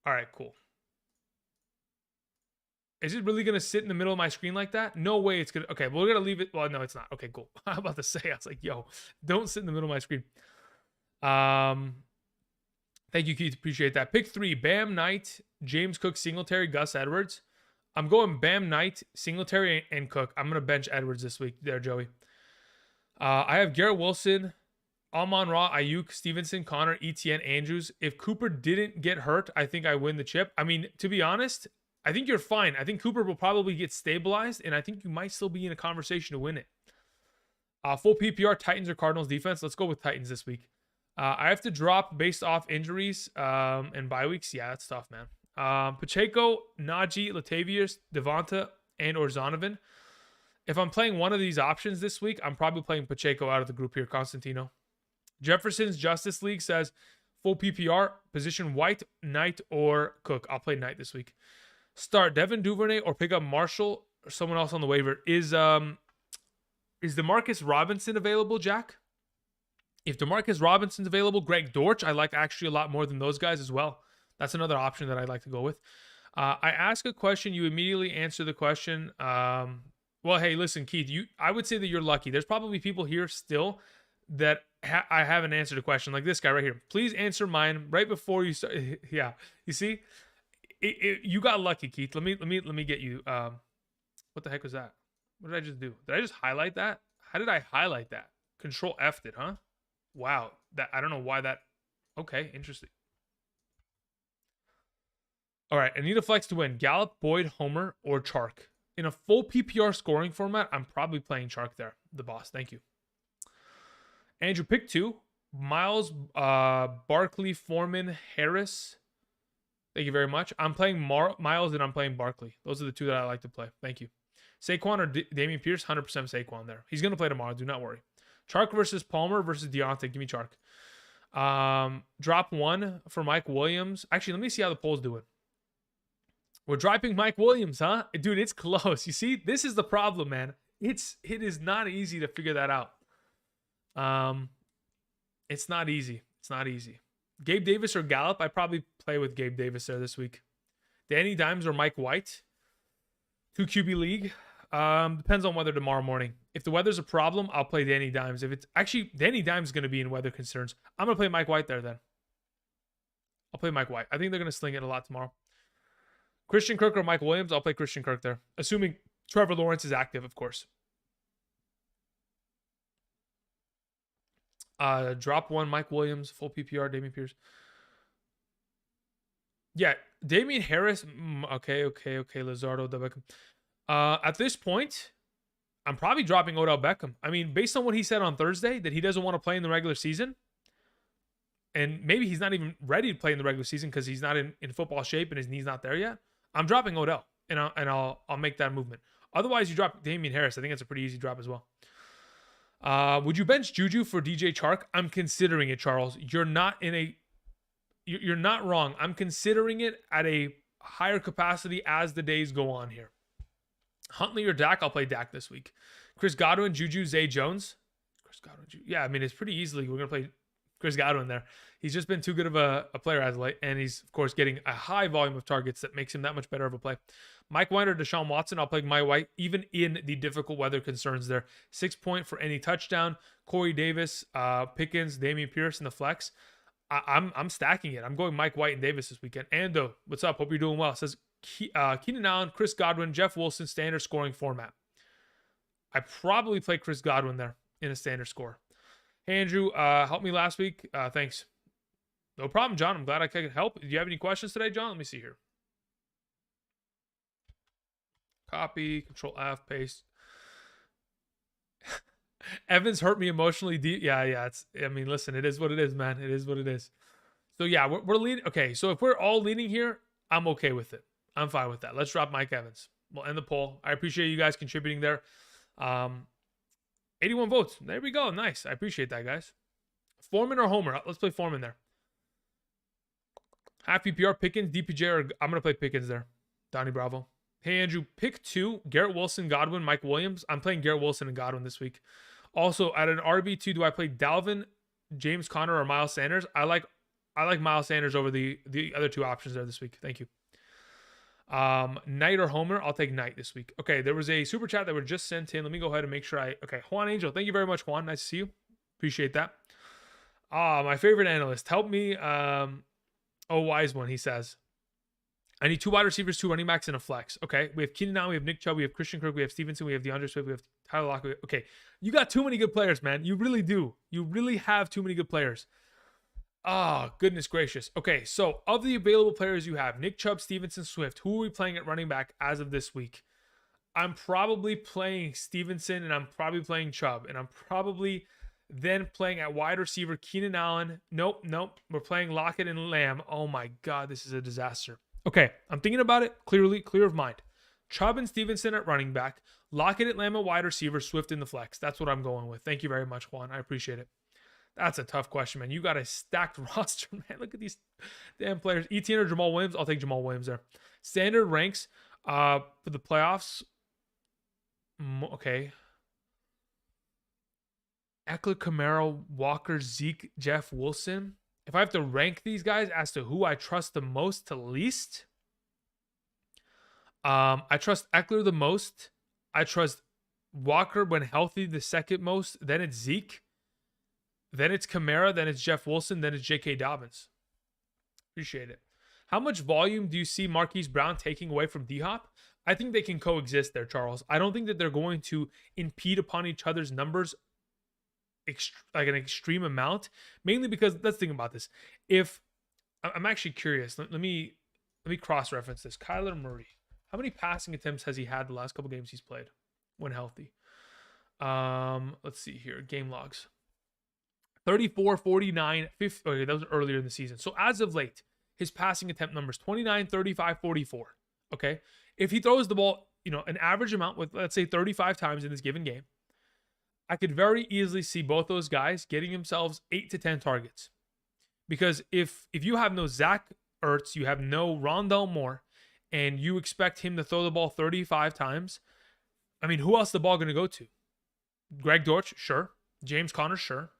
All right, cool. Is it really going to sit in the middle of my screen like that? No way it's going to. Okay, we're going to leave it. Well, no, it's not. Okay, cool. I'm about to say, I was like, yo, don't sit in the middle of my screen. Thank you, Keith. Appreciate that. Pick 3, Bam Knight, James Cook, Singletary, Gus Edwards. I'm going Bam Knight, Singletary, and Cook. I'm going to bench Edwards this week there, Joey. I have Garrett Wilson, Amon-Ra, Ayuk, Stevenson, Connor, Etienne, Andrews. If Cooper didn't get hurt, I think I win the chip. I mean, to be honest, I think you're fine. I think Cooper will probably get stabilized, and I think you might still be in a conversation to win it. Full PPR, Titans or Cardinals defense. Let's go with Titans this week. I have to drop based off injuries and bye weeks. Yeah, that's tough, man. Pacheco, Najee, Latavius, Devonta, and or Zonovan. If I'm playing one of these options this week, I'm probably playing Pacheco out of the group here, Constantino. Jefferson's Justice League says Full PPR, position White, Knight, or Cook. I'll play Knight this week. Start Devin Duvernay or pick up Marshall or someone else on the waiver. Is DeMarcus Robinson available, Jack? If DeMarcus Robinson's available, Greg Dortch, I like actually a lot more than those guys as well. That's another option that I'd like to go with. I ask a question, you immediately answer the question. Well, hey, listen, Keith, I would say that you're lucky. There's probably people here still that I haven't answered a question, like this guy right here. Please answer mine right before you start. Yeah, you see, you got lucky, Keith. Let me get you. What the heck was that? What did I just do? Did I just highlight that? How did I highlight that? Control F'd it, huh? Wow, that I don't know why that. Okay, interesting. All right, I need a flex to win. Gallup, Boyd, Homer, or Chark. In a full PPR scoring format, I'm probably playing Chark there. The boss, thank you. Andrew, pick 2. Miles, Barkley, Foreman, Harris. Thank you very much. I'm playing Miles and I'm playing Barkley. Those are the 2 that I like to play. Thank you. Saquon or Dameon Pierce, 100% Saquon there. He's going to play tomorrow. Do not worry. Chark versus Palmer versus Deontay. Give me Chark. Drop 1 for Mike Williams. Actually, let me see how the poll's doing. We're dropping Mike Williams, huh? Dude, it's close. You see, this is the problem, man. It is not easy to figure that out. It's not easy. It's not easy. Gabe Davis or Gallup? I probably play with Gabe Davis there this week. Danny Dimes or Mike White? 2 QB league. Depends on weather tomorrow morning. If the weather's a problem, I'll play Danny Dimes. If it's actually Danny Dimes is going to be in weather concerns, I'm going to play Mike White there then. I'll play Mike White. I think they're going to sling it a lot tomorrow. Christian Kirk or Mike Williams? I'll play Christian Kirk there. Assuming Trevor Lawrence is active, of course. Drop 1, Mike Williams, full PPR, Dameon Pierce. Yeah, Damian Harris. Okay. Lizardo, Beckham. At this point, I'm probably dropping Odell Beckham. I mean, based on what he said on Thursday, that he doesn't want to play in the regular season, and maybe he's not even ready to play in the regular season because he's not in football shape and his knee's not there yet. I'm dropping Odell, and I'll make that movement. Otherwise, you drop Damian Harris. I think it's a pretty easy drop as well. Would you bench Juju for DJ Chark? I'm considering it, Charles. You're not wrong. I'm considering it at a higher capacity as the days go on here. Huntley or Dak? I'll play Dak this week. Chris Godwin, Juju, Zay Jones. Chris Godwin, Juju. Yeah, I mean, it's pretty easily. We're going to play Chris Godwin there. He's just been too good of a player as of late, and he's, of course, getting a high volume of targets that makes him that much better of a play. Mike White or Deshaun Watson? I'll play Mike White, even in the difficult weather concerns there. 6 point for any touchdown. Corey Davis, Pickens, Dameon Pierce in the flex. I'm stacking it. I'm going Mike White and Davis this weekend. Ando, what's up? Hope you're doing well. It says Keenan Allen, Chris Godwin, Jeff Wilson, standard scoring format. I probably play Chris Godwin there in a standard score. Hey, Andrew, helped me last week. Thanks. No problem, John. I'm glad I could help. Do you have any questions today, John? Let me see here. Copy, Control F, paste. Evans hurt me emotionally deep. Yeah. I mean, listen, it is what it is, man. It is what it is. So yeah, we're leading. Okay, so if we're all leading here, I'm okay with it. I'm fine with that. Let's drop Mike Evans. We'll end the poll. I appreciate you guys contributing there. 81 votes. There we go. Nice. I appreciate that, guys. Foreman or Homer? Let's play Foreman there. Half PPR, Pickens, DPJ, or I'm going to play Pickens there. Donnie Bravo. Hey, Andrew, pick 2. Garrett Wilson, Godwin, Mike Williams. I'm playing Garrett Wilson and Godwin this week. Also, at an RB2, do I play Dalvin, James Conner, or Miles Sanders? I like Miles Sanders over the other 2 options there this week. Thank you. Knight or Homer? I'll take Knight this week. Okay, there was a super chat that were just sent in. Let me go ahead and make sure okay, Juan Angel. Thank you very much, Juan. Nice to see you. Appreciate that. My favorite analyst. Help me. Wise one, he says. I need 2 wide receivers, 2 running backs, and a flex. Okay, we have Keenan Allen, we have Nick Chubb, we have Christian Kirk, we have Stevenson, we have DeAndre Swift, we have Tyler Lockett. Okay, you got too many good players, man. You really do. You really have too many good players. Oh, goodness gracious. Okay, so of the available players you have, Nick Chubb, Stevenson, Swift, who are we playing at running back as of this week? I'm probably playing Stevenson, and I'm probably playing Chubb, and I'm probably then playing at wide receiver Keenan Allen. Nope. We're playing Lockett and Lamb. Oh my God, this is a disaster. Okay, I'm thinking about it clear of mind. Chubb and Stevenson at running back, Lockett at Lamb at wide receiver, Swift in the flex. That's what I'm going with. Thank you very much, Juan. I appreciate it. That's a tough question, man. You got a stacked roster, man. Look at these damn players. Etienne or Jamal Williams? I'll take Jamal Williams there. Standard ranks for the playoffs. Okay. Eckler, Kamara, Walker, Zeke, Jeff Wilson. If I have to rank these guys as to who I trust the most to least, I trust Eckler the most. I trust Walker when healthy the second most. Then it's Zeke. Then it's Kamara. Then it's Jeff Wilson. Then it's J.K. Dobbins. Appreciate it. How much volume do you see Marquise Brown taking away from D-Hop? I think they can coexist there, Charles. I don't think that they're going to impede upon each other's numbers like an extreme amount, mainly because let's think about this. If I'm actually curious, let me cross-reference this. Kyler Murray, how many passing attempts has he had the last couple games he's played when healthy? Let's see here. Game logs. 34, 49, 50. Okay, that was earlier in the season. So as of late, his passing attempt numbers 29, 35, 44. Okay. If he throws the ball, an average amount with, let's say, 35 times in this given game, I could very easily see both those guys getting themselves 8 to 10 targets. Because if you have no Zach Ertz, you have no Rondell Moore, and you expect him to throw the ball 35 times, I mean, who else is the ball going to go to? Greg Dortch, sure. James Conner, sure.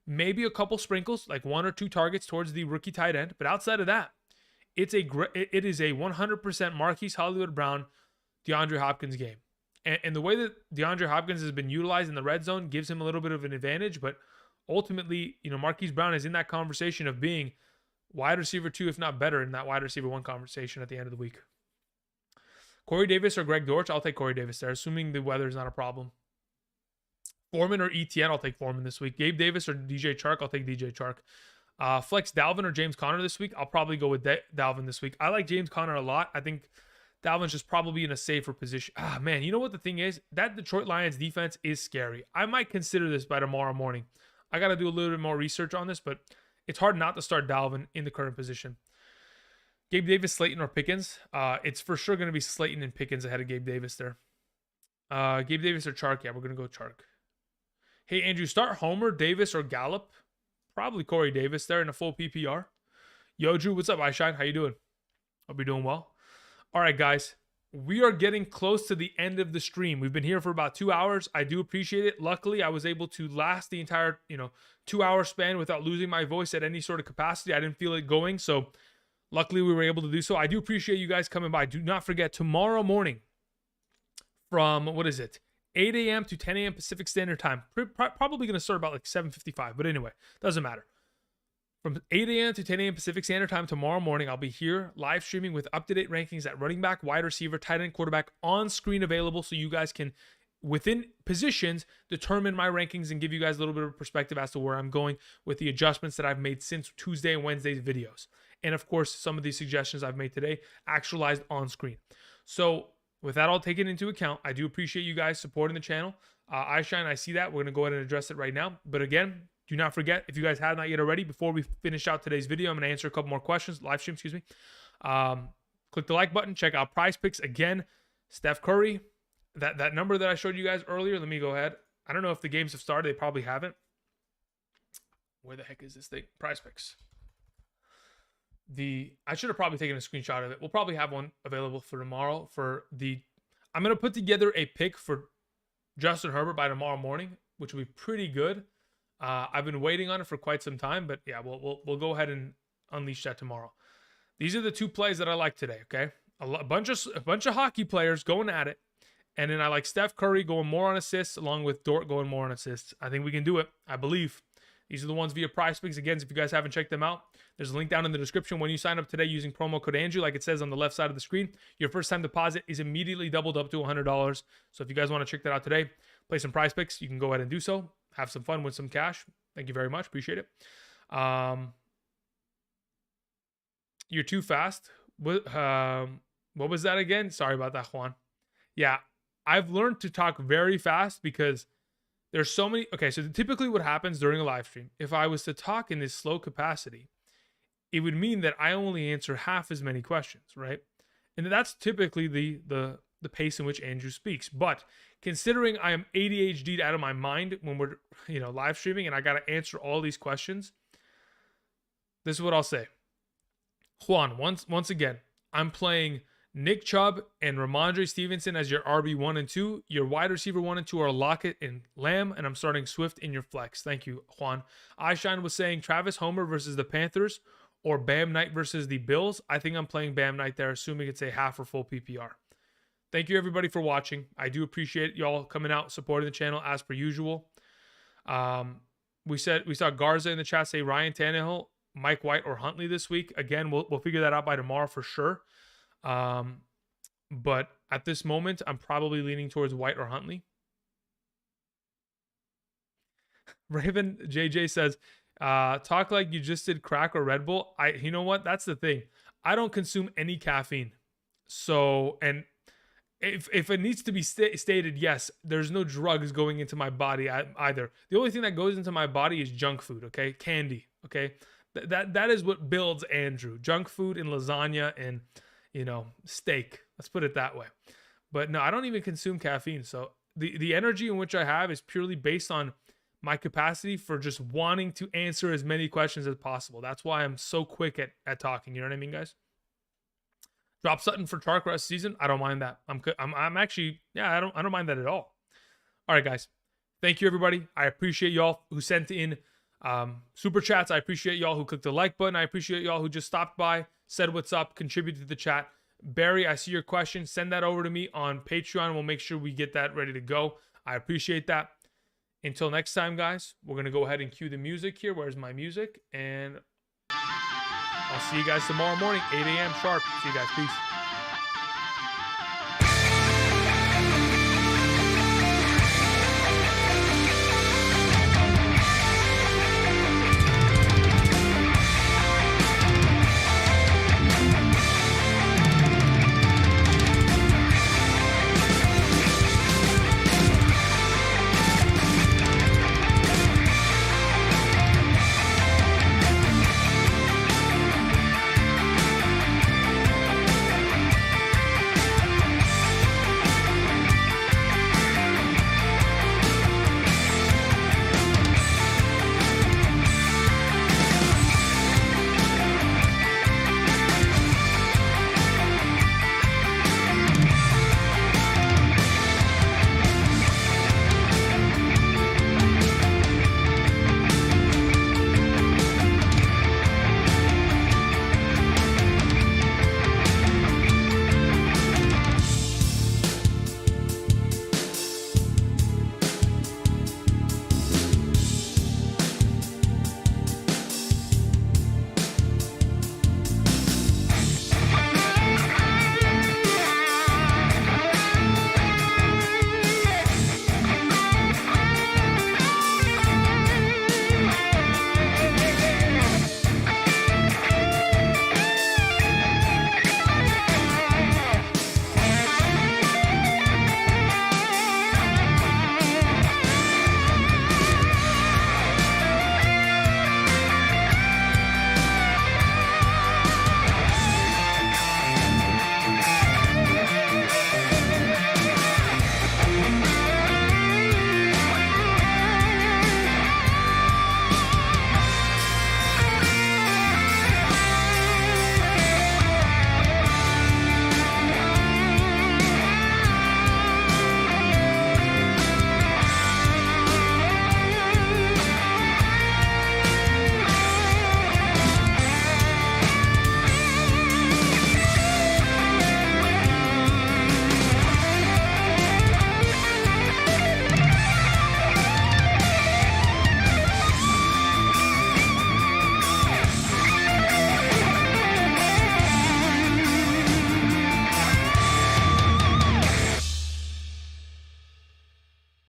Maybe a couple sprinkles, like 1 or 2 targets towards the rookie tight end. But outside of that, it is a 100% Marquise Hollywood Brown, DeAndre Hopkins game. And the way that DeAndre Hopkins has been utilized in the red zone gives him a little bit of an advantage. But ultimately, Marquise Brown is in that conversation of being wide receiver 2, if not better, in that wide receiver 1 conversation at the end of the week. Corey Davis or Greg Dortch? I'll take Corey Davis there, assuming the weather is not a problem. Foreman or Etienne? I'll take Foreman this week. Gabe Davis or DJ Chark? I'll take DJ Chark. Flex Dalvin or James Conner this week? I'll probably go with Dalvin this week. I like James Conner a lot. I think Dalvin's just probably in a safer position. Man, you know what the thing is? That Detroit Lions defense is scary. I might consider this by tomorrow morning. I got to do a little bit more research on this, but it's hard not to start Dalvin in the current position. Gabe Davis, Slayton, or Pickens? It's for sure going to be Slayton and Pickens ahead of Gabe Davis there. Gabe Davis or Chark? Yeah, we're going to go Chark. Hey, Andrew, start Homer, Davis, or Gallup? Probably Corey Davis there in a full PPR. Yo, Drew, what's up, iShine? How you doing? Hope you're doing well. All right, guys. We are getting close to the end of the stream. We've been here for about 2 hours. I do appreciate it. Luckily, I was able to last the entire, 2-hour span without losing my voice at any sort of capacity. I didn't feel it going, so luckily we were able to do so. I do appreciate you guys coming by. Do not forget, tomorrow morning from, 8 a.m. to 10 a.m. Pacific Standard Time. Probably going to start about like 7:55, but anyway, doesn't matter. From 8 a.m. to 10 a.m. Pacific Standard Time tomorrow morning, I'll be here live streaming with up-to-date rankings at running back, wide receiver, tight end, quarterback on screen available so you guys can, within positions, determine my rankings and give you guys a little bit of perspective as to where I'm going with the adjustments that I've made since Tuesday and Wednesday's videos. And of course, some of these suggestions I've made today actualized on screen. So with that all taken into account, I do appreciate you guys supporting the channel. iShine, I see that. We're going to go ahead and address it right now. But again, do not forget, if you guys have not yet already, before we finish out today's video, I'm going to answer a couple more questions, live stream, excuse me. Click the like button. Check out PrizePicks. Again, Steph Curry, that number that I showed you guys earlier, let me go ahead. I don't know if the games have started. They probably haven't. Where the heck is this thing? PrizePicks. I should have probably taken a screenshot of it. We'll probably have one available for tomorrow I'm going to put together a pick for Justin Herbert by tomorrow morning, which will be pretty good. I've been waiting on it for quite some time, but yeah, we'll go ahead and unleash that tomorrow. These are the 2 plays that I like today, okay? A bunch of hockey players going at it, and then I like Steph Curry going more on assists along with Dort going more on assists. I think we can do it. I believe. These are the ones via PrizePicks. Again, if you guys haven't checked them out, there's a link down in the description. When you sign up today using promo code Andrew, like it says on the left side of the screen, your first time deposit is immediately doubled up to $100. So if you guys want to check that out today, play some PrizePicks, you can go ahead and do so. Have some fun with some cash. Thank you very much. Appreciate it. You're too fast. What was that again? Sorry about that, Juan. Yeah, I've learned to talk very fast because there's so many. Okay, so typically what happens during a live stream, if I was to talk in this slow capacity, it would mean that I only answer half as many questions, right? And that's typically the the pace in which Andrew speaks. But considering I am ADHD'd out of my mind when we're, live streaming and I got to answer all these questions, this is what I'll say. Juan, once again, I'm playing Nick Chubb and Ramondre Stevenson as your RB1 and 2. Your wide receiver 1 and 2 are Lockett and Lamb, and I'm starting Swift in your flex. Thank you, Juan. iShine was saying Travis Homer versus the Panthers or Bam Knight versus the Bills. I think I'm playing Bam Knight there, assuming it's a half or full PPR. Thank you, everybody, for watching. I do appreciate y'all coming out, supporting the channel as per usual. We saw Garza in the chat say Ryan Tannehill, Mike White, or Huntley this week. Again, we'll figure that out by tomorrow for sure. But at this moment, I'm probably leaning towards White or Huntley. Raven JJ says, talk like you just did crack or Red Bull. You know what? That's the thing. I don't consume any caffeine. So, and if it needs to be stated, yes, there's no drugs going into my body either. The only thing that goes into my body is junk food, okay? Candy, okay? That is what builds Andrew. Junk food and lasagna and, steak. Let's put it that way. But no, I don't even consume caffeine. So the energy in which I have is purely based on my capacity for just wanting to answer as many questions as possible. That's why I'm so quick at talking. You know what I mean, guys? Drop Sutton for Chark rest season. I don't mind that. I'm actually, I don't mind that at all. All right, guys. Thank you, everybody. I appreciate y'all who sent in super chats. I appreciate y'all who clicked the like button. I appreciate y'all who just stopped by, said what's up, contributed to the chat. Barry, I see your question. Send that over to me on Patreon. We'll make sure we get that ready to go. I appreciate that. Until next time, guys, we're going to go ahead and cue the music here. Where's my music? And I'll see you guys tomorrow morning, 8 a.m. sharp. See you guys. Peace.